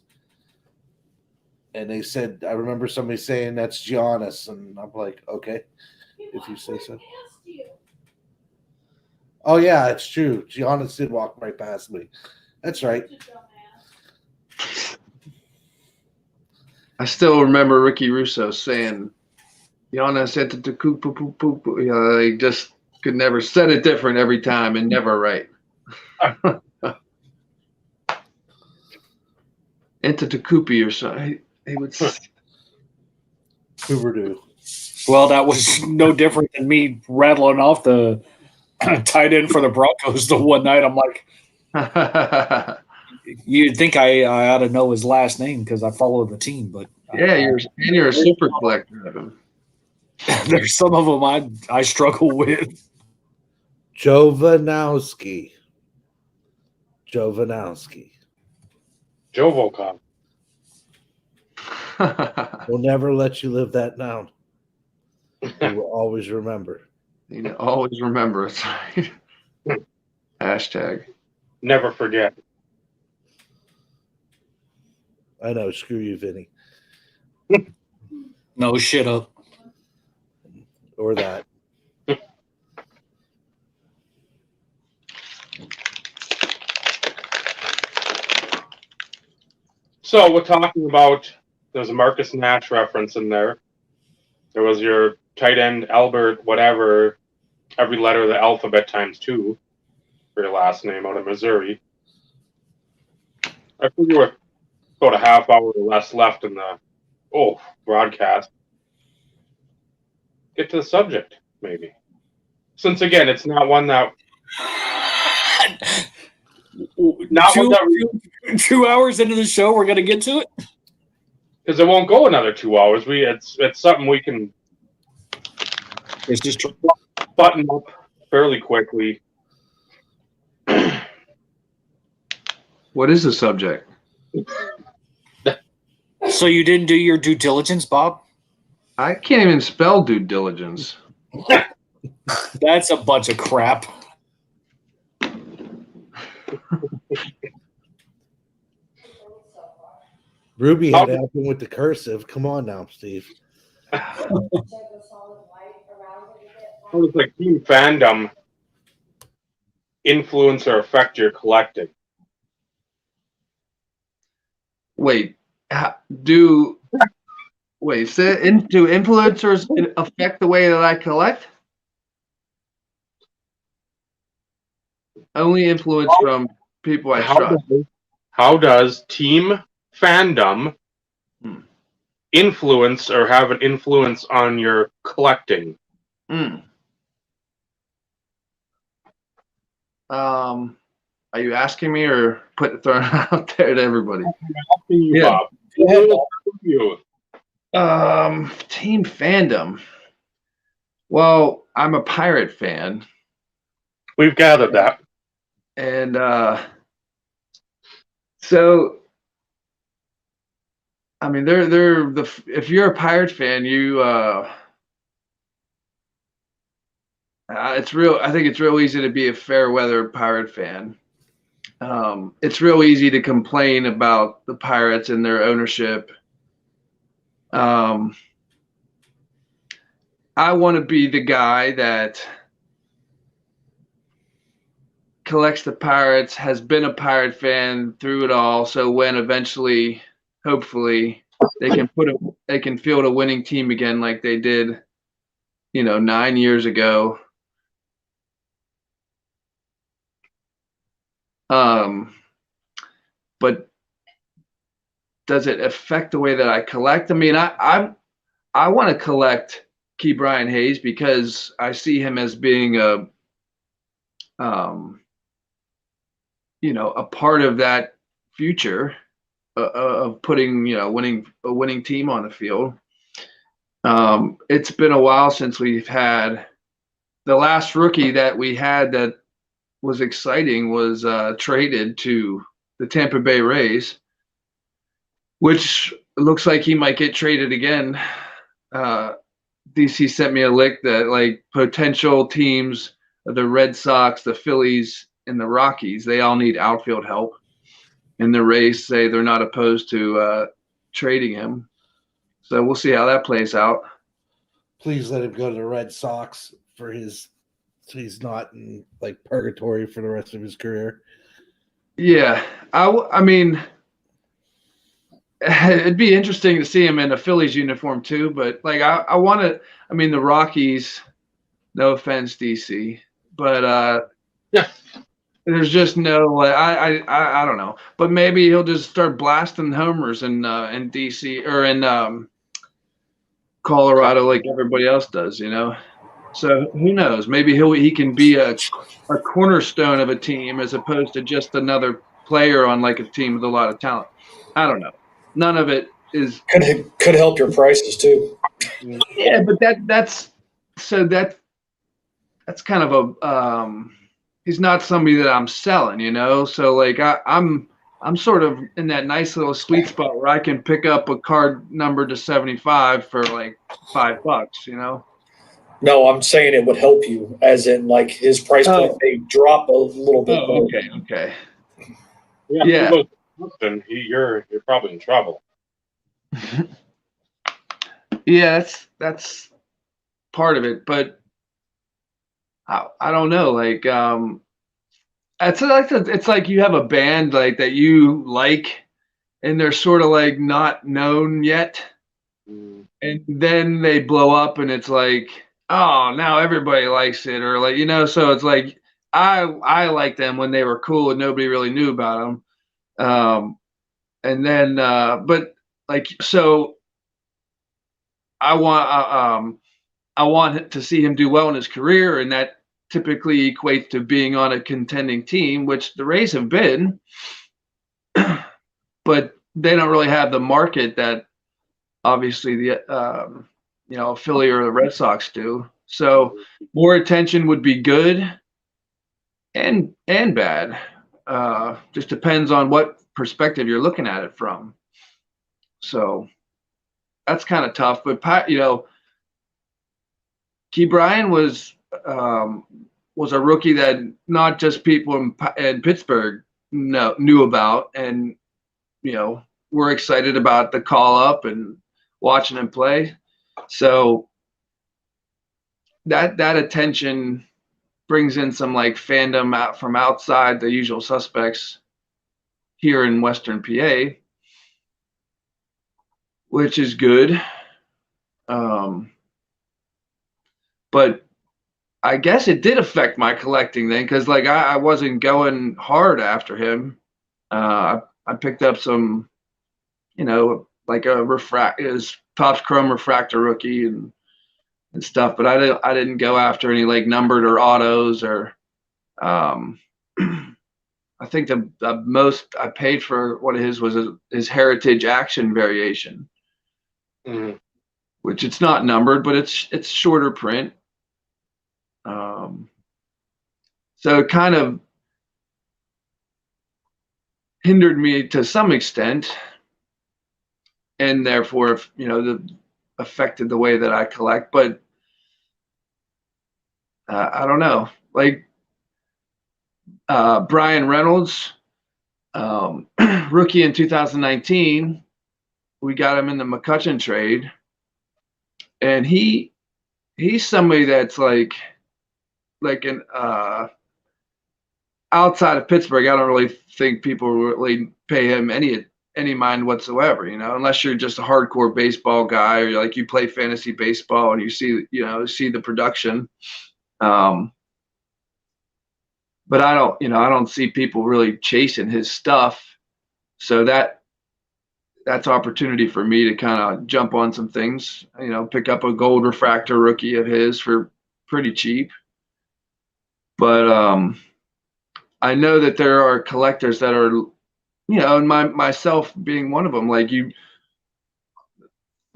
And they said, I remember somebody saying that's Giannis, and I'm like, okay, if you say so. Oh yeah, it's true. Giannis did walk right past me. That's right. I still remember Ricky Russo saying, Giannis Antetokounmpo. He just could never said it different every time and never right. Antetokounmpo or something. He would. Hoover-Doo. Well, that was no different than me rattling off the tight end for the Broncos the one night. I'm like, you'd think I ought to know his last name because I follow the team, but yeah, you're a super collector of them. There's some of them I struggle with. Jovanowski. Joe Volkov. We'll never let you live that down. You will always remember. Always remember it. Hashtag. Never forget. I know. Screw you, Vinny. No shit up. Or that. So we're talking about there's a Marcus Nash reference in there. There was your tight end Albert, whatever, every letter of the alphabet times 2 for your last name out of Missouri. I figure with about a half hour or less left in the broadcast, get to the subject, maybe. Since again, it's not one that two hours into the show, we're gonna get to it because it won't go another 2 hours. It's something we can. It's just button up fairly quickly. What is the subject? So you didn't do your due diligence, Bob? I can't even spell due diligence. That's a bunch of crap. Ruby had to help him with the cursive. Come on now, Steve. It was like team fandom influence or affect your collecting. Wait, do influencers affect the way that I collect? Only influence from people I trust. How does team fandom influence or have an influence on your collecting? Are you asking me or throwing it out there to everybody? I'm asking you, Yeah. Bob. Team fandom. Well, I'm a pirate fan. We've gathered that. And so I mean if you're a pirate fan, you I think it's real easy to be a fair weather pirate fan. It's real easy to complain about the Pirates and their ownership. I want to be the guy that collects the Pirates, has been a Pirate fan through it all. So when eventually, hopefully, they can field a winning team again like they did, 9 years ago. But does it affect the way that I collect? I mean, I want to collect Key Brian Hayes because I see him as being a part of that future of putting, winning a winning team on the field. It's been a while since we've had the last rookie that we had that was exciting was traded to the Tampa Bay Rays, which looks like he might get traded again. DC sent me a link that like potential teams, the Red Sox, the Phillies, and the Rockies, they all need outfield help. And the Rays say they're not opposed to trading him. So we'll see how that plays out. Please let him go to the Red Sox so he's not in like purgatory for the rest of his career. Yeah, I mean, it'd be interesting to see him in a Phillies uniform too. But like, I want to. I mean, the Rockies. No offense, DC, but yeah, there's just no. I don't know. But maybe he'll just start blasting homers in DC or in Colorado like everybody else does. So who knows? Maybe he can be a cornerstone of a team as opposed to just another player on like a team with a lot of talent. I don't know. None of it is could help your prices too. Yeah, but that's kind of a he's not somebody that I'm selling, So like I'm sort of in that nice little sweet spot where I can pick up a card numbered to 75 for like $5, No, I'm saying it would help you, as in like his price point may drop a little bit. Okay. Yeah. You're probably in trouble. Yeah, that's part of it, but I don't know. Like, it's like you have a band like that you like, and they're sort of like not known yet. And then they blow up and it's like, oh, now everybody likes it, or like, so it's like I like them when they were cool and nobody really knew about them. And then but like, so I want I want to see him do well in his career, and that typically equates to being on a contending team, which the Rays have been, but they don't really have the market that obviously the Philly or the Red Sox do. So more attention would be good and bad. Just depends on what perspective you're looking at it from. So that's kind of tough. But Key Bryan was a rookie that not just people in Pittsburgh knew about, and we're excited about the call up and watching him play. So that attention brings in some like fandom out from outside the usual suspects here in Western PA, which is good. But I guess it did affect my collecting then, because like I wasn't going hard after him. I picked up some, like his Topps Chrome refractor rookie and stuff, but I didn't go after any like numbered or autos or I think the most I paid for one of his was his Heritage Action variation, which it's not numbered, but it's shorter print. So it kind of hindered me to some extent, and therefore, affected the way that I collect. But I don't know, like Brian Reynolds, rookie in 2019, we got him in the McCutcheon trade, and he's somebody that's like an outside of Pittsburgh. I don't really think people really pay him any mind whatsoever, unless you're just a hardcore baseball guy, or like you play fantasy baseball and you see the production. But I don't see people really chasing his stuff. So that's opportunity for me to kind of jump on some things, pick up a gold refractor rookie of his for pretty cheap. But I know that there are collectors that are, and myself being one of them, like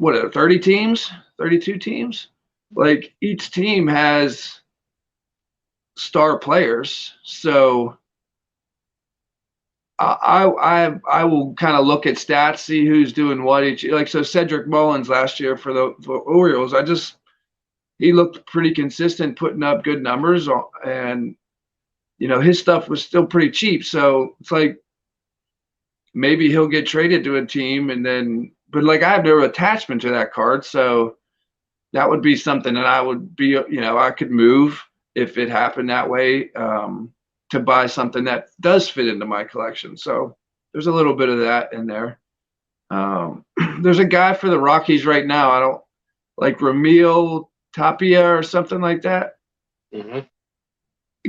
30 teams, 32 teams? Like each team has star players. So I will kind of look at stats, see who's doing what each, like, so Cedric Mullins last year for the Orioles, he looked pretty consistent, putting up good numbers, and his stuff was still pretty cheap. So it's like maybe he'll get traded to a team, but like I have no attachment to that card, so that would be something that I would be, I could move if it happened that way, to buy something that does fit into my collection. So there's a little bit of that in there. There's a guy for the Rockies right now. I don't like Ramil Tapia or something like that.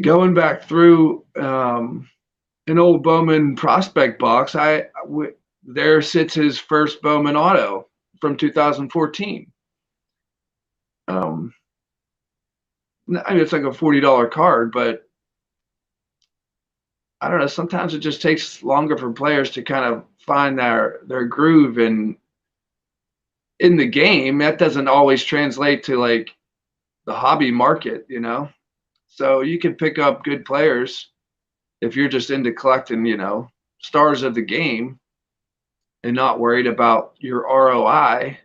Going back through an old Bowman prospect box, there sits his first Bowman auto from 2014. I mean, it's like a $40 card, but I don't know. Sometimes it just takes longer for players to kind of find their groove in the game. That doesn't always translate to like the hobby market, So you can pick up good players if you're just into collecting, stars of the game and not worried about your ROI.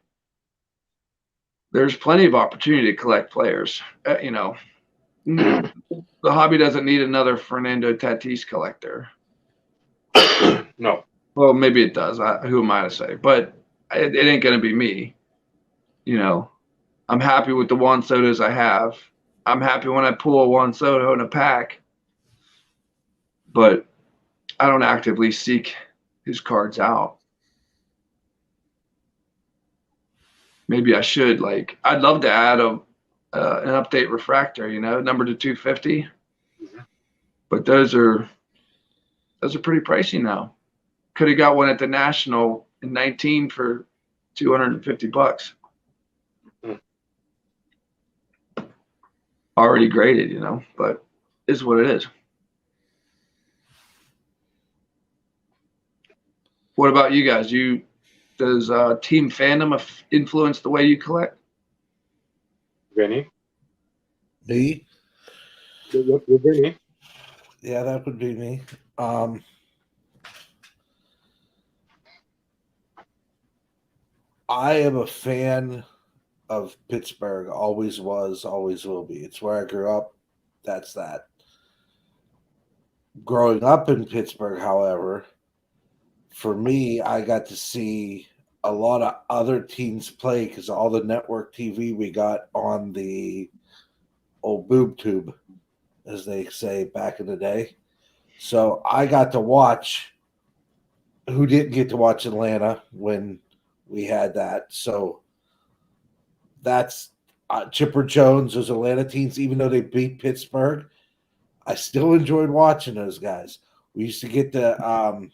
There's plenty of opportunity to collect players. The hobby doesn't need another Fernando Tatis collector. No. Well, maybe it does. Who am I to say? But it ain't going to be me. I'm happy with the Juan Sotos I have. I'm happy when I pull a Juan Soto in a pack. But I don't actively seek his cards out. maybe I should. Like, I'd love to add an update refractor, number to 250. But those are pretty pricey now. Could have got one at the National in 19 for $250. Already graded, but is what it is. What about you guys? Does team fandom influence the way you collect? Vinny? Me? Vinny? Yeah, that would be me. I am a fan of Pittsburgh. Always was, always will be. It's where I grew up. That's that. Growing up in Pittsburgh, however, for me, I got to see a lot of other teams play because all the network TV we got on the old boob tube, as they say back in the day. So I got to watch who didn't get to watch Atlanta when we had that. So that's Chipper Jones, those Atlanta teams, even though they beat Pittsburgh, I still enjoyed watching those guys. We used to get the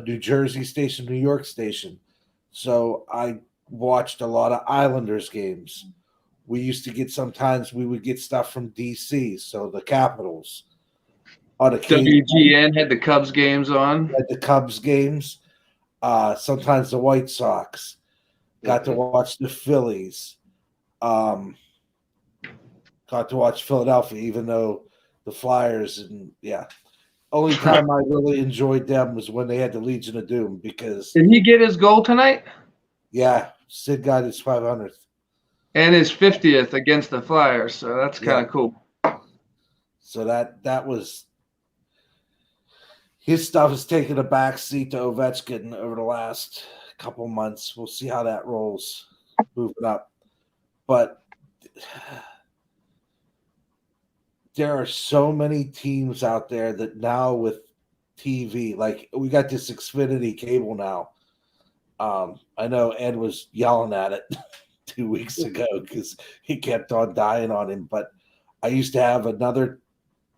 New Jersey station, New York station. So I watched a lot of Islanders games. We used to get sometimes we would get stuff from DC, so the Capitals. On occasion, WGN had the Cubs games on. had the Cubs games. Sometimes the White Sox. Got to watch the Phillies. Got to watch Philadelphia, even though the Flyers and only time I really enjoyed them was when they had the Legion of Doom because Did he get his goal tonight? Sid got his 500th. And his 50th against the Flyers, so that's kind of cool. So that was his stuff has taken a back seat to Ovechkin over the last couple months. We'll see how that rolls moving up. But there are so many teams out there that now with TV, like we got this Xfinity cable now. I know Ed was yelling at it 2 weeks ago because he kept on dying on him. But I used to have another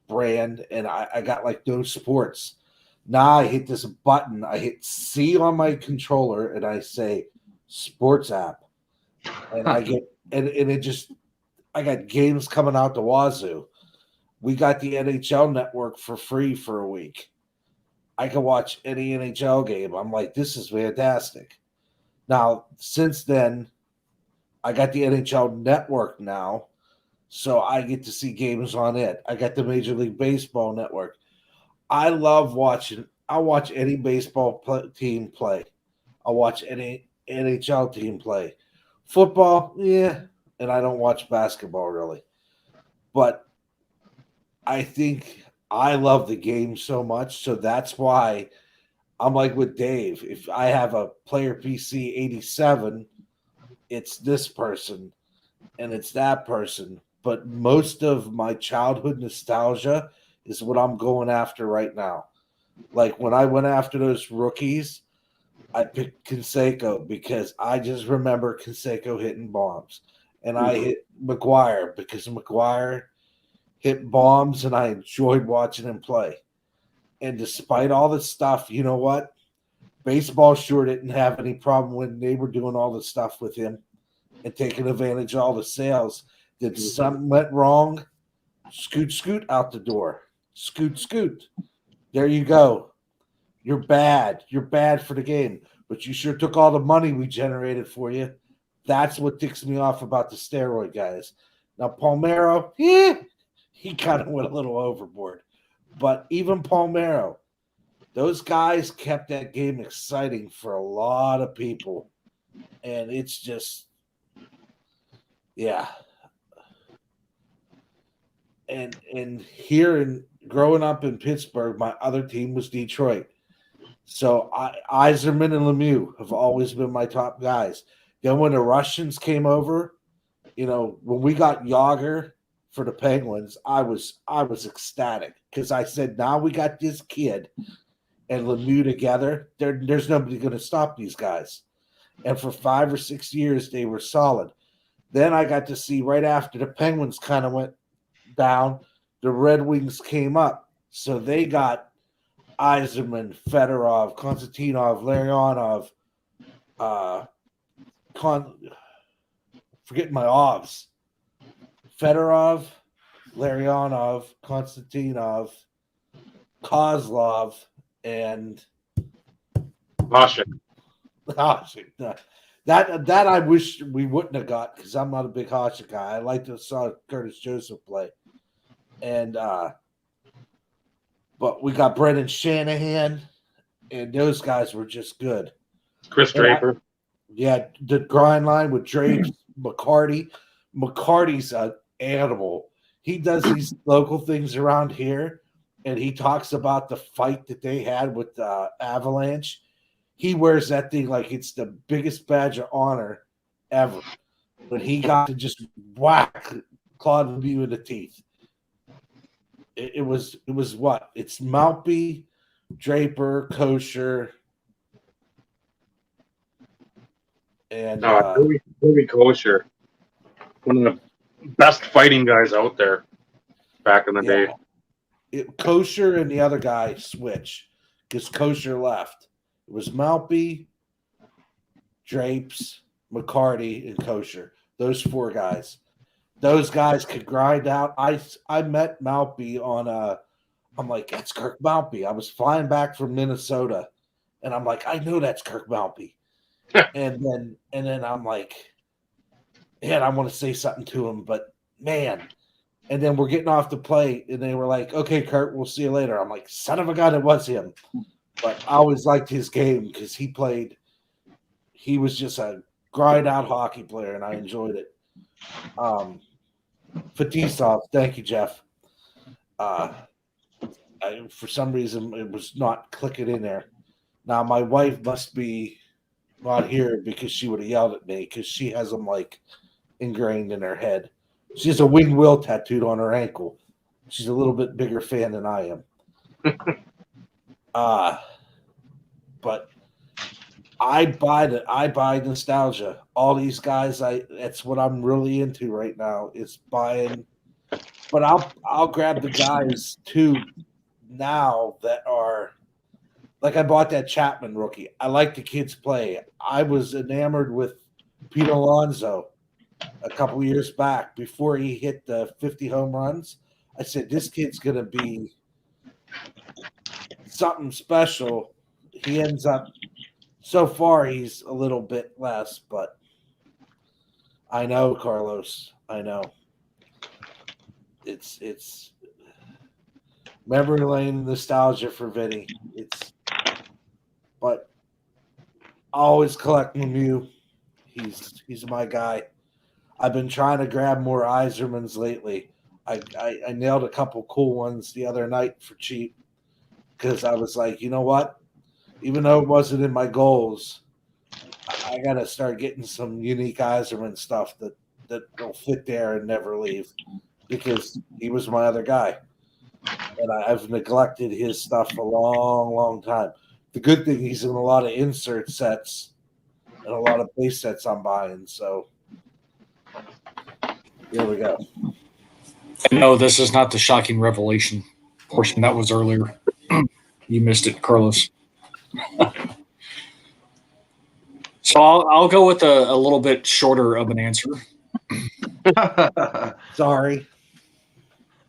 brand and I got like no sports. Now I hit this button. I hit C on my controller and I say sports app. And I get and it just I got games coming out the wazoo. We got the NHL network for free for a week. I can watch any NHL game. I'm like, this is fantastic. Now, since then, I got the NHL network now, so I get to see games on it. I got the Major League Baseball network. I love watching. I watch any baseball team play. I watch any NHL team play. Football, yeah, and I don't watch basketball really. But I think I love the game so much, so that's why I'm like with Dave. If I have a player PC 87, it's this person and it's that person. But most of my childhood nostalgia is what I'm going after right now. Like when I went after those rookies, I picked Canseco because I just remember Canseco hitting bombs. And I hit McGuire because McGuire hit bombs and I enjoyed watching him play. And despite all this stuff, you know what? Baseball sure didn't have any problem when they were doing all the stuff with him and taking advantage of all the sales. Did something went wrong? Scoot, scoot out the door. Scoot, scoot. There you go. You're bad. You're bad for the game. But you sure took all the money we generated for you. That's what ticks me off about the steroid guys. Now, Palmeiro, he kind of went a little overboard. But even Palmeiro, those guys kept that game exciting for a lot of people. And it's just, yeah. And here in growing up in Pittsburgh, my other team was Detroit. So Yzerman and Lemieux have always been my top guys. Then when the Russians came over, when we got Yager for the Penguins, I was ecstatic because I said, now we got this kid and Lemieux together. There's nobody going to stop these guys. And for 5 or 6 years, they were solid. Then I got to see right after the Penguins kind of went down, the Red Wings came up. So they got Yzerman, Fedorov, Konstantinov, Larionov, forgetting my Ovs. Fedorov, Larionov, Konstantinov, Kozlov, and Gosh, that I wish we wouldn't have got because I'm not a big Hasek guy. I like to saw Curtis Joseph play, and but we got Brendan Shanahan, and those guys were just good. Chris Draper. Yeah, the grind line with Drake, McCarty. McCarty's an animal. He does these local things around here, and he talks about the fight that they had with Avalanche. He wears that thing like it's the biggest badge of honor ever. But he got to just whack Claude Lemieux in the teeth. It was what? It's Maltby, Draper, Kosher, and Louis Kosher, one of the best fighting guys out there back in the day. Kosher and the other guy switch because Kosher left. It was Maltby, Drapes, McCarty, and Kosher. Those four guys. Those guys could grind out. I met Maltby on I'm like, that's Kirk Maltby. I was flying back from Minnesota, and I'm like, I know that's Kirk Maltby. and then I'm like, man, I want to say something to him, but man. And then we're getting off the plate, and they were like, okay, Kurt, we'll see you later. I'm like, son of a gun, it was him. But I always liked his game because he was just a grind out hockey player, and I enjoyed it. Fetisov, thank you, Jeff. For some reason, it was not clicking in there. Now, my wife must be not here because she would have yelled at me because she has them like ingrained in her head. She has a wing will tattooed on her ankle. She's a little bit bigger fan than I am. But I buy nostalgia. All these guys, that's what I'm really into right now is buying. But I'll grab the guys too now that are like I bought that Chapman rookie. I like the kids play. I was enamored with Pete Alonso a couple years back before he hit the 50 home runs. I said this kid's gonna be something special. He ends up so far he's a little bit less, but I know, Carlos. I know. It's memory lane nostalgia for Vinny. But I always collect Lemieux. He's my guy. I've been trying to grab more Yzermans lately. I nailed a couple cool ones the other night for cheap because I was like, you know what? Even though it wasn't in my goals, I got to start getting some unique Yzerman stuff that will fit there and never leave because he was my other guy. And I've neglected his stuff a long, long time. The good thing, he's in a lot of insert sets and a lot of base sets I'm buying. So here we go. No, this is not the shocking revelation portion. That was earlier. You missed it, Carlos. So I'll go with a little bit shorter of an answer. Sorry.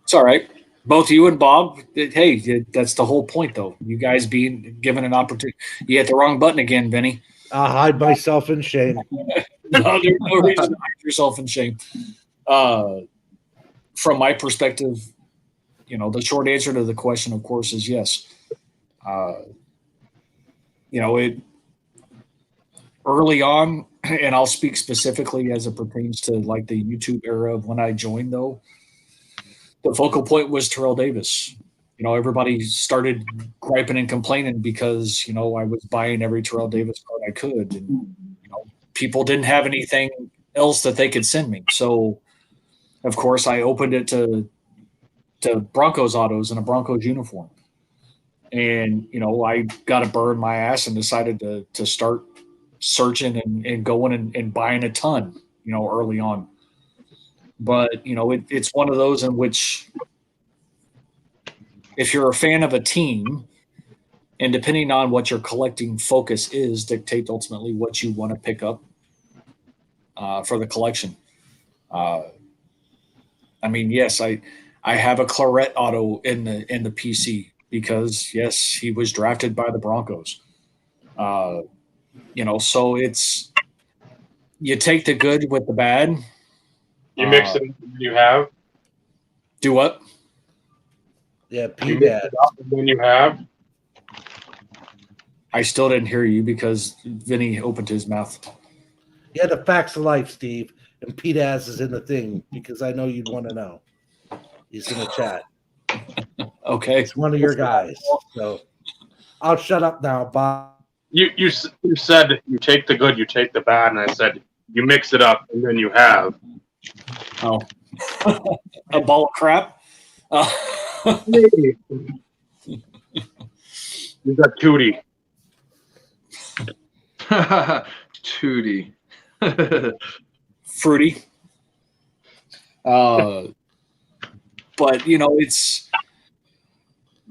It's all right. Both you and Bob, hey, that's the whole point, though. You guys being given an opportunity. You hit the wrong button again, Vinny. I'll hide myself in shame. No, there's no reason to hide yourself in shame. From my perspective, the short answer to the question, of course, is yes. It early on, and I'll speak specifically as it pertains to like the YouTube era of when I joined, though. The focal point was Terrell Davis. Everybody started griping and complaining because, I was buying every Terrell Davis card I could. And, people didn't have anything else that they could send me. So, of course, I opened it to Broncos autos in a Broncos uniform. And, I got to burn my ass and decided to start searching and going and buying a ton, early on. But, it's one of those in which if you're a fan of a team, and depending on what your collecting focus is, dictate ultimately what you want to pick up for the collection. I mean, yes, I have a Claret auto in the PC because yes, he was drafted by the Broncos. So it's you take the good with the bad. You mix it. You have. Do what? Yeah, You mix P-Dad. it up and then you have. I still didn't hear you because Vinny opened his mouth. Yeah, the facts of life, Steve. And P-Daz is in the thing because I know you'd want to know. He's in the chat. Okay. It's one of your guys. So I'll shut up now. Bye. You said you take the good, you take the bad, and I said you mix it up and then you have. Oh, a ball of crap. You got Tootie. Tootie. Fruity. But it's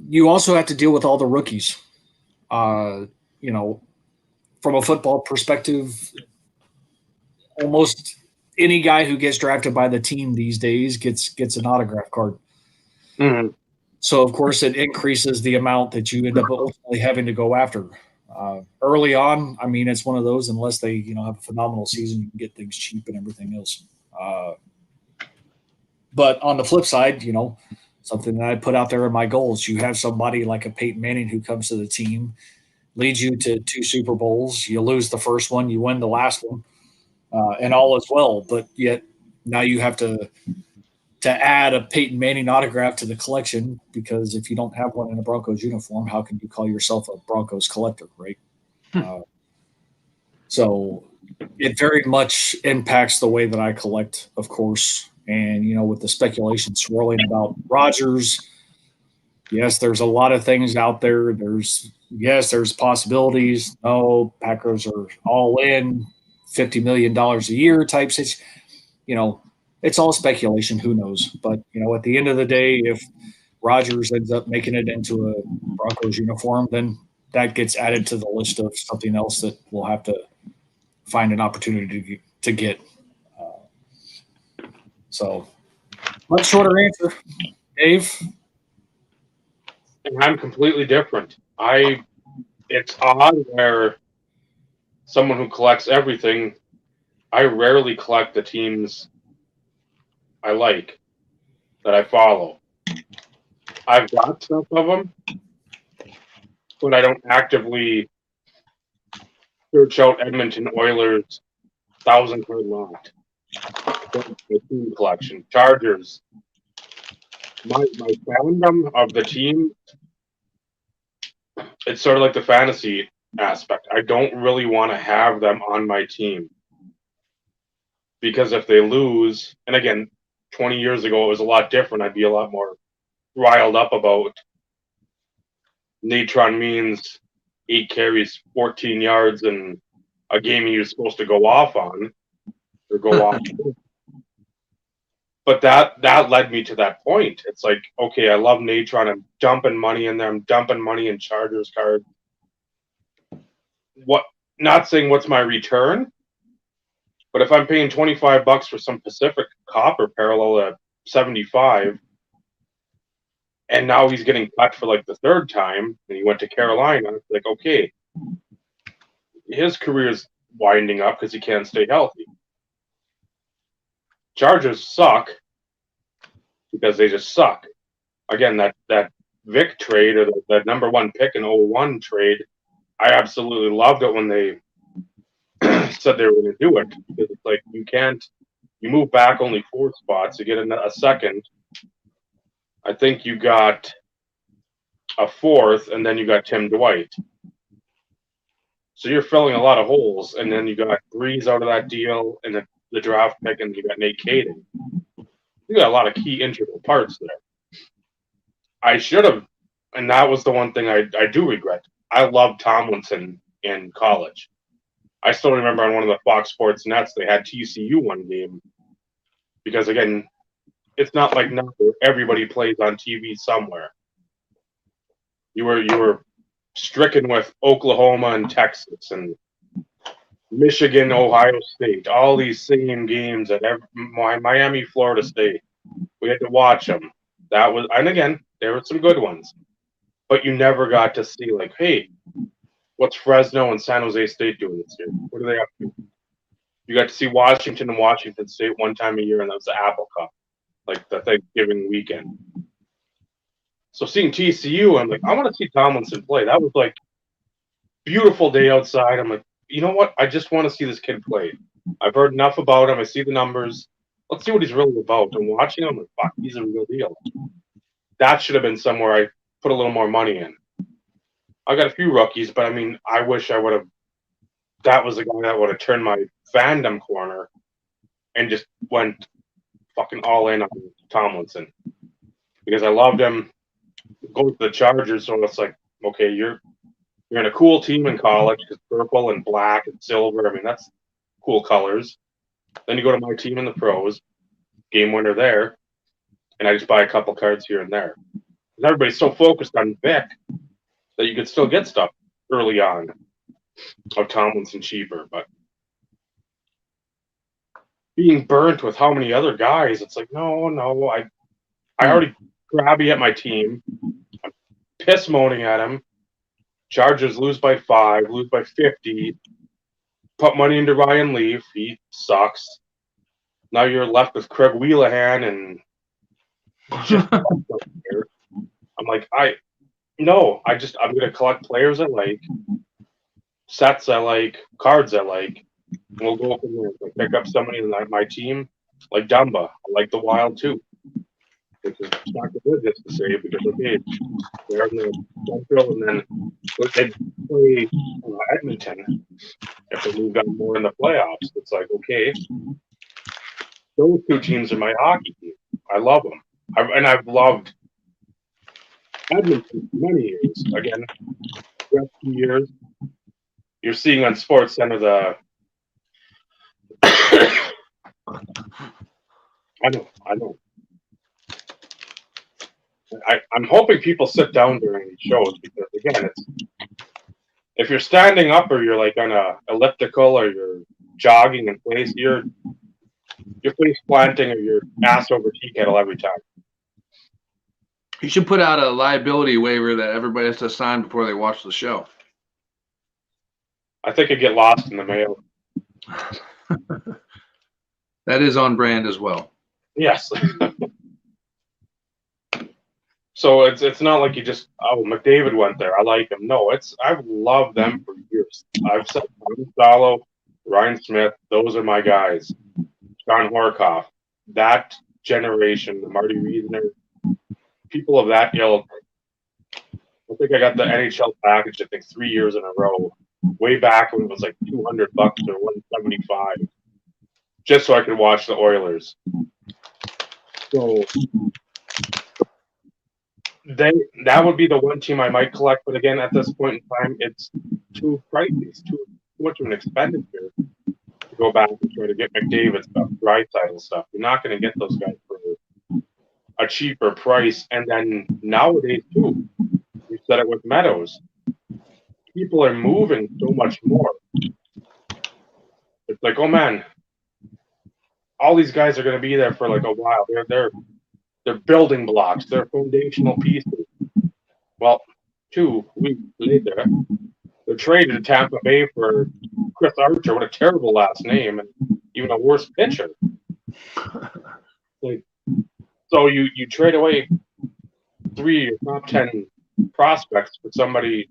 you also have to deal with all the rookies. From a football perspective, almost any guy who gets drafted by the team these days gets an autograph card. Mm-hmm. So of course it increases the amount that you end up ultimately having to go after. Early on, I mean, it's one of those. Unless they have a phenomenal season, you can get things cheap and everything else. But on the flip side, something that I put out there in my goals, you have somebody like a Peyton Manning who comes to the team, leads you to 2 Super Bowls. You lose the first one, you win the last one, and all is well. But yet now you have to add a Peyton Manning autograph to the collection because if you don't have one in a Broncos uniform, how can you call yourself a Broncos collector, right? So it very much impacts the way that I collect, of course. And, with the speculation swirling about Rodgers, yes, there's a lot of things out there. There's possibilities. No, Packers are all in, $50 million a year type situation. It's all speculation. Who knows? But, at the end of the day, if Rodgers ends up making it into a Broncos uniform, then that gets added to the list of something else that we'll have to find an opportunity to get. So much shorter answer, Dave. And I'm completely different. It's odd where someone who collects everything, I rarely collect the teams I like, that I follow. I've got stuff of them, but I don't actively search out Edmonton Oilers 1,000-card lot. The team collection. Chargers. My fandom of the team, it's sort of like the fantasy aspect. I don't really want to have them on my team. Because if they lose, and again, 20 years ago it was a lot different, I'd be a lot more riled up about Natron means 8 carries, 14 yards, and a game he was supposed to go off on or go off. But that led me to that point. It's like, okay, I love Natron. I'm dumping money in there. I'm dumping money in Chargers cards. Not saying what's my return, but if I'm paying $25 for some Pacific Copper parallel at 75, and now he's getting cut for like the third time, and he went to Carolina, it's like, okay, his career's winding up because he can't stay healthy. Chargers suck because they just suck. Again, that Vic trade or that number 1 pick in 01 trade, I absolutely loved it when they said they were going to do it, because it's like you move back only 4 spots, you get a second. I think you got a 4th, and then you got Tim Dwight. So you're filling a lot of holes, and then you got Breeze out of that deal, and the draft pick, and you got Nate Caden. You got a lot of key integral parts there. I should have, and that was the one thing I do regret. I loved Tomlinson in college. I still remember on one of the Fox Sports nets they had TCU one game because again, it's not like now where everybody plays on TV somewhere. You were stricken with Oklahoma and Texas and Michigan, Ohio State, all these same games at Miami, Florida State. We had to watch them. That was, and again, there were some good ones, but you never got to see like, hey, what's Fresno and San Jose State doing this year? What are they up to? You got to see Washington and Washington State one time a year, and that was the Apple Cup, like the Thanksgiving weekend. So seeing TCU, I'm like, I want to see Tomlinson play. That was like beautiful day outside. I'm like, you know what? I just want to see this kid play. I've heard enough about him. I see the numbers. Let's see what he's really about. And watching him, I'm like, fuck, he's a real deal. That should have been somewhere I put a little more money in. I got a few rookies, but I mean, I wish I would have. That was the guy that would have turned my fandom corner and just went fucking all in on Tomlinson because I loved him. Go to the Chargers, so it's like, okay, you're in a cool team in college because purple and black and silver. I mean, that's cool colors. Then you go to my team in the pros, game winner there, and I just buy a couple cards here and there. And everybody's so focused on Vic that you could still get stuff early on of Tomlinson cheaper, but being burnt with how many other guys, it's like, no, I already grabby at my team. I'm piss moaning at him. Chargers lose by 5, lose by 50. Put money into Ryan Leaf. He sucks. Now you're left with Craig Wheelahan and I'm like, I'm gonna collect players I like, sets I like, cards I like. We'll go from there. Like, pick up somebody in my team, like Dumba. I like the Wild too. Which is not good just to say because okay, they're in the Central and then they play Edmonton if they move on more in the playoffs. It's like, okay, those two teams are my hockey team. I love them. I've loved Edmonton for many years. Again, the last few years, you're seeing on Sports Center the I know. I'm hoping people sit down during these shows because again, if you're standing up or you're like on a elliptical or you're jogging in place, you're face planting or your ass over tea kettle every time. You should put out a liability waiver that everybody has to sign before they watch the show. I think it'd get lost in the mail. That is on brand as well. Yes. So it's not like you just McDavid went there. I like him. No, I've loved them for years. I've said Gonzalo, Ryan Smith, those are my guys. John Horkoff, that generation, the Marty Reasoner, people of that ilk. I think I got the NHL package, 3 years in a row. Way back when it was like $200 or $175, just so I could watch the Oilers. So that would be the one team I might collect, but again, at this point in time, it's too pricey. It's too much of an expenditure to go back and try to get McDavid stuff, Draisaitl stuff. You're not going to get those guys for a cheaper price. And then nowadays, too, you said it with Meadows. People are moving so much more. It's like, oh man, all these guys are going to be there for like a while. They're building blocks. They're foundational pieces. Well, 2 weeks later, they're traded to Tampa Bay for Chris Archer. What a terrible last name, and even a worse pitcher. Like, so you trade away 3 top 10 prospects for somebody.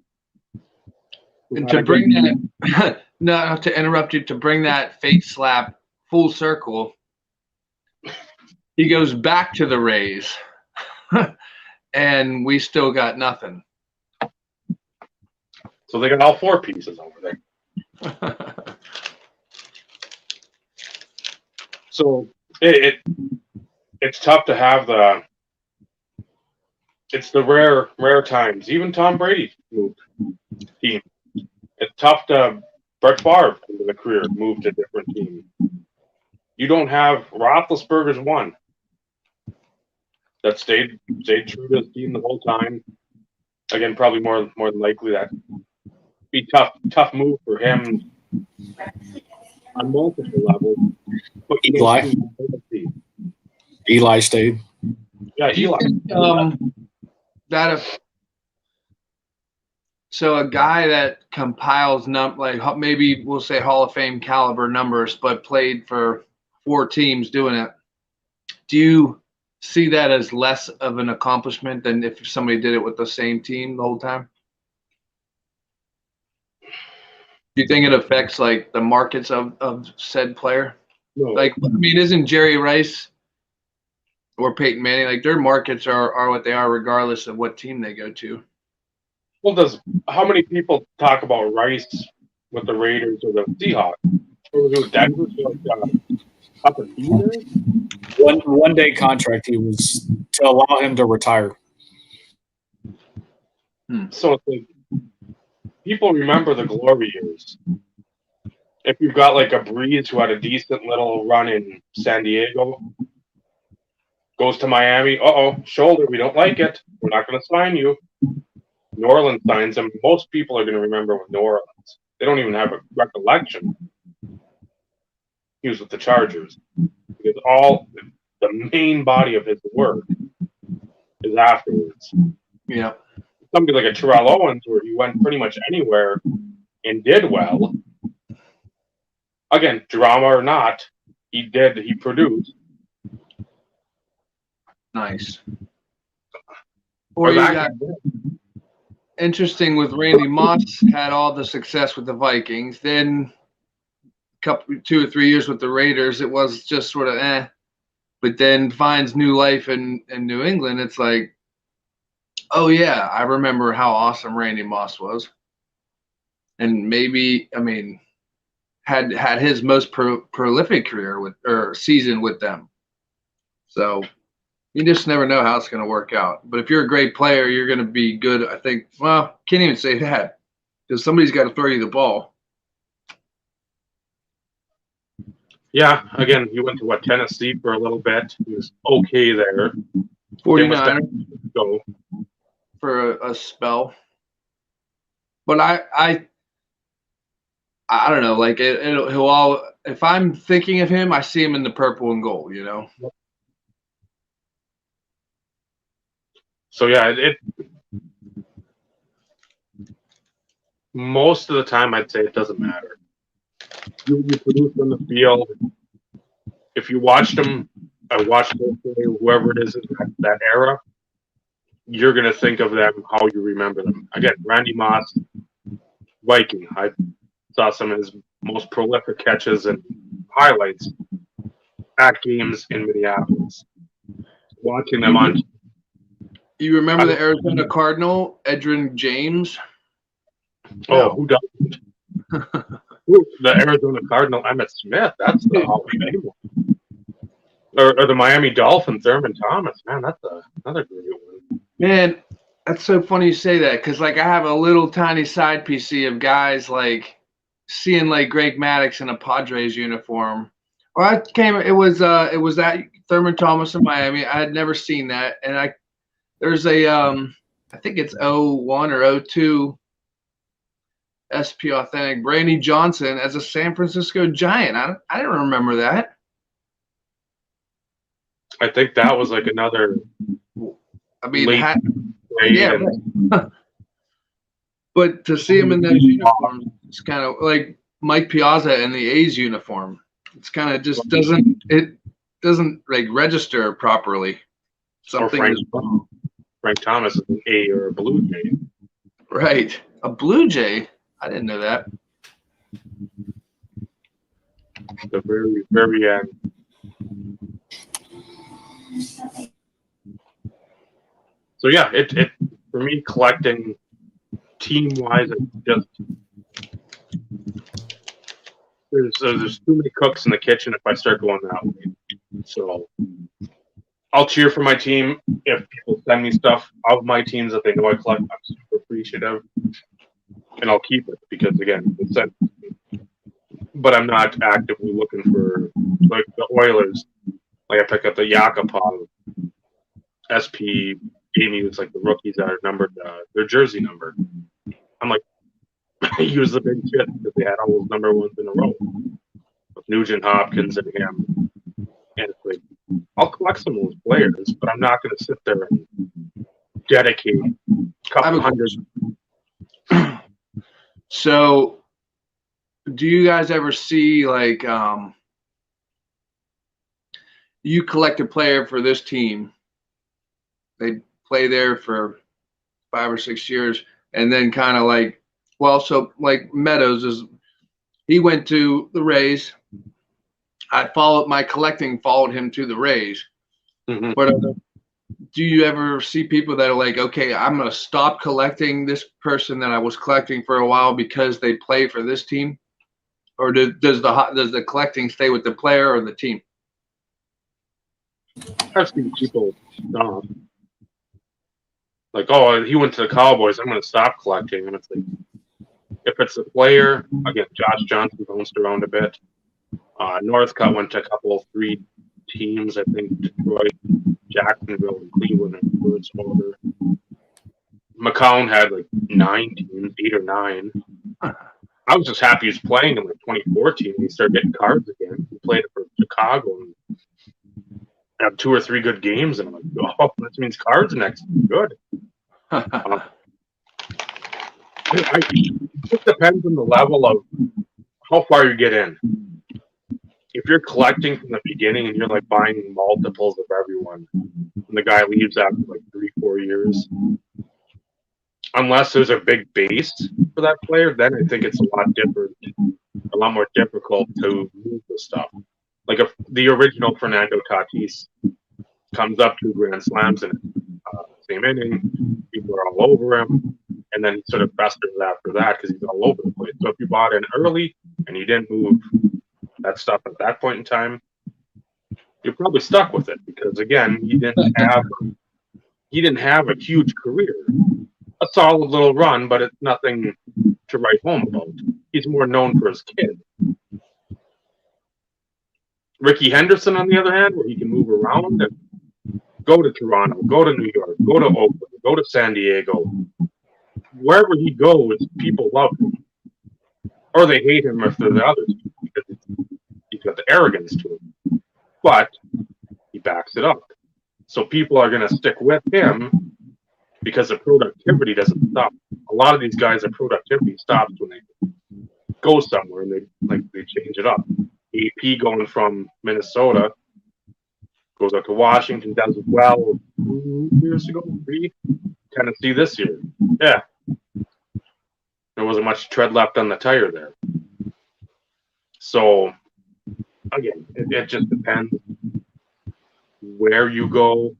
And to bring that, not to interrupt you, to bring that face slap full circle, he goes back to the Rays, and we still got nothing. So they got all 4 pieces over there. So it's tough to have it's the rare times. Even Tom Brady moved team. It's tough to Brett Favre into the career moved to a different team. You don't have Roethlisberger's one that stayed true to his team the whole time. Again, probably more than likely that be tough move for him on multiple levels. But Eli stayed. Yeah, Do you Eli. think, that if so, a guy that compiles like maybe we'll say Hall of Fame caliber numbers, but played for 4 teams doing it. Do you see that as less of an accomplishment than if somebody did it with the same team the whole time? Do you think it affects like the markets of said player? No. Like, I mean, isn't Jerry Rice or Peyton Manning, like their markets are what they are regardless of what team they go to? Well, how many people talk about Rice with the Raiders or the Seahawks? Or was it with Denver? Up a there? One day contract he was to allow him to retire. So it's like, people remember the glory years. If you've got like a Breeze who had a decent little run in San Diego, goes to Miami, shoulder, we don't like it. We're not going to sign you. New Orleans signs him. Most people are going to remember with New Orleans. They don't even have a recollection. He was with the Chargers. Because all the main body of his work is afterwards. Yeah. Somebody like a Terrell Owens, where he went pretty much anywhere and did well. Again, drama or not, he produced. Nice. Or you got interesting with Randy Moss, had all the success with the Vikings. Then couple 2 or 3 years with the Raiders, it was just sort of but then finds new life in New England. It's like, oh yeah, I remember how awesome Randy Moss was, and maybe had his most prolific career or season with them. So you just never know how it's going to work out. But if you're a great player, you're going to be good. I think. Well, can't even say that because somebody's got to throw you the ball. Yeah, again, he went to Tennessee for a little bit. He was okay there. 49 go for a spell. But I don't know. Like he'll all. If I'm thinking of him, I see him in the purple and gold. You know. So yeah, it most of the time I'd say it doesn't matter. You produce on the field. If you watched him, I watched whoever it is in that era, you're gonna think of them how you remember them. Again, Randy Moss, Viking. I saw some of his most prolific catches and highlights at games in Minneapolis. Watching them on. You remember the Arizona Cardinal, Edgerrin James? Oh, who doesn't? The Arizona Cardinal, Emmitt Smith. That's the Hall of Fame one. Or the Miami Dolphins, Thurman Thomas. Man, that's another great one. Man, that's so funny you say that because, like, I have a little tiny side PC of guys like seeing like Greg Maddux in a Padres uniform. It was that Thurman Thomas in Miami. I had never seen that, and there's a I think it's 01 or 02 SP Authentic Brady Johnson as a San Francisco Giant. I didn't remember that. I think that was like another. I mean, yeah. But to see him in those uniforms, it's kind of like Mike Piazza in the A's uniform. It's kind of just doesn't like register properly. Something is wrong. Frank Thomas is an A or a Blue Jay. Right, a Blue Jay. I didn't know that. The very, very end. So yeah, it for me collecting team wise, just there's too many cooks in the kitchen if I start going that way. So I'll cheer for my team if people send me stuff of my teams that they know I collect. I'm super appreciative, and I'll keep it because again, it's sent. but I'm not actively looking for like the Oilers. Like I pick up the Yakupov SP gave me it's like the rookies that are numbered their jersey number. I'm like, he was the big shit because they had all those number ones in a row with Nugent Hopkins and him. And it's like, I'll collect some of those players, but I'm not going to sit there and dedicate a couple hundred. So, do you guys ever see like you collect a player for this team? They play there for 5 or 6 years, and then kind of like, well, so like Meadows is, he went to the Rays. My collecting followed him to the Rays. Mm-hmm. But do you ever see people that are like, okay, I'm going to stop collecting this person that I was collecting for a while because they play for this team? Or does the collecting stay with the player or the team? I've seen people like, oh, he went to the Cowboys, I'm going to stop collecting. And it's like, if it's a player, again, Josh Johnson bounced around a bit. Northcutt went to a couple of 3 teams, I think Detroit, Jacksonville, and Cleveland in the first order. McCown had like 9 teams, 8 or 9. I was just happy he was playing in like 2014 when he started getting cards again. He played for Chicago and had 2 or 3 good games, and I'm like, oh, that means cards next. Good. It just depends on the level of how far you get in. If you're collecting from the beginning and you're like buying multiples of everyone, and the guy leaves after like 3-4 years, unless there's a big base for that player, then I think it's a lot different, a lot more difficult to move the stuff. Like if the original Fernando Tatis comes up 2 grand slams in same inning, people are all over him, and then he sort of festers after that because he's all over the place. So if you bought in early and you didn't move that stuff at that point in time, you're probably stuck with it because again, he didn't have a huge career. A solid little run, but it's nothing to write home about. He's more known for his kid. Ricky Henderson, on the other hand, where he can move around and go to Toronto, go to New York, go to Oakland, go to San Diego. Wherever he goes, people love him. Or they hate him if they're the others because he's got the arrogance to him. But he backs it up. So people are going to stick with him because the productivity doesn't stop. A lot of these guys, the productivity stops when they go somewhere and they change it up. AP going from Minnesota goes up to Washington, does well 2 years ago, 3. Tennessee this year. Yeah. There wasn't much tread left on the tire there. So, again, it just depends where you go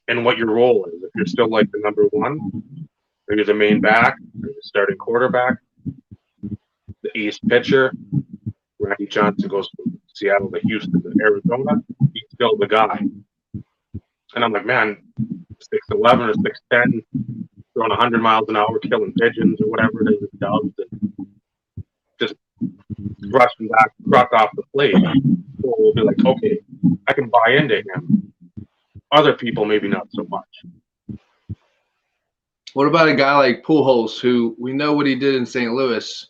and what your role is. If you're still like the number 1, or you're the main back, or you're the starting quarterback, the ace pitcher, Randy Johnson goes from Seattle to Houston to Arizona, he's still the guy. And I'm like, man, 6'11" or 6'10", throwing 100 miles an hour, killing pigeons or whatever it is it does, and just rushing back, truck off the plate. People will be like, okay, I can buy into him. Other people, maybe not so much. What about a guy like Pujols, who we know what he did in St. Louis,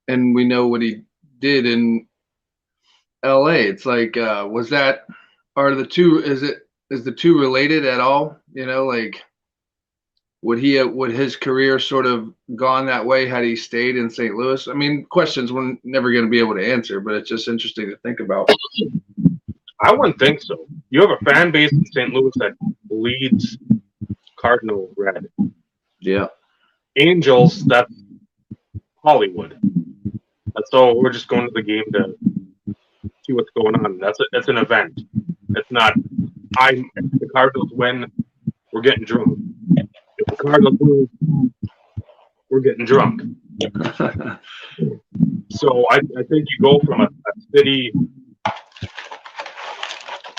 and we know what he did in LA? It's like, is the two related at all? You know, like, would his career sort of gone that way had he stayed in St. Louis? I mean, questions we're never going to be able to answer, but it's just interesting to think about. I wouldn't think so. You have a fan base in St. Louis that bleeds Cardinal red. Yeah. Angels, that's Hollywood. That's all. We're just going to the game to see what's going on. That's an event. It's not. If the Cardinals win, we're getting drunk. If the Cardinals lose, we're getting drunk. So I think you go from a city.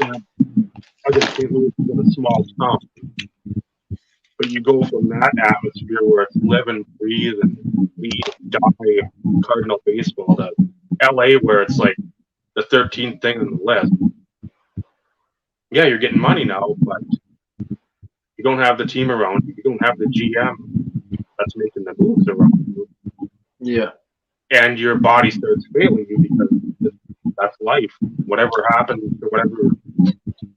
I guess St. Louis is a small town, but you go from that atmosphere where it's live and breathe and complete die Cardinal baseball to LA, where it's like the 13th thing on the list. Yeah, you're getting money now, but you don't have the team around you. You don't have the GM that's making the moves around you. Yeah. And your body starts failing you because that's life. Whatever happens, or whatever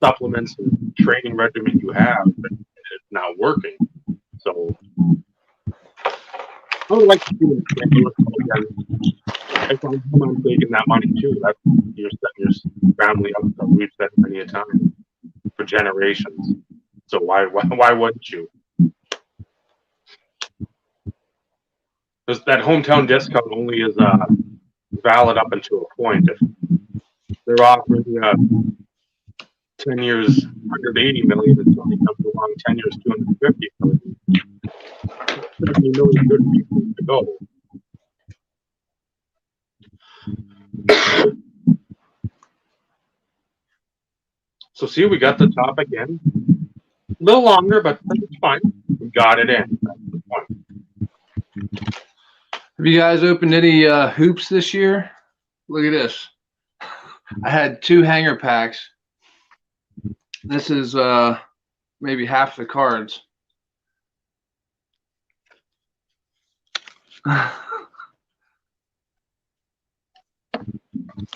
supplements and training regimen you have, it's not working. So I would like to see them again. If I'm taking that money too, that's you're setting your family up. So we've said many a time for generations. So why wouldn't you? Because that hometown discount only is valid up until a point. If they're offering 10 years 180 million, and somebody comes along 10 years 250 million, 70 million good people to go. So see, we got the topic in. A little longer, but it's fine. We got it in. That's the point. Have you guys opened any hoops this year? Look at this. I had 2 hanger packs. This is maybe half the cards.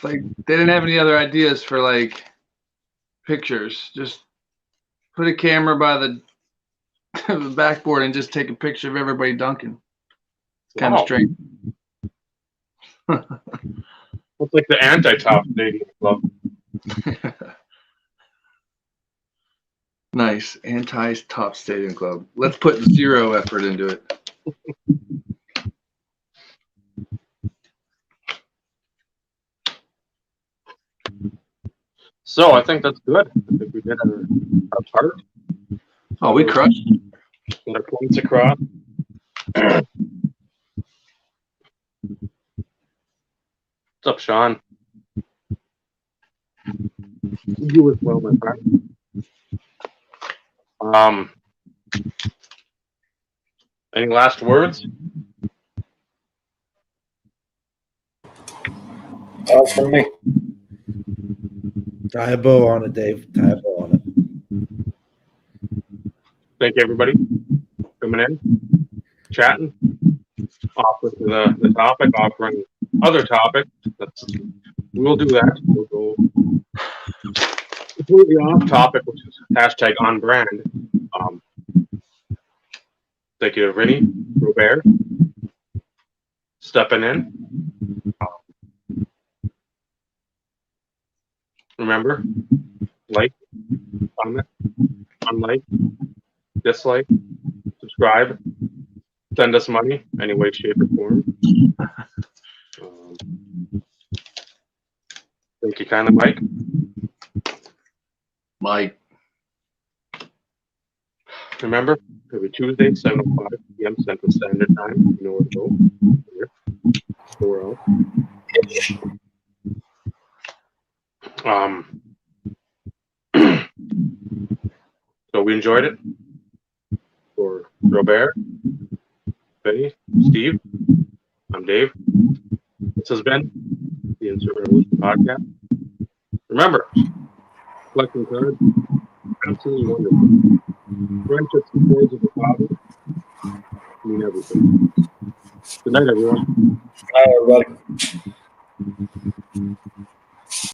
Like they didn't have any other ideas for like pictures. Just put a camera by the backboard and just take a picture of everybody dunking. It's kind of strange. It's like the anti-top stadium club. Nice. Anti-top stadium club. Let's put 0 effort into it. So I think that's good. I think we did our part. Oh, we crushed. Got our points across. What's up, Sean? You as well, my friend. Any last words? All from me. Tie a bow on it, Dave. Tie a bow on it. Thank you, everybody, coming in, chatting, offering the topic, offering other topics. We'll do that. We'll go completely off topic, which is hashtag on brand. Thank you to Vinny, Robert, stepping in. Remember, like, comment, unlike, dislike, subscribe, send us money, any way, shape, or form. Thank you, kind of, Mike. Mike. Remember, every Tuesday, 7:05 p.m. Central Standard Time. You know where to go. Here. Somewhere else. So we enjoyed it. For Robert, Benny, Steve, I'm Dave. This has been the Insert Revolution Podcast. Remember, collecting cards, absolutely wonderful. Friendships and boards of the hobby mean everything. Good night, everyone. Bye, everybody.